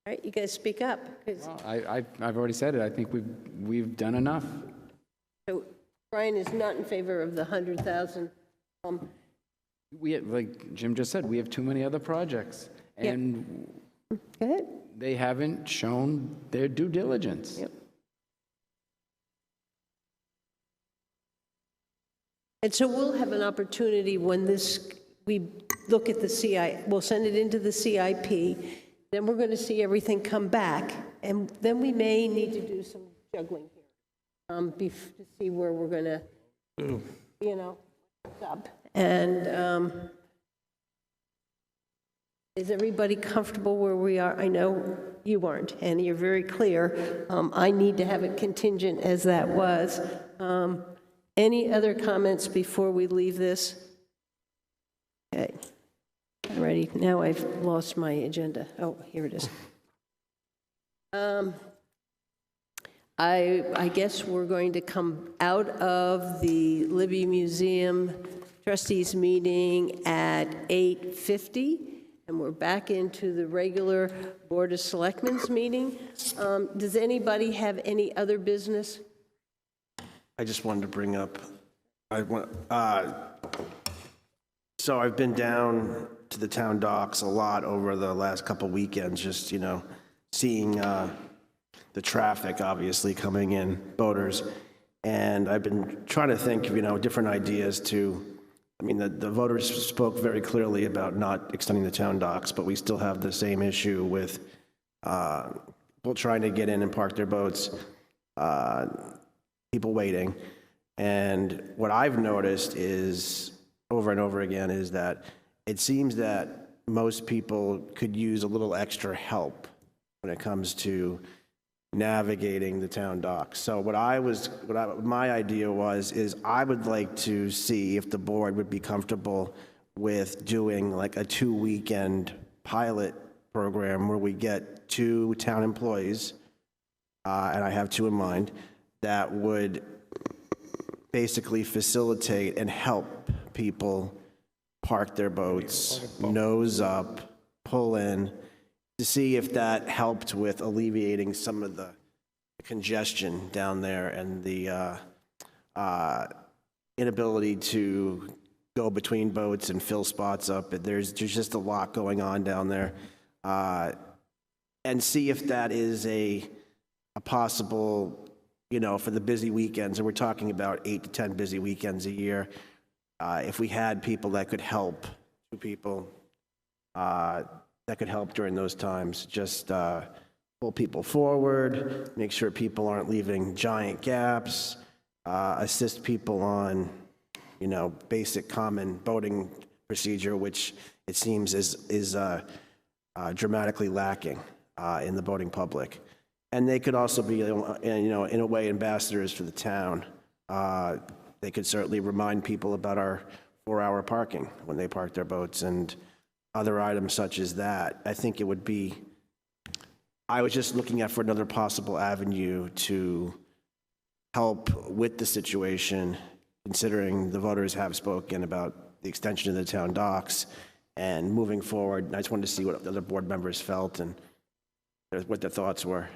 All right, you guys speak up, 'cause- Well, I've already said it. I think we've done enough. so Brian is not in favor of the 100,000. Like Jim just said, we have too many other projects, and Go ahead. they haven't shown their due diligence. Yep. And so we'll have an opportunity when we look at the CI, we'll send it into the CIP, then we're going to see everything come back, and then we may need to do some juggling here to see where we're going to, up. And is everybody comfortable where we are? I know you aren't, and you're very clear. I need to have it contingent as that was. Any other comments before we leave this? Okay. I'm ready. Now I've lost my agenda. Oh, here it is. I guess we're going to come out of the Libby Museum Trustees meeting at 8:50, and we're back into the regular Board of Selectmen's meeting. Does anybody have any other business? I just wanted to bring up, so I've been down to the town docks a lot over the last couple weekends, just, seeing the traffic obviously coming in, boaters. And I've been trying to think of, different ideas the voters spoke very clearly about not extending the town docks, but we still have the same issue with people trying to get in and park their boats, people waiting. And what I've noticed is, over and over again, is that it seems that most people could use a little extra help when it comes to navigating the town docks. So my idea is I would like to see if the board would be comfortable with doing like a 2-weekend pilot program where we get 2 town employees, and I have 2 in mind, that would basically facilitate and help people park their boats, nose up, pull in, to see if that helped with alleviating some of the congestion down there and the inability to go between boats and fill spots up. There's just a lot going on down there. And see if that is a possible, for the busy weekends, and we're talking about 8 to 10 busy weekends a year, if we had people that could help, 2 people, that could help during those times, just pull people forward, make sure people aren't leaving giant gaps, assist people on, basic common boating procedure, which it seems is dramatically lacking in the boating public. And they could also be, in a way, ambassadors for the town. They could certainly remind people about our 4-hour parking when they park their boats and other items such as that. I think it would be, I was just looking for another possible avenue to help with the situation, considering the voters have spoken about the extension of the town docks and moving forward. I just wanted to see what the other board members felt and what their thoughts were.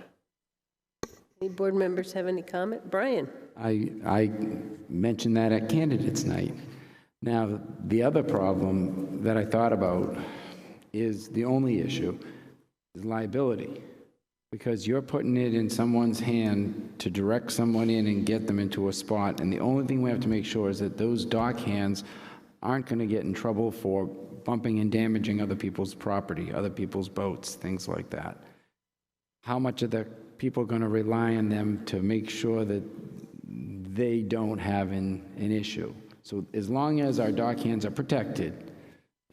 Any board members have any comment? Brian? I mentioned that at candidates night. Now, the other problem that I thought about is the only issue is liability, because you're putting it in someone's hand to direct someone in and get them into a spot, and the only thing we have to make sure is that those dock hands aren't going to get in trouble for bumping and damaging other people's property, other people's boats, things like that. How much are the people going to rely on them to make sure that they don't have an issue. So as long as our dock hands are protected,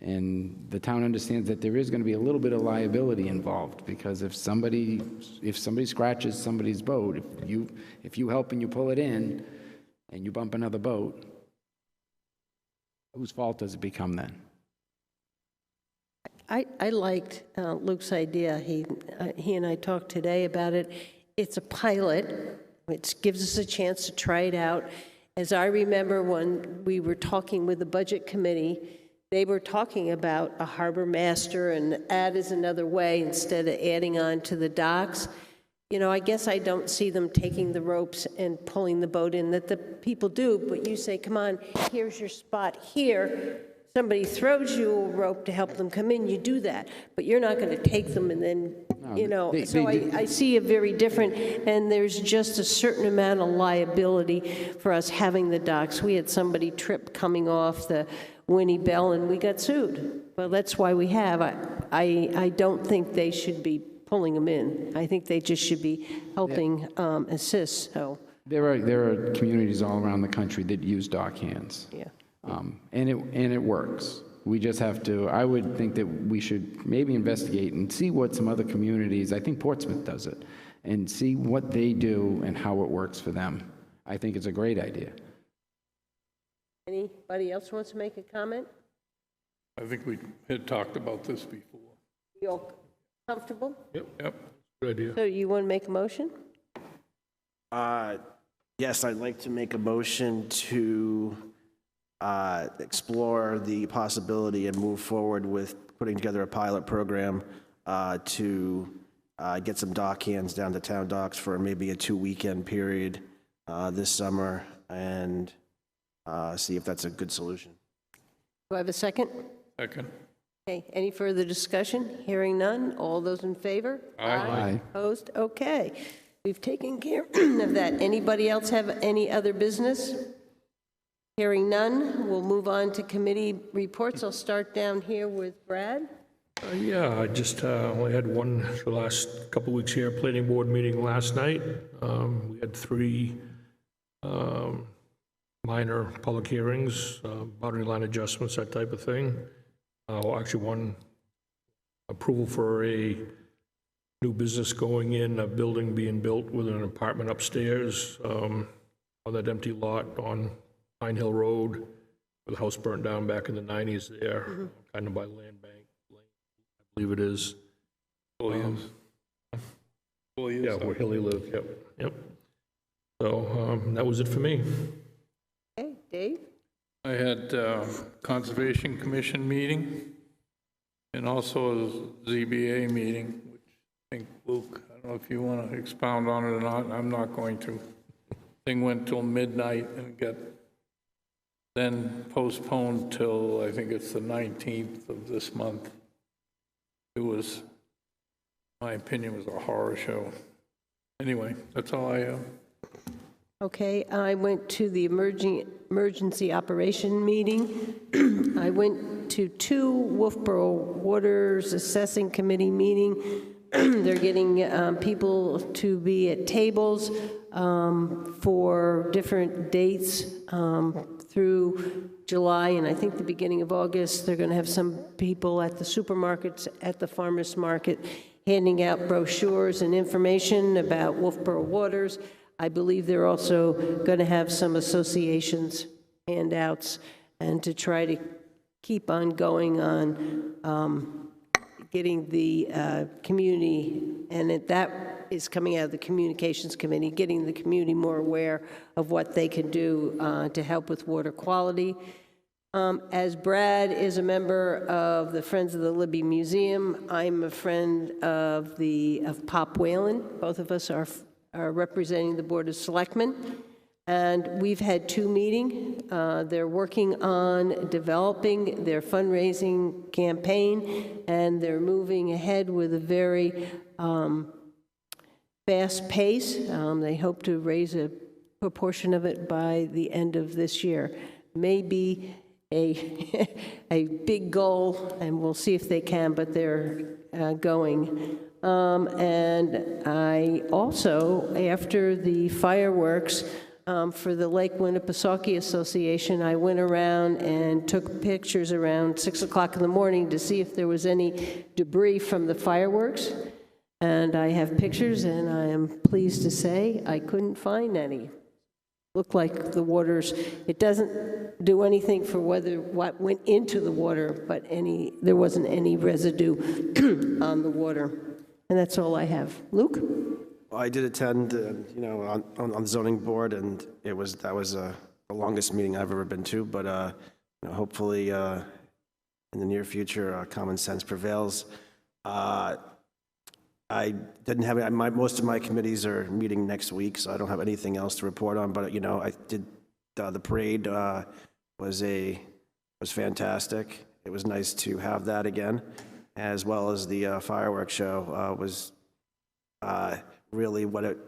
and the town understands that there is going to be a little bit of liability involved, because if somebody scratches somebody's boat, if you help and you pull it in, and you bump another boat, whose fault does it become then? I liked Luke's idea. He and I talked today about it. It's a pilot, which gives us a chance to try it out. As I remember when we were talking with the Budget Committee, they were talking about a harbor master and add is another way instead of adding on to the docks. You know, I guess I don't see them taking the ropes and pulling the boat in that the people do, but you say, come on, here's your spot here. Somebody throws you a rope to help them come in, you do that. But you're not going to take them and then, you know. So I see it very different, and there's just a certain amount of liability for us having the docks. We had somebody trip coming off the Winnie Bell, and we got sued. Well, that's why we have. I don't think they should be pulling them in. I think they just should be helping assist, so. There are communities all around the country that use dock hands. Yeah. And it works. We just have to, I would think that we should maybe investigate and see what some other communities, I think Portsmouth does it, and see what they do and how it works for them. I think it's a great idea. Anybody else wants to make a comment? I think we had talked about this before. You all comfortable? Yep. Good idea. So you want to make a motion? Yes, I'd like to make a motion to explore the possibility and move forward with putting together a pilot program to get some dock hands down to town docks for maybe a 2-weekend period this summer, and see if that's a good solution. Do I have a second? Second. Okay, any further discussion? Hearing none, all those in favor? Aye. Opposed? Okay, we've taken care of that. Anybody else have any other business? Hearing none, we'll move on to committee reports. I'll start down here with Brad. Yeah, I just only had one for the last couple of weeks here, planning board meeting last night. We had 3 minor public hearings, boundary line adjustments, that type of thing. Actually, one approval for a new business going in, a building being built with an apartment upstairs on that empty lot on Pine Hill Road, where the house burnt down back in the 90s there, kind of by Land Bank Lane, I believe it is. Williams. Yeah, where Hilly lived, yep. So that was it for me. Okay, Dave? I had Conservation Commission meeting and also a ZBA meeting, which I think, Luke, I don't know if you want to expound on it or not. I'm not going to. Thing went till midnight and got then postponed till, I think it's the 19th of this month. It was, my opinion, was a horror show. Anyway, that's all I have. Okay, I went to the emergency operation meeting. I went to 2 Wolfeboro Waters Assessing Committee meeting. They're getting people to be at tables for different dates through July, and I think the beginning of August. They're going to have some people at the supermarkets, at the farmers market, handing out brochures and information about Wolfeboro Waters. I believe they're also going to have some associations handouts, and to try to keep on going on getting the community, and that is coming out of the Communications Committee, getting the community more aware of what they can do to help with water quality. As Brad is a member of the Friends of the Libby Museum, I'm a friend of Pop Whalen. Both of us are representing the Board of Selectmen, and we've had 2 meetings. They're working on developing their fundraising campaign, and they're moving ahead with a very fast pace. They hope to raise a proportion of it by the end of this year. Maybe a big goal, and we'll see if they can, but they're going. And I also, after the fireworks, for the Lake Winnipesaukee Association. I went around and took pictures around 6 o'clock in the morning to see if there was any debris from the fireworks. And I have pictures, and I am pleased to say I couldn't find any. Looked like the waters, it doesn't do anything for what went into the water, but there wasn't any residue on the water. And that's all I have. Luke? Well, I did attend, on the zoning board, and that was the longest meeting I've ever been to. But hopefully, in the near future, common sense prevails. I didn't have most of my committees are meeting next week, so I don't have anything else to report on. But I did the parade was fantastic. It was nice to have that again, as well as the fireworks show was really what it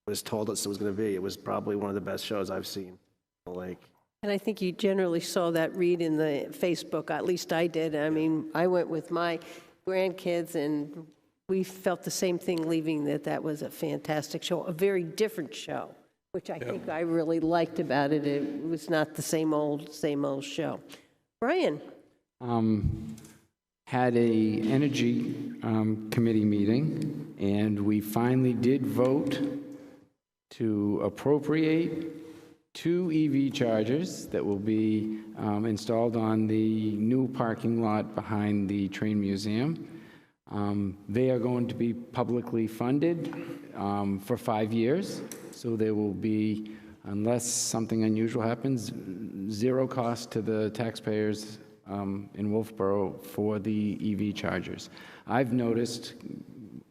was told us it was going to be. It was probably one of the best shows I've seen on the lake. And I think you generally saw that read in the Facebook, at least I did. I mean, I went with my grandkids, and we felt the same thing leaving, that was a fantastic show, a very different show, which I think I really liked about it. It was not the same old show. Brian? Had a energy committee meeting, and we finally did vote to appropriate 2 EV chargers that will be installed on the new parking lot behind the train museum. They are going to be publicly funded for 5 years, so there will be, unless something unusual happens, 0 cost to the taxpayers in Wolfeboro for the EV chargers. I've noticed,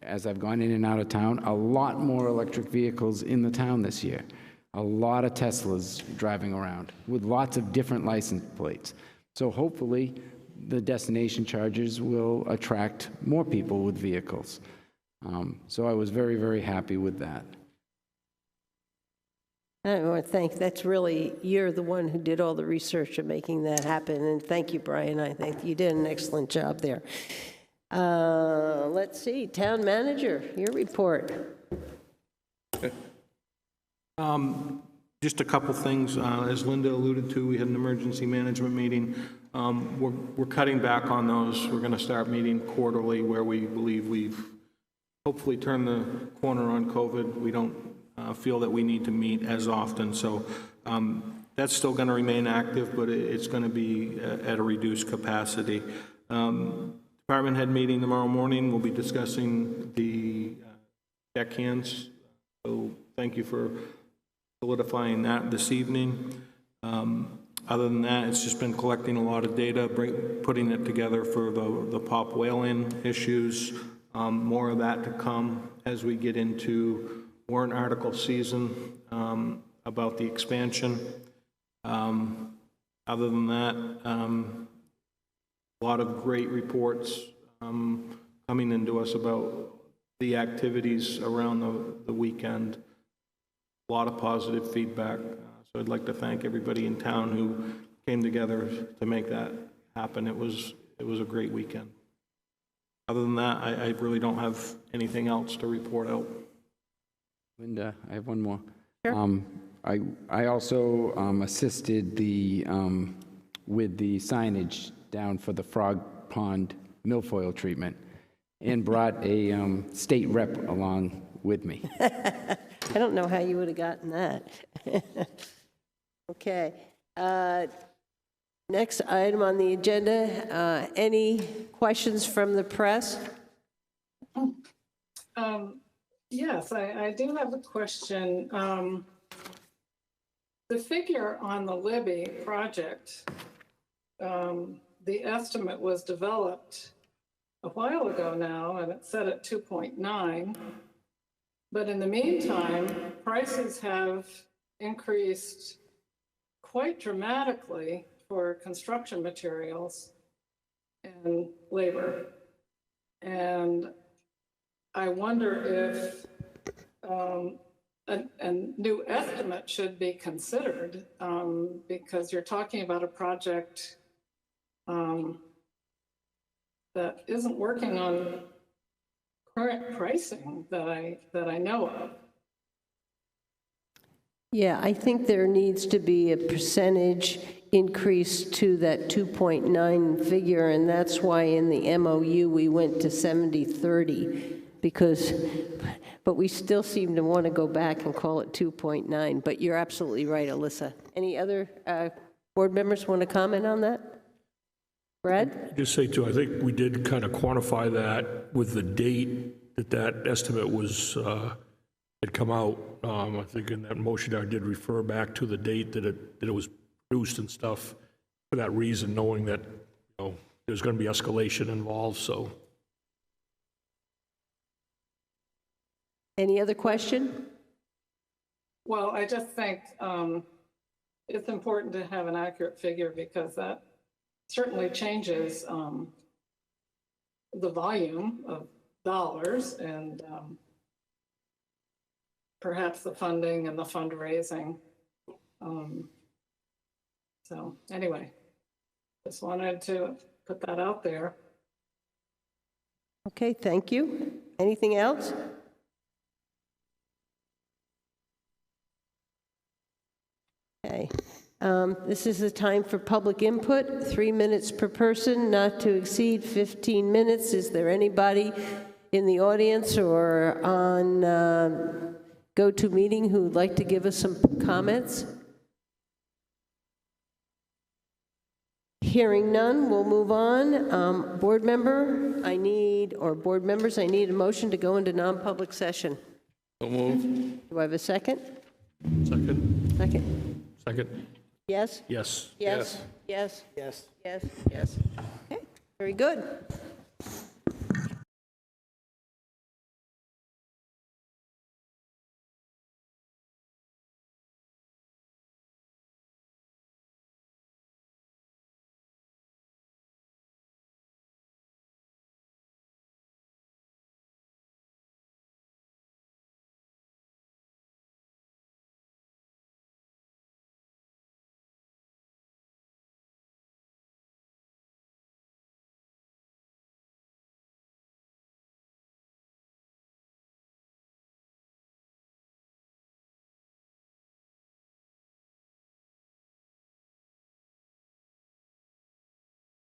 as I've gone in and out of town, a lot more electric vehicles in the town this year. A lot of Teslas driving around with lots of different license plates. So hopefully the destination chargers will attract more people with vehicles. So I was very, very happy with that. I want to thank, you're the one who did all the research of making that happen, and thank you, Brian. I think you did an excellent job there. Let's see, Town Manager, your report. Just a couple things. As Linda alluded to, we had an emergency management meeting. We're cutting back on those. We're going to start meeting quarterly, where we believe we've hopefully turned the corner on COVID. We don't feel that we need to meet as often. So that's still going to remain active, but it's going to be at a reduced capacity. Department head meeting tomorrow morning. We'll be discussing the deckhands. So thank you for solidifying that this evening. Other than that, it's just been collecting a lot of data, putting it together for the pop whaling issues. More of that to come as we get into warrant article season about the expansion. Other than that, a lot of great reports coming into us about the activities around the weekend. A lot of positive feedback. So I'd like to thank everybody in town who came together to make that happen. It was a great weekend. Other than that, I really don't have anything else to report out. Linda, I have one more. Sure. I also assisted with the signage down for the Frog Pond milfoil treatment, and brought a state rep along with me. I don't know how you would have gotten that. Okay. Next item on the agenda, any questions from the press? Yes, I do have a question. The figure on the Libby project, the estimate was developed a while ago now, and it's set at 2.9. But in the meantime, prices have increased quite dramatically for construction materials and labor. And I wonder if a new estimate should be considered, because you're talking about a project that isn't working on current pricing that I know of. Yeah, I think there needs to be a percentage increase to that 2.9 figure, and that's why in the MOU we went to 70-30, because, but we still seem to want to go back and call it 2.9, but you're absolutely right, Alyssa. Any other board members want to comment on that? Brad? Just say too, I think we did kind of quantify that with the date that that estimate was, had come out. I think in that motion I did refer back to the date that it was produced and stuff for that reason, knowing that, you know, there's going to be escalation involved, so. Any other question? Well, I just think it's important to have an accurate figure because that certainly changes the volume of dollars and perhaps the funding and the fundraising. So anyway, just wanted to put that out there. Okay, thank you. Anything else? Okay. This is the time for public input, 3 minutes per person, not to exceed 15 minutes. Is there anybody in the audience or on GoToMeeting who would like to give us some comments? Hearing none, we'll move on. Board members, I need a motion to go into non-public session. So moved. Do I have a second? Second? Second. Yes? Yes. Yes? Yes? Yes? Yes? Yes. Okay, very good.